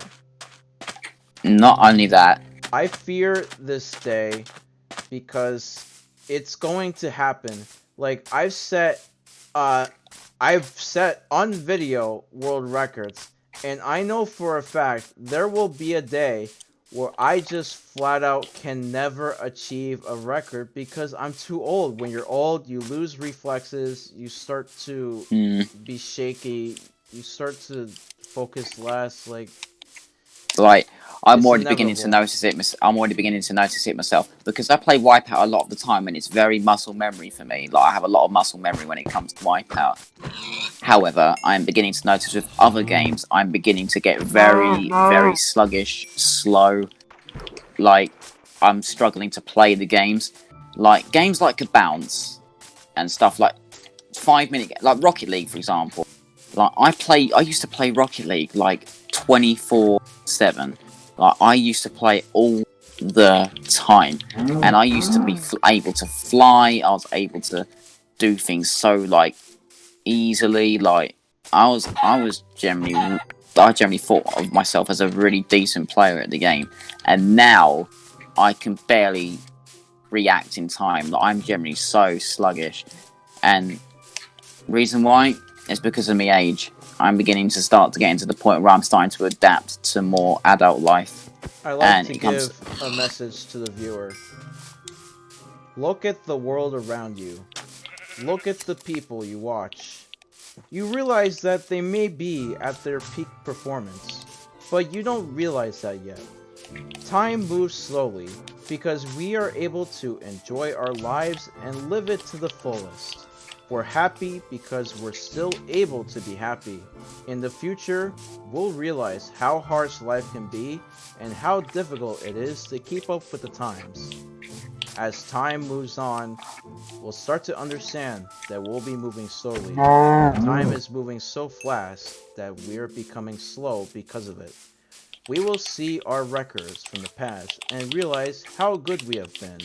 not only that, I fear this day because it's going to happen. Like I've set on video world records, and I know for a fact there will be a day where I just flat out can never achieve a record because I'm too old. When you're old, you lose reflexes, you start to be shaky, you start to focus less, like I'm it's already beginning to inevitable. notice it. I'm already beginning to notice it myself because I play Wipeout a lot of the time, and it's very muscle memory for me. Like I have a lot of muscle memory when it comes to Wipeout. However, I'm beginning to notice with other games, I'm beginning to get very, very sluggish, slow. Like I'm struggling to play the games. Like games like Bounce and stuff like 5 minute, like Rocket League, for example. Like I used to play Rocket League like 24/7. Like I used to play all the time, and I used to be able to fly. I was able to do things so like easily. Like I generally thought of myself as a really decent player at the game, and now I can barely react in time. Like I'm generally so sluggish, and reason why is because of my age. I'm beginning to start to get into the point where I'm starting to adapt to more adult life, I like and to it comes. give a message to the viewer. Look at the world around you. Look at the people you watch. You realize that they may be at their peak performance, but you don't realize that yet. Time moves slowly because we are able to enjoy our lives and live it to the fullest. We're happy because we're still able to be happy. In the future, we'll realize how harsh life can be and how difficult it is to keep up with the times. As time moves on, we'll start to understand that we'll be moving slowly. Time is moving so fast that we're becoming slow because of it. We will see our records from the past and realize how good we have been,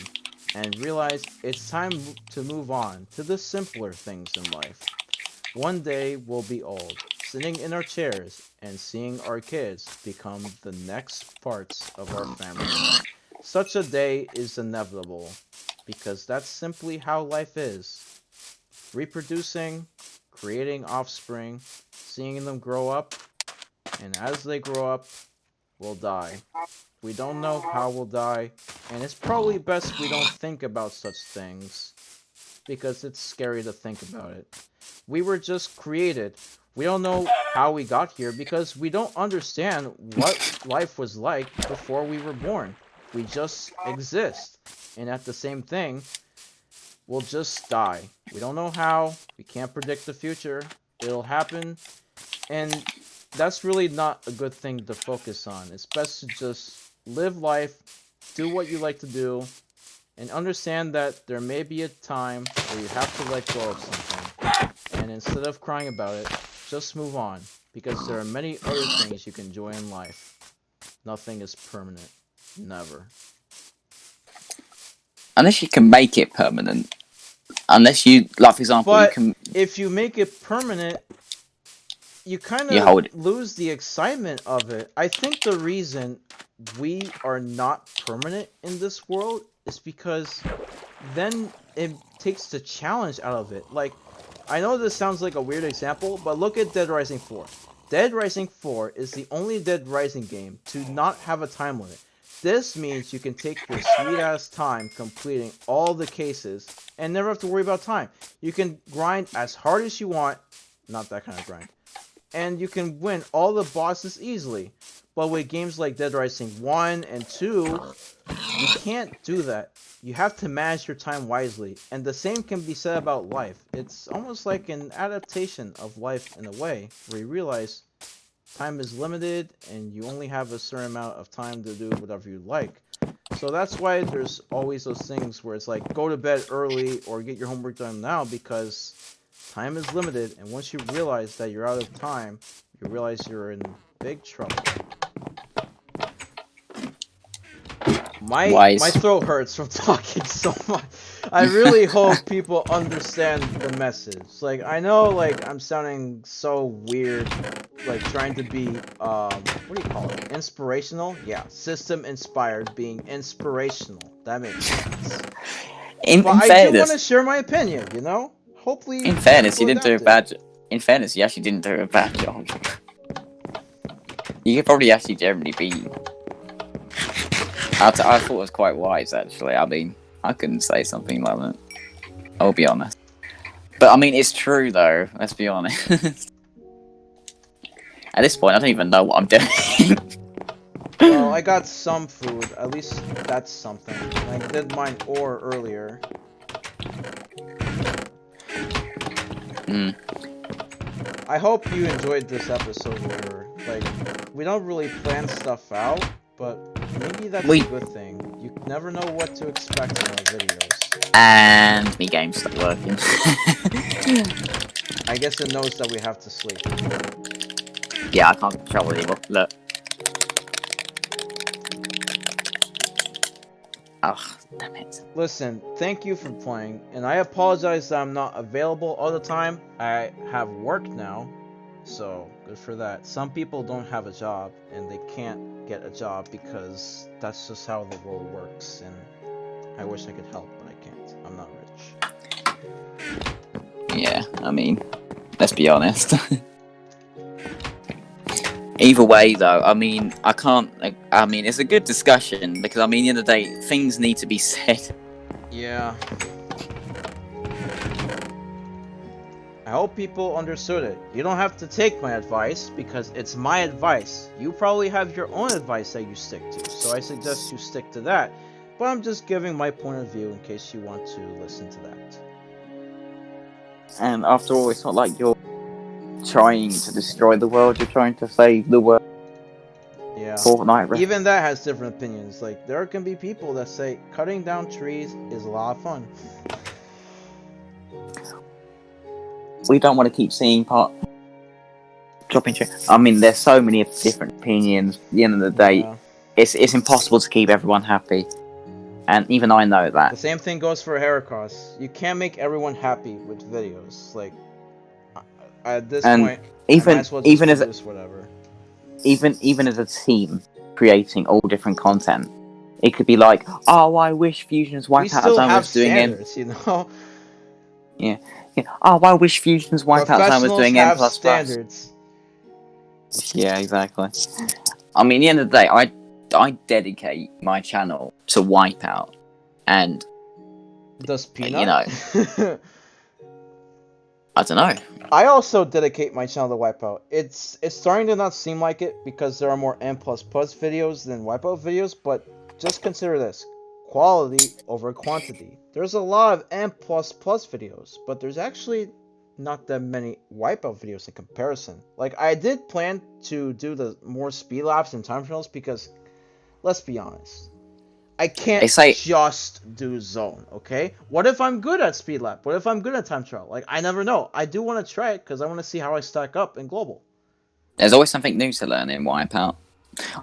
and realize it's time to move on to the simpler things in life. One day we'll be old, sitting in our chairs and seeing our kids become the next parts of our family. Such a day is inevitable, because that's simply how life is. Reproducing, creating offspring, seeing them grow up, and as they grow up, we'll die. We don't know how we'll die, and it's probably best we don't think about such things, because it's scary to think about it. We were just created. We don't know how we got here because we don't understand what life was like before we were born. We just exist. And at the same thing, we'll just die. We don't know how. We can't predict the future. It'll happen. And that's really not a good thing to focus on. It's best to just live life, do what you like to do, and understand that there may be a time where you have to let go of something. And instead of crying about it, just move on. Because there are many other things you can enjoy in life. Nothing is permanent. Never. Unless you can make it permanent. Unless you, like for example, But you can. if you make it permanent, you kind You hold of it. lose the excitement of it. I think the reason we are not permanent in this world is because then it takes the challenge out of it. Like, I know this sounds like a weird example, but look at Dead Rising 4. Dead Rising 4 is the only Dead Rising game to not have a time limit. This means you can take your sweet ass time completing all the cases and never have to worry about time. You can grind as hard as you want, not that kind of grind, and you can win all the bosses easily. But with games like Dead Rising 1 and 2, you can't do that. You have to manage your time wisely, and the same can be said about life. It's almost like an adaptation of life in a way, where you realize time is limited and you only have a certain amount of time to do whatever you like. So that's why there's always those things where it's like, go to bed early or get your homework done now, because time is limited, and once you realize that you're out of time, you realize you're in big trouble. My throat hurts from talking so much. I really hope people understand the message. Like, I know, like, I'm sounding so weird, like, trying to be, what do you call it? Inspirational? Yeah, system inspired, being inspirational. That makes sense. I do want to share my opinion, you know? Hopefully, in fairness, you didn't do a bad job. In fairness, you actually didn't do a bad job. You could probably actually generally be. I thought it was quite wise, actually. I mean, I couldn't say something like that. I'll be honest. But I mean, it's true though. Let's be honest. At this point, I don't even know what I'm doing. Well, I got some food. At least that's something. I did mine ore earlier. I hope you enjoyed this episode where, like, we don't really plan stuff out, but maybe that's a good thing. You never know what to expect in our videos. And me game stopped working. I guess it knows that we have to sleep. Yeah, I can't control it anymore. Look. Oh, damn it. Listen, thank you for playing, and I apologize that I'm not available all the time. I have work now, so good for that. Some people don't have a job, and they can't get a job because that's just how the world works, and I wish I could help, but I can't. I'm not rich. Yeah, I mean, let's be honest. Either way, though, I mean, I can't. I mean, it's a good discussion because, I mean, at the end of the day, things need to be said. Yeah. I hope people understood it. You don't have to take my advice because it's my advice. You probably have your own advice that you stick to, so I suggest you stick to that. But I'm just giving my point of view in case you want to listen to that. And after all, it's not like you're trying to destroy the world, you're trying to save the world. Yeah. Fortnite. Even that has different opinions. Like, there can be people that say cutting down trees is a lot of fun. We don't want to keep seeing dropping trees. I mean, there's so many different opinions. At the end of the day, Yeah. it's impossible to keep everyone happy. And even I know The that. same thing goes for Heracross. You can't make everyone happy with videos. Like, at this And point, I might as well just produce whatever. Even as a team creating all different content, it could be like, oh, I wish Fusion's We Wipeout still Zone have was doing standards, you know? Yeah. Oh, I wish Fusion's Wipeout Zone was Professionals doing have N++. standards. Yeah, exactly. I mean, at the end of the day, I dedicate my channel to Wipeout, and Does Peanut? you know, I don't know. I also dedicate my channel to Wipeout. It's starting to not seem like it because there are more N++ videos than Wipeout videos, but just consider this. Quality over quantity. There's a lot of N++ videos, but there's actually not that many Wipeout videos in comparison. Like, I did plan to do the more speed laps and time trials because, let's be honest, I can't just do zone, okay? What if I'm good at speed lap? What if I'm good at time trial? Like, I never know. I do want to try it because I want to see how I stack up in global. There's always something new to learn in Wipeout.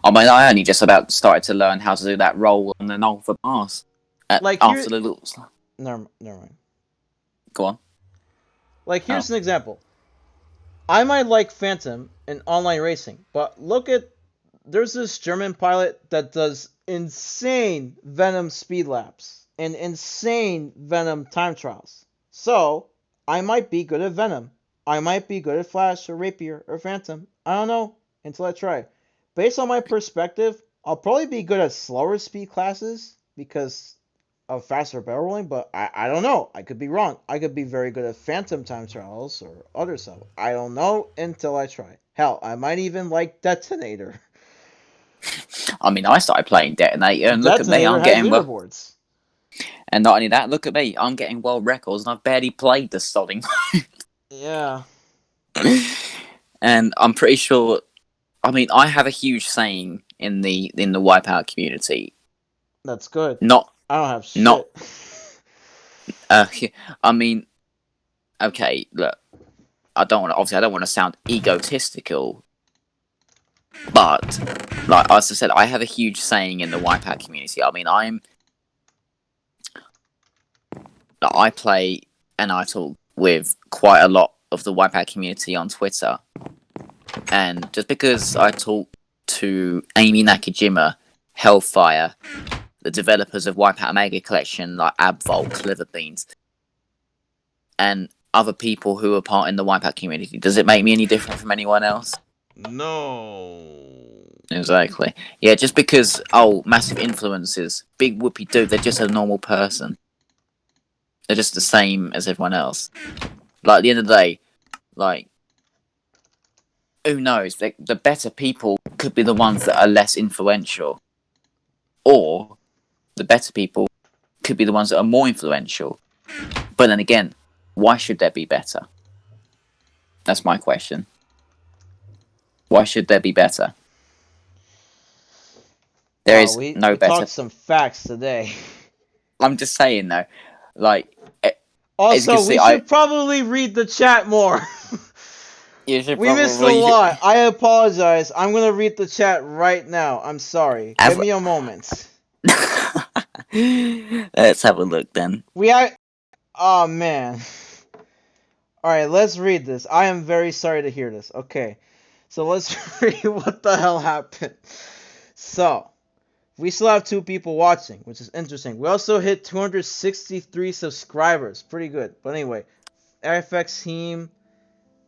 I mean, I only just about started to learn how to do that roll on an alpha pass. Like, after the little... Never mind. Go on. Like, here's an example. I might like Phantom in online racing, but look at... There's this German pilot that does insane Venom speed laps and insane Venom time trials. So, I might be good at Venom. I might be good at Flash or Rapier or Phantom. I don't know until I try. Based on my perspective, I'll probably be good at slower speed classes because of faster barrel rolling, but I don't know. I could be wrong. I could be very good at Phantom time trials or other stuff. I don't know until I try. Hell, I might even like Detonator. I mean, I started playing Detonator, and look at me, I'm getting leaderboards. And not only that, look at me, I'm getting world records, and I've barely played the sodding. Yeah. And I'm pretty sure. I mean, I have a huge saying in the Wipeout community. That's good. I don't have shit. I mean, okay, look, I don't want to sound egotistical, but like as I said, I have a huge saying in the Wipeout community. I mean, I play and I talk with quite a lot of the Wipeout community on Twitter, and just because I talk to Amy Nakajima, Hellfire, the developers of Wipeout Mega Collection like Abvol, Clever Beans, and other people who are part in the Wipeout community, does it make me any different from anyone else? No. Exactly. Yeah, just because, massive influences, big whoopie do, they're just a normal person. They're just the same as everyone else. Like, at the end of the day, like, who knows? The better people could be the ones that are less influential. Or, the better people could be the ones that are more influential. But then again, why should there be better? That's my question. Why should there be better? There is no better. We talked some facts today. I'm just saying though, like. Also, we should probably read the chat more. We missed a lot. I apologize. I'm gonna read the chat right now. I'm sorry. Give me a moment. Let's have a look then. Oh man. Alright, let's read this. I am very sorry to hear this. Okay. So let's read what the hell happened. So, we still have 2 people watching, which is interesting. We also hit 263 subscribers. Pretty good. But anyway, FX Team,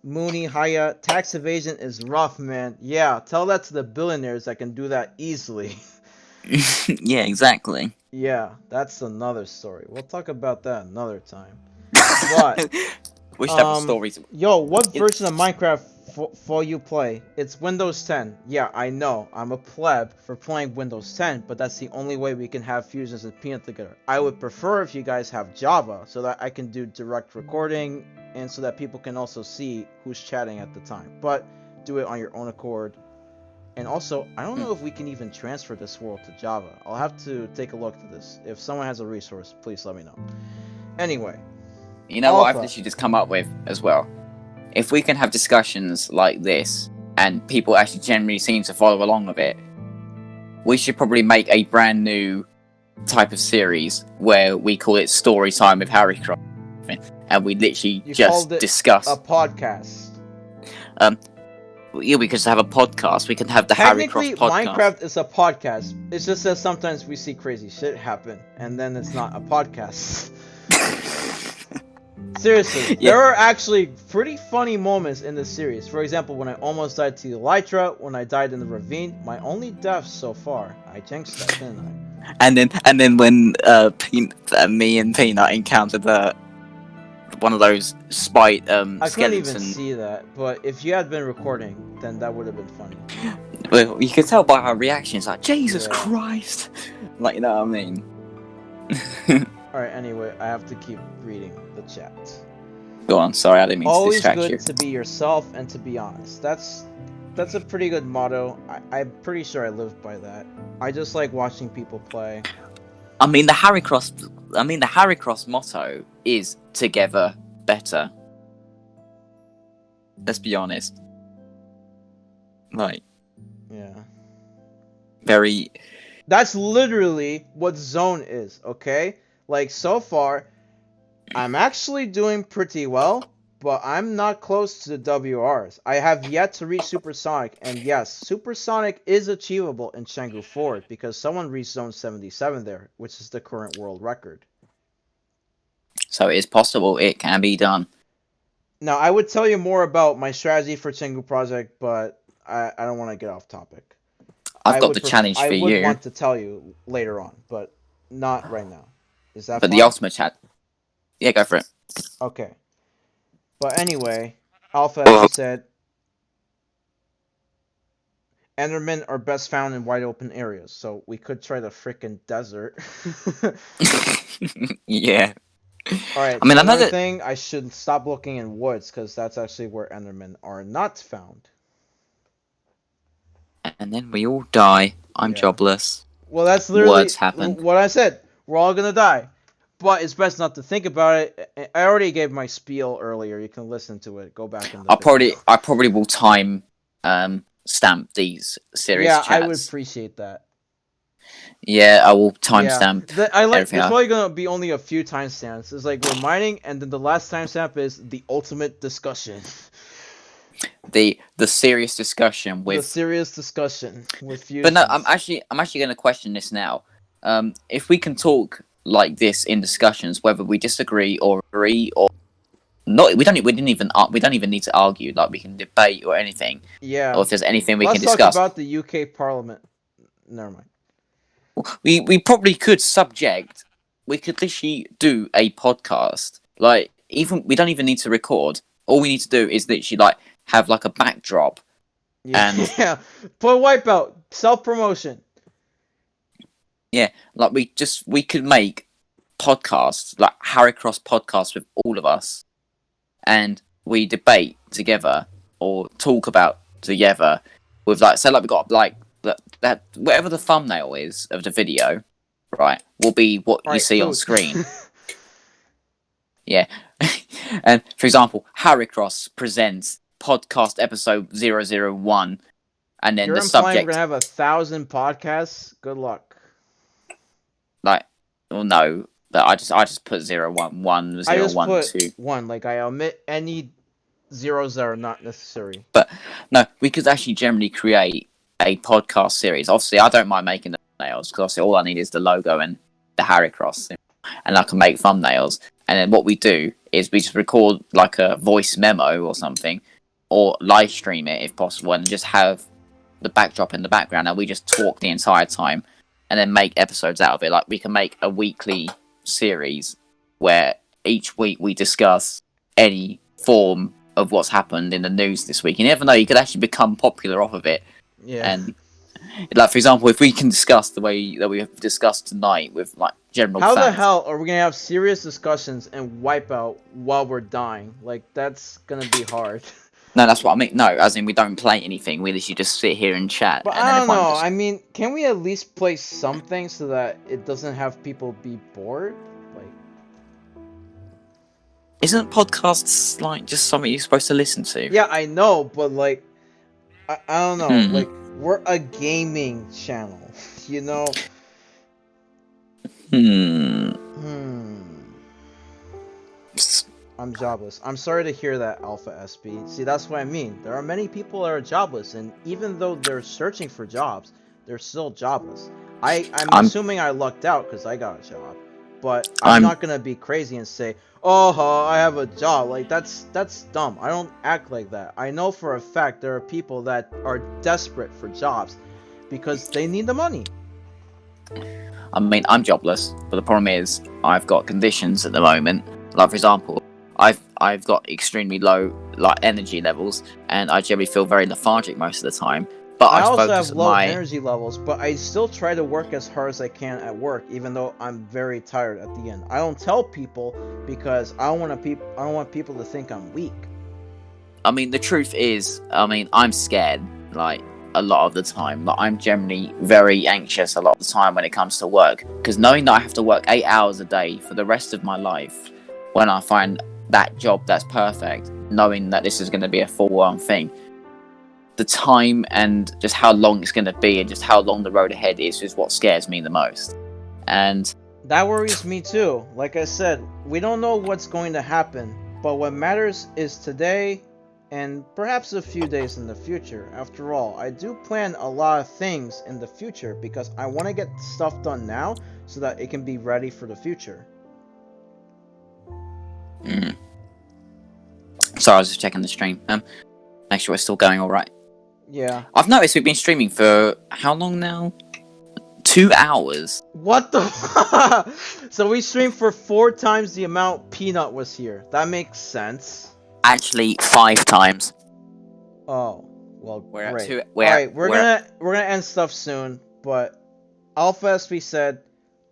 Mooney, Haya, tax evasion is rough, man. Yeah, tell that to the billionaires that can do that easily. Yeah, exactly. Yeah, that's another story. We'll talk about that another time. But We should have a story. yo, what It, version of Minecraft for you play? It's Windows 10. Yeah, I know. I'm a pleb for playing Windows 10, but that's the only way we can have fusions and peanut together. I would prefer if you guys have Java so that I can do direct recording and so that people can also see who's chatting at the time. But do it on your own accord. And also, I don't know if we can even transfer this world to Java. I'll have to take a look at this. If someone has a resource, please let me know. Anyway, you know what I've Alpha. literally just come up with as well? If we can have discussions like this, and people actually generally seem to follow along with it, we should probably make a brand new type of series where we call it Story Time with Harry Cross, and we literally You just called it discuss. a podcast. Yeah, we could just have a podcast. We can have the Harry Cross Technically, podcast. Minecraft is a podcast. It's just that sometimes we see crazy shit happen, and then it's not a podcast. Seriously, Yeah. there are actually pretty funny moments in this series. For example, when I almost died to Elytra, when I died in the ravine, my only death so far. I jinxed that, didn't I? And then when me and Peanut encountered one of those spite I couldn't skeletons. even see that, but if you had been recording, then that would have been funny. Well, you could tell by our reactions, like Jesus Yeah. Christ, like you know what I mean. Alright, anyway, I have to keep reading the chat. Go on, sorry, I didn't mean to Always distract good you. to be yourself and to be honest. That's a pretty good motto. I'm pretty sure I live by that. I just like watching people play. I mean, the Harry Cross motto is together better. Let's be honest. Like, Yeah. very. That's literally what Zone is, okay? Like, so far, I'm actually doing pretty well, but I'm not close to the WRs. I have yet to reach Supersonic, and yes, Supersonic is achievable in Chengu Ford, because someone reached Zone 77 there, which is the current world record. So it is possible. It can be done. Now, I would tell you more about my strategy for Chengu Project, but I don't want to get off topic. I've got the challenge for you. I would want to tell you later on, but not right now. Is that But fine? the ultimate chat. Yeah, go for it. Okay. But anyway, Alpha, as you said, Endermen are best found in wide open areas, so we could try the frickin' desert. Yeah. Alright, I mean, so I know another that. thing, I should stop looking in woods, because that's actually where Endermen are not found. And then we all die. I'm Yeah. jobless. Well, that's literally Words happen. what I said. We're all gonna die. But it's best not to think about it. I already gave my spiel earlier. You can listen to it. Go back in the video. I probably will time stamp these series Yeah, chats. I would appreciate that. Yeah, I will timestamp. I like. everything There's up. probably gonna be only a few timestamps. It's like we're mining, and then the last timestamp is the ultimate discussion. The serious discussion with. The serious discussion with fusions. But no, I'm actually going to question this now. If we can talk like this in discussions, whether we disagree or agree or not, we don't even need to argue. Like we can debate or anything. Yeah. Or if there's anything we Let's can discuss. talk about the UK Parliament. Never mind. We probably could subject. We could literally do a podcast. Like we don't even need to record. All we need to do is literally like have like a backdrop. Yeah. And yeah. Put Wipeout. Self-promotion. Yeah, like we could make podcasts, like Harry Cross podcasts with all of us, and we debate together or talk about together with like, say like we got like that whatever the thumbnail is of the video, right, will be what you see on screen. Yeah, and for example, Harry Cross presents podcast episode 001, and then You're the implying subject. we're gonna have 1,000 podcasts. Good luck. Like, well, no, but I just put 011, 012. I just put 1. Like I omit any zeros that are not necessary. But no, we could actually generally create a podcast series. Obviously, I don't mind making the thumbnails because obviously all I need is the logo and the Harry Cross, and I can make thumbnails. And then what we do is we just record like a voice memo or something, or live stream it if possible, and just have the backdrop in the background, and we just talk the entire time. and then make episodes out of it. Like we can make a weekly series where each week we discuss any form of what's happened in the news this week. You never know, you could actually become popular off of it. Yeah. And like, for example, if we can discuss the way that we have discussed tonight with like general How the facts. hell are we gonna have serious discussions and wipe out while we're dying? Like, that's gonna be hard. No, that's what I mean. No, as in we don't play anything. We literally just sit here and chat, But and then I don't everyone know. just. I mean, can we at least play something so that it doesn't have people be bored? Like, Isn't podcasts like just something you're supposed to listen to? yeah, I know, but like, I don't know. Hmm. Like, we're a gaming channel, you know? Hmm. I'm jobless. I'm sorry to hear that, Alpha SB. See, that's what I mean. There are many people that are jobless, and even though they're searching for jobs, they're still jobless. I'm assuming I lucked out because I got a job, but I'm not gonna be crazy and say, "Oh, I have a job." Like that's dumb. I don't act like that. I know for a fact there are people that are desperate for jobs because they need the money. I mean, I'm jobless, but the problem is I've got conditions at the moment. Like, for example, I've got extremely low like energy levels, and I generally feel very lethargic most of the time. But I I also focus have on low my. energy levels, but I still try to work as hard as I can at work, even though I'm very tired at the end. I don't tell people because I don't want people to think I'm weak. I mean, the truth is, I mean, I'm scared like a lot of the time. Like, I'm generally very anxious a lot of the time when it comes to work, because knowing that I have to work 8 hours a day for the rest of my life, when I find that job that's perfect, knowing that this is going to be a full-on thing, the time and just how long it's going to be and just how long the road ahead is what scares me the most. And That worries me too. Like I said, we don't know what's going to happen, but what matters is today and perhaps a few days in the future. After all, I do plan a lot of things in the future because I want to get stuff done now so that it can be ready for the future. so I was just checking the stream. Make sure it's still going all right. Yeah. I've noticed we've been streaming for how long now? 2 hours. What the? So we streamed for 4 times the amount Peanut was here. That makes sense. Actually, 5 times. Oh, well, We're at great. two. Alright, we're gonna end stuff soon, but Alpha SB said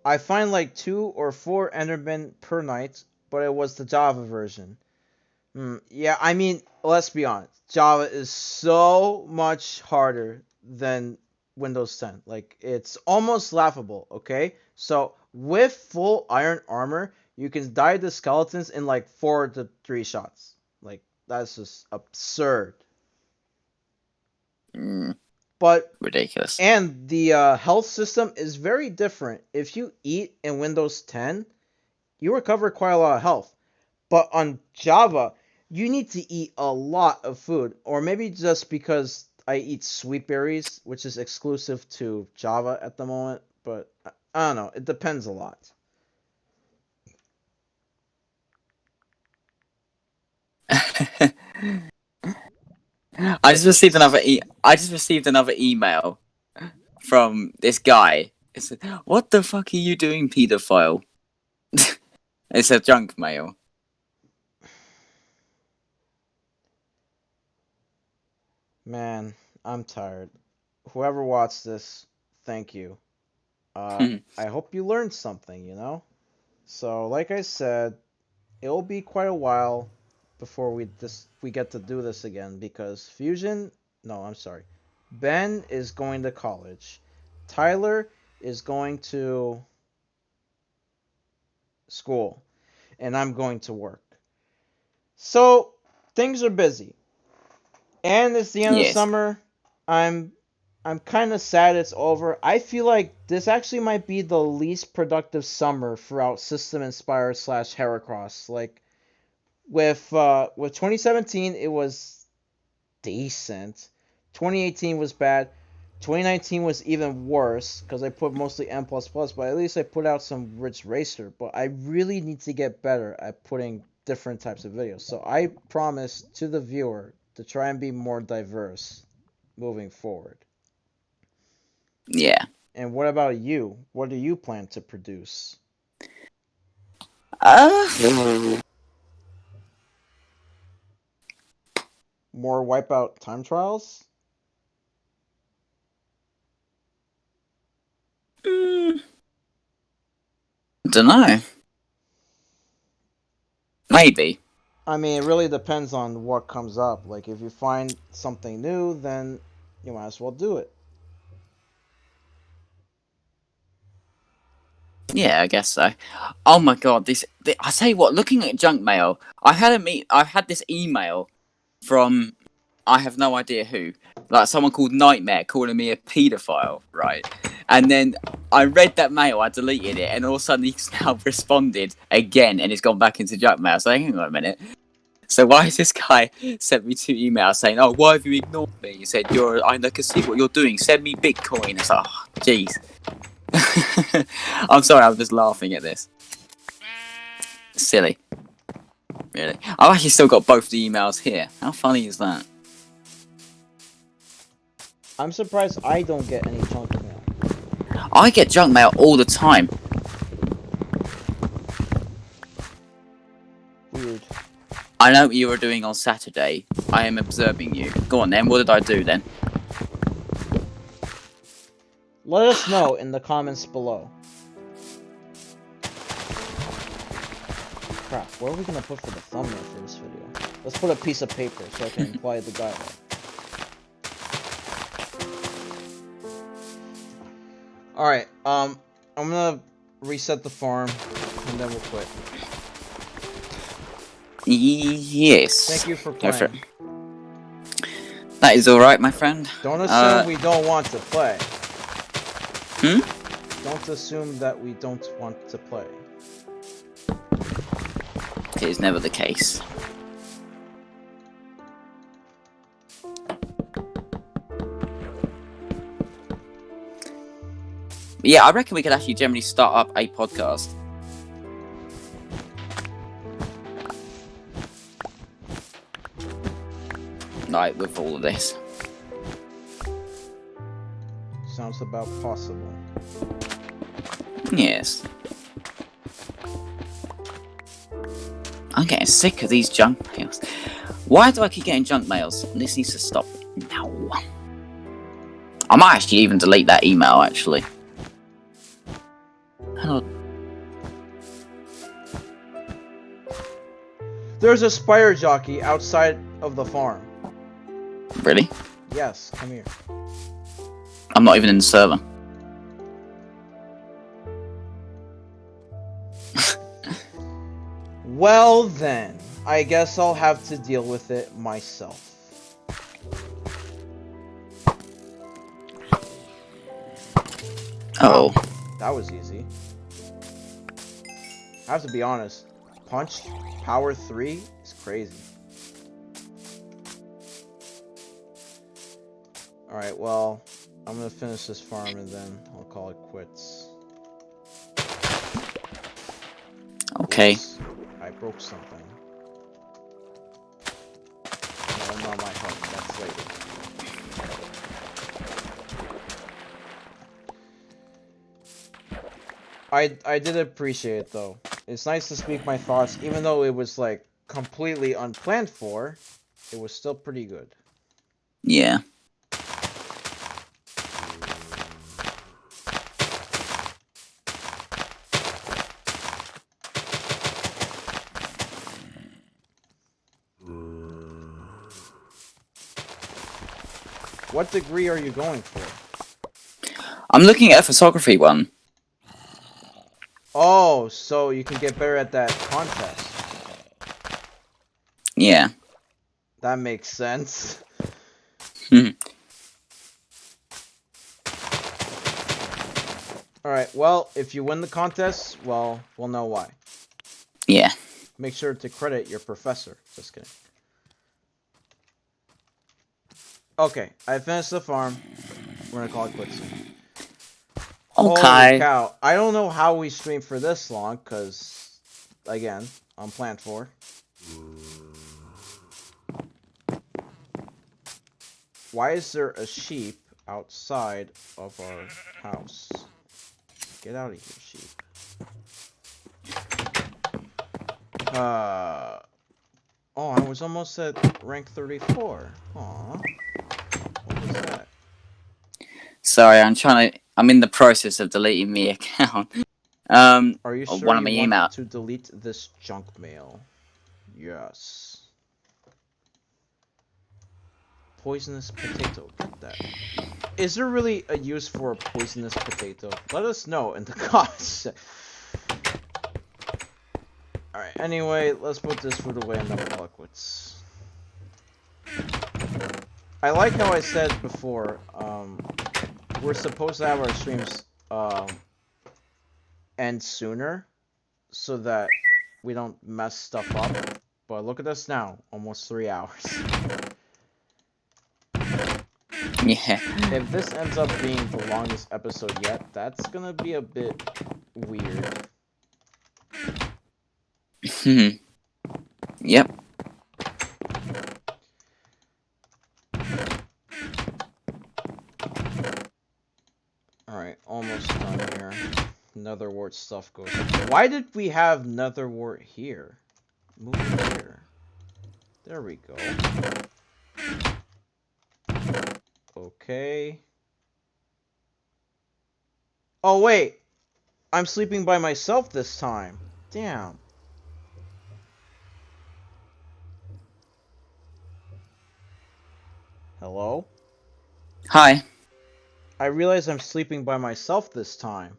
I find like 2 or 4 Endermen per night, but it was the Java version. Yeah, I mean, let's be honest. Java is so much harder than Windows 10. Like, it's almost laughable, okay? So, with full iron armor, you can die the skeletons in like 4 to 3 shots. Like, that's just absurd. But Ridiculous. and the health system is very different. If you eat in Windows 10, you recover quite a lot of health. But on Java, you need to eat a lot of food. Or maybe just because I eat sweet berries, which is exclusive to Java at the moment. But I don't know. It depends a lot. I just received another email from this guy. It said, "What the fuck are you doing, pedophile?" It's a junk mail. Man, I'm tired. Whoever watched this, thank you. I hope you learned something, you know? So, like I said, it'll be quite a while before we get to do this again because I'm sorry. Ben is going to college. Tyler is going to school and I'm going to work. So, things are busy. And it's the end of Yes. summer. I'm I'm kind of sad it's over. I feel like this actually might be the least productive summer throughout System Inspired slash Heracross. Like with 2017, it was decent. 2018 was bad. 2019 was even worse because I put mostly N++, but at least I put out some Ridge Racer. But I really need to get better at putting different types of videos. So I promise to the viewer to try and be more diverse moving forward. Yeah. And what about you? What do you plan to produce? More Wipeout time trials? Don't know. Maybe. I mean, it really depends on what comes up. Like, if you find something new, then you might as well do it. Yeah, I guess so. Oh my god, I tell you what, looking at junk mail, I had this email from I have no idea who, like someone called Nightmare calling me a paedophile, right? And then I read that mail, I deleted it, and all of a sudden he's now responded again, and it's gone back into junk mail. So hang on a minute. So why has this guy sent me 2 emails saying, "Oh, why have you ignored me?" He said, I can see what you're doing. Send me Bitcoin." It's like, oh, jeez. I'm sorry, I'm just laughing at this. Silly. Really. I've actually still got both the emails here. How funny is that? I'm surprised I don't get any junk mail. I get junk mail all the time. Weird. I know what you were doing on Saturday. I am observing you. Go on then, what did I do then? Let us know in the comments below. Crap, what are we gonna put for the thumbnail for this video? Let's put a piece of paper so I can imply the dialogue. Alright, I'm gonna reset the farm and then we'll quit. Yes. Thank you for Go for playing. That is alright, my friend. Don't assume we don't want to play. Hmm? Don't assume that we don't want to play. It is never the case. Yeah, I reckon we could actually generally start up a podcast. Like, with all of this. Sounds about possible. Yes. I'm getting sick of these junk mails. Why do I keep getting junk mails? This needs to stop. No. I might actually even delete that email, actually. Hello. There's a spider jockey outside of the farm. Really? Yes, come here. I'm not even in the server. Well then, I guess I'll have to deal with it myself. Oh. That was easy. I have to be honest. Punch power 3 is crazy. Alright, well, I'm gonna finish this farm and then I'll call it quits. Okay. Oops, I broke something. No, not my heart, that's later. I did appreciate it though. It's nice to speak my thoughts, even though it was like completely unplanned for, it was still pretty good. Yeah. What degree are you going for? I'm looking at a photography one. Oh, so you can get better at that contest. Yeah. That makes sense. Alright, well, if you win the contest, well, we'll know why. Yeah. Make sure to credit your professor. Just kidding. Okay, I finished the farm. We're gonna call it quits soon. Okay. Holy cow. I don't know how we streamed for this long, because, again, unplanned for. Why is there a sheep outside of our house. Get out of here, sheep. Oh, I was almost at rank 34. Aw. What was that? Sorry, I'm in the process of deleting the account. Are you sure One of you my want email. to delete this junk mail? Yes. Poisonous potato. Get that. Is there really a use for a poisonous potato? Let us know in the comments. Alright, anyway, let's put this food away and then call it quits. I like how I said before, we're supposed to have our streams end sooner so that we don't mess stuff up. But look at us now, almost 3 hours. Yeah. If this ends up being the longest episode yet, that's gonna be a bit weird. Yep. Alright, almost done here. Netherwart stuff goes. Why did we have Netherwart here? Move it here. There we go. Okay. Oh wait! I'm sleeping by myself this time. Damn. Hello? Hi. I realize I'm sleeping by myself this time.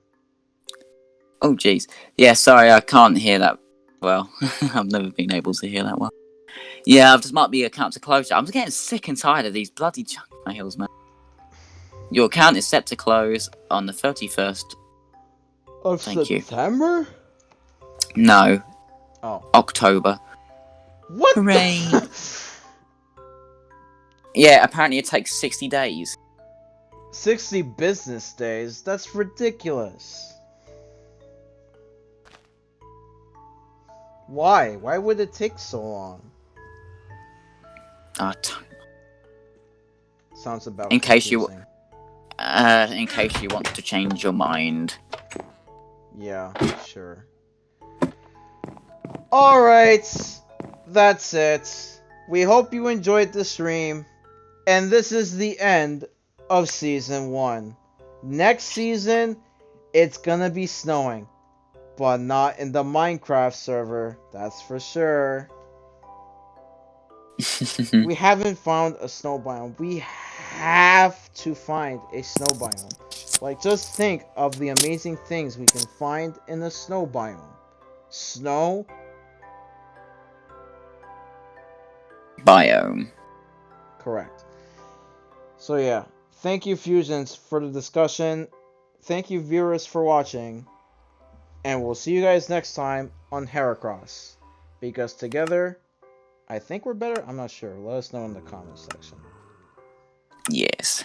Oh, jeez. Yeah, sorry, I can't hear that well. I've never been able to hear that well. Yeah, I've just marked the account to closure. I'm getting sick and tired of these bloody junk mails, man. Your account is set to close on the 31st. Of Thank you. September? No, Oh. October. What Hooray! the? Yeah, apparently it takes 60 days. 60 business days? That's ridiculous. Why? Why would it take so long? Sounds about in case you want to change your mind. Yeah, sure. Alright, that's it. We hope you enjoyed the stream. And this is the end of Season 1. Next season, it's gonna be snowing. But not in the Minecraft server, that's for sure. We haven't found a snow biome. We have to find a snow biome. Like, just think of the amazing things we can find in a snow biome. Snow Biome. Correct. So yeah, thank you Fusions for the discussion. Thank you viewers for watching. And we'll see you guys next time on Heracross. Because together, I think we're better. I'm not sure. Let us know in the comments section. Yes.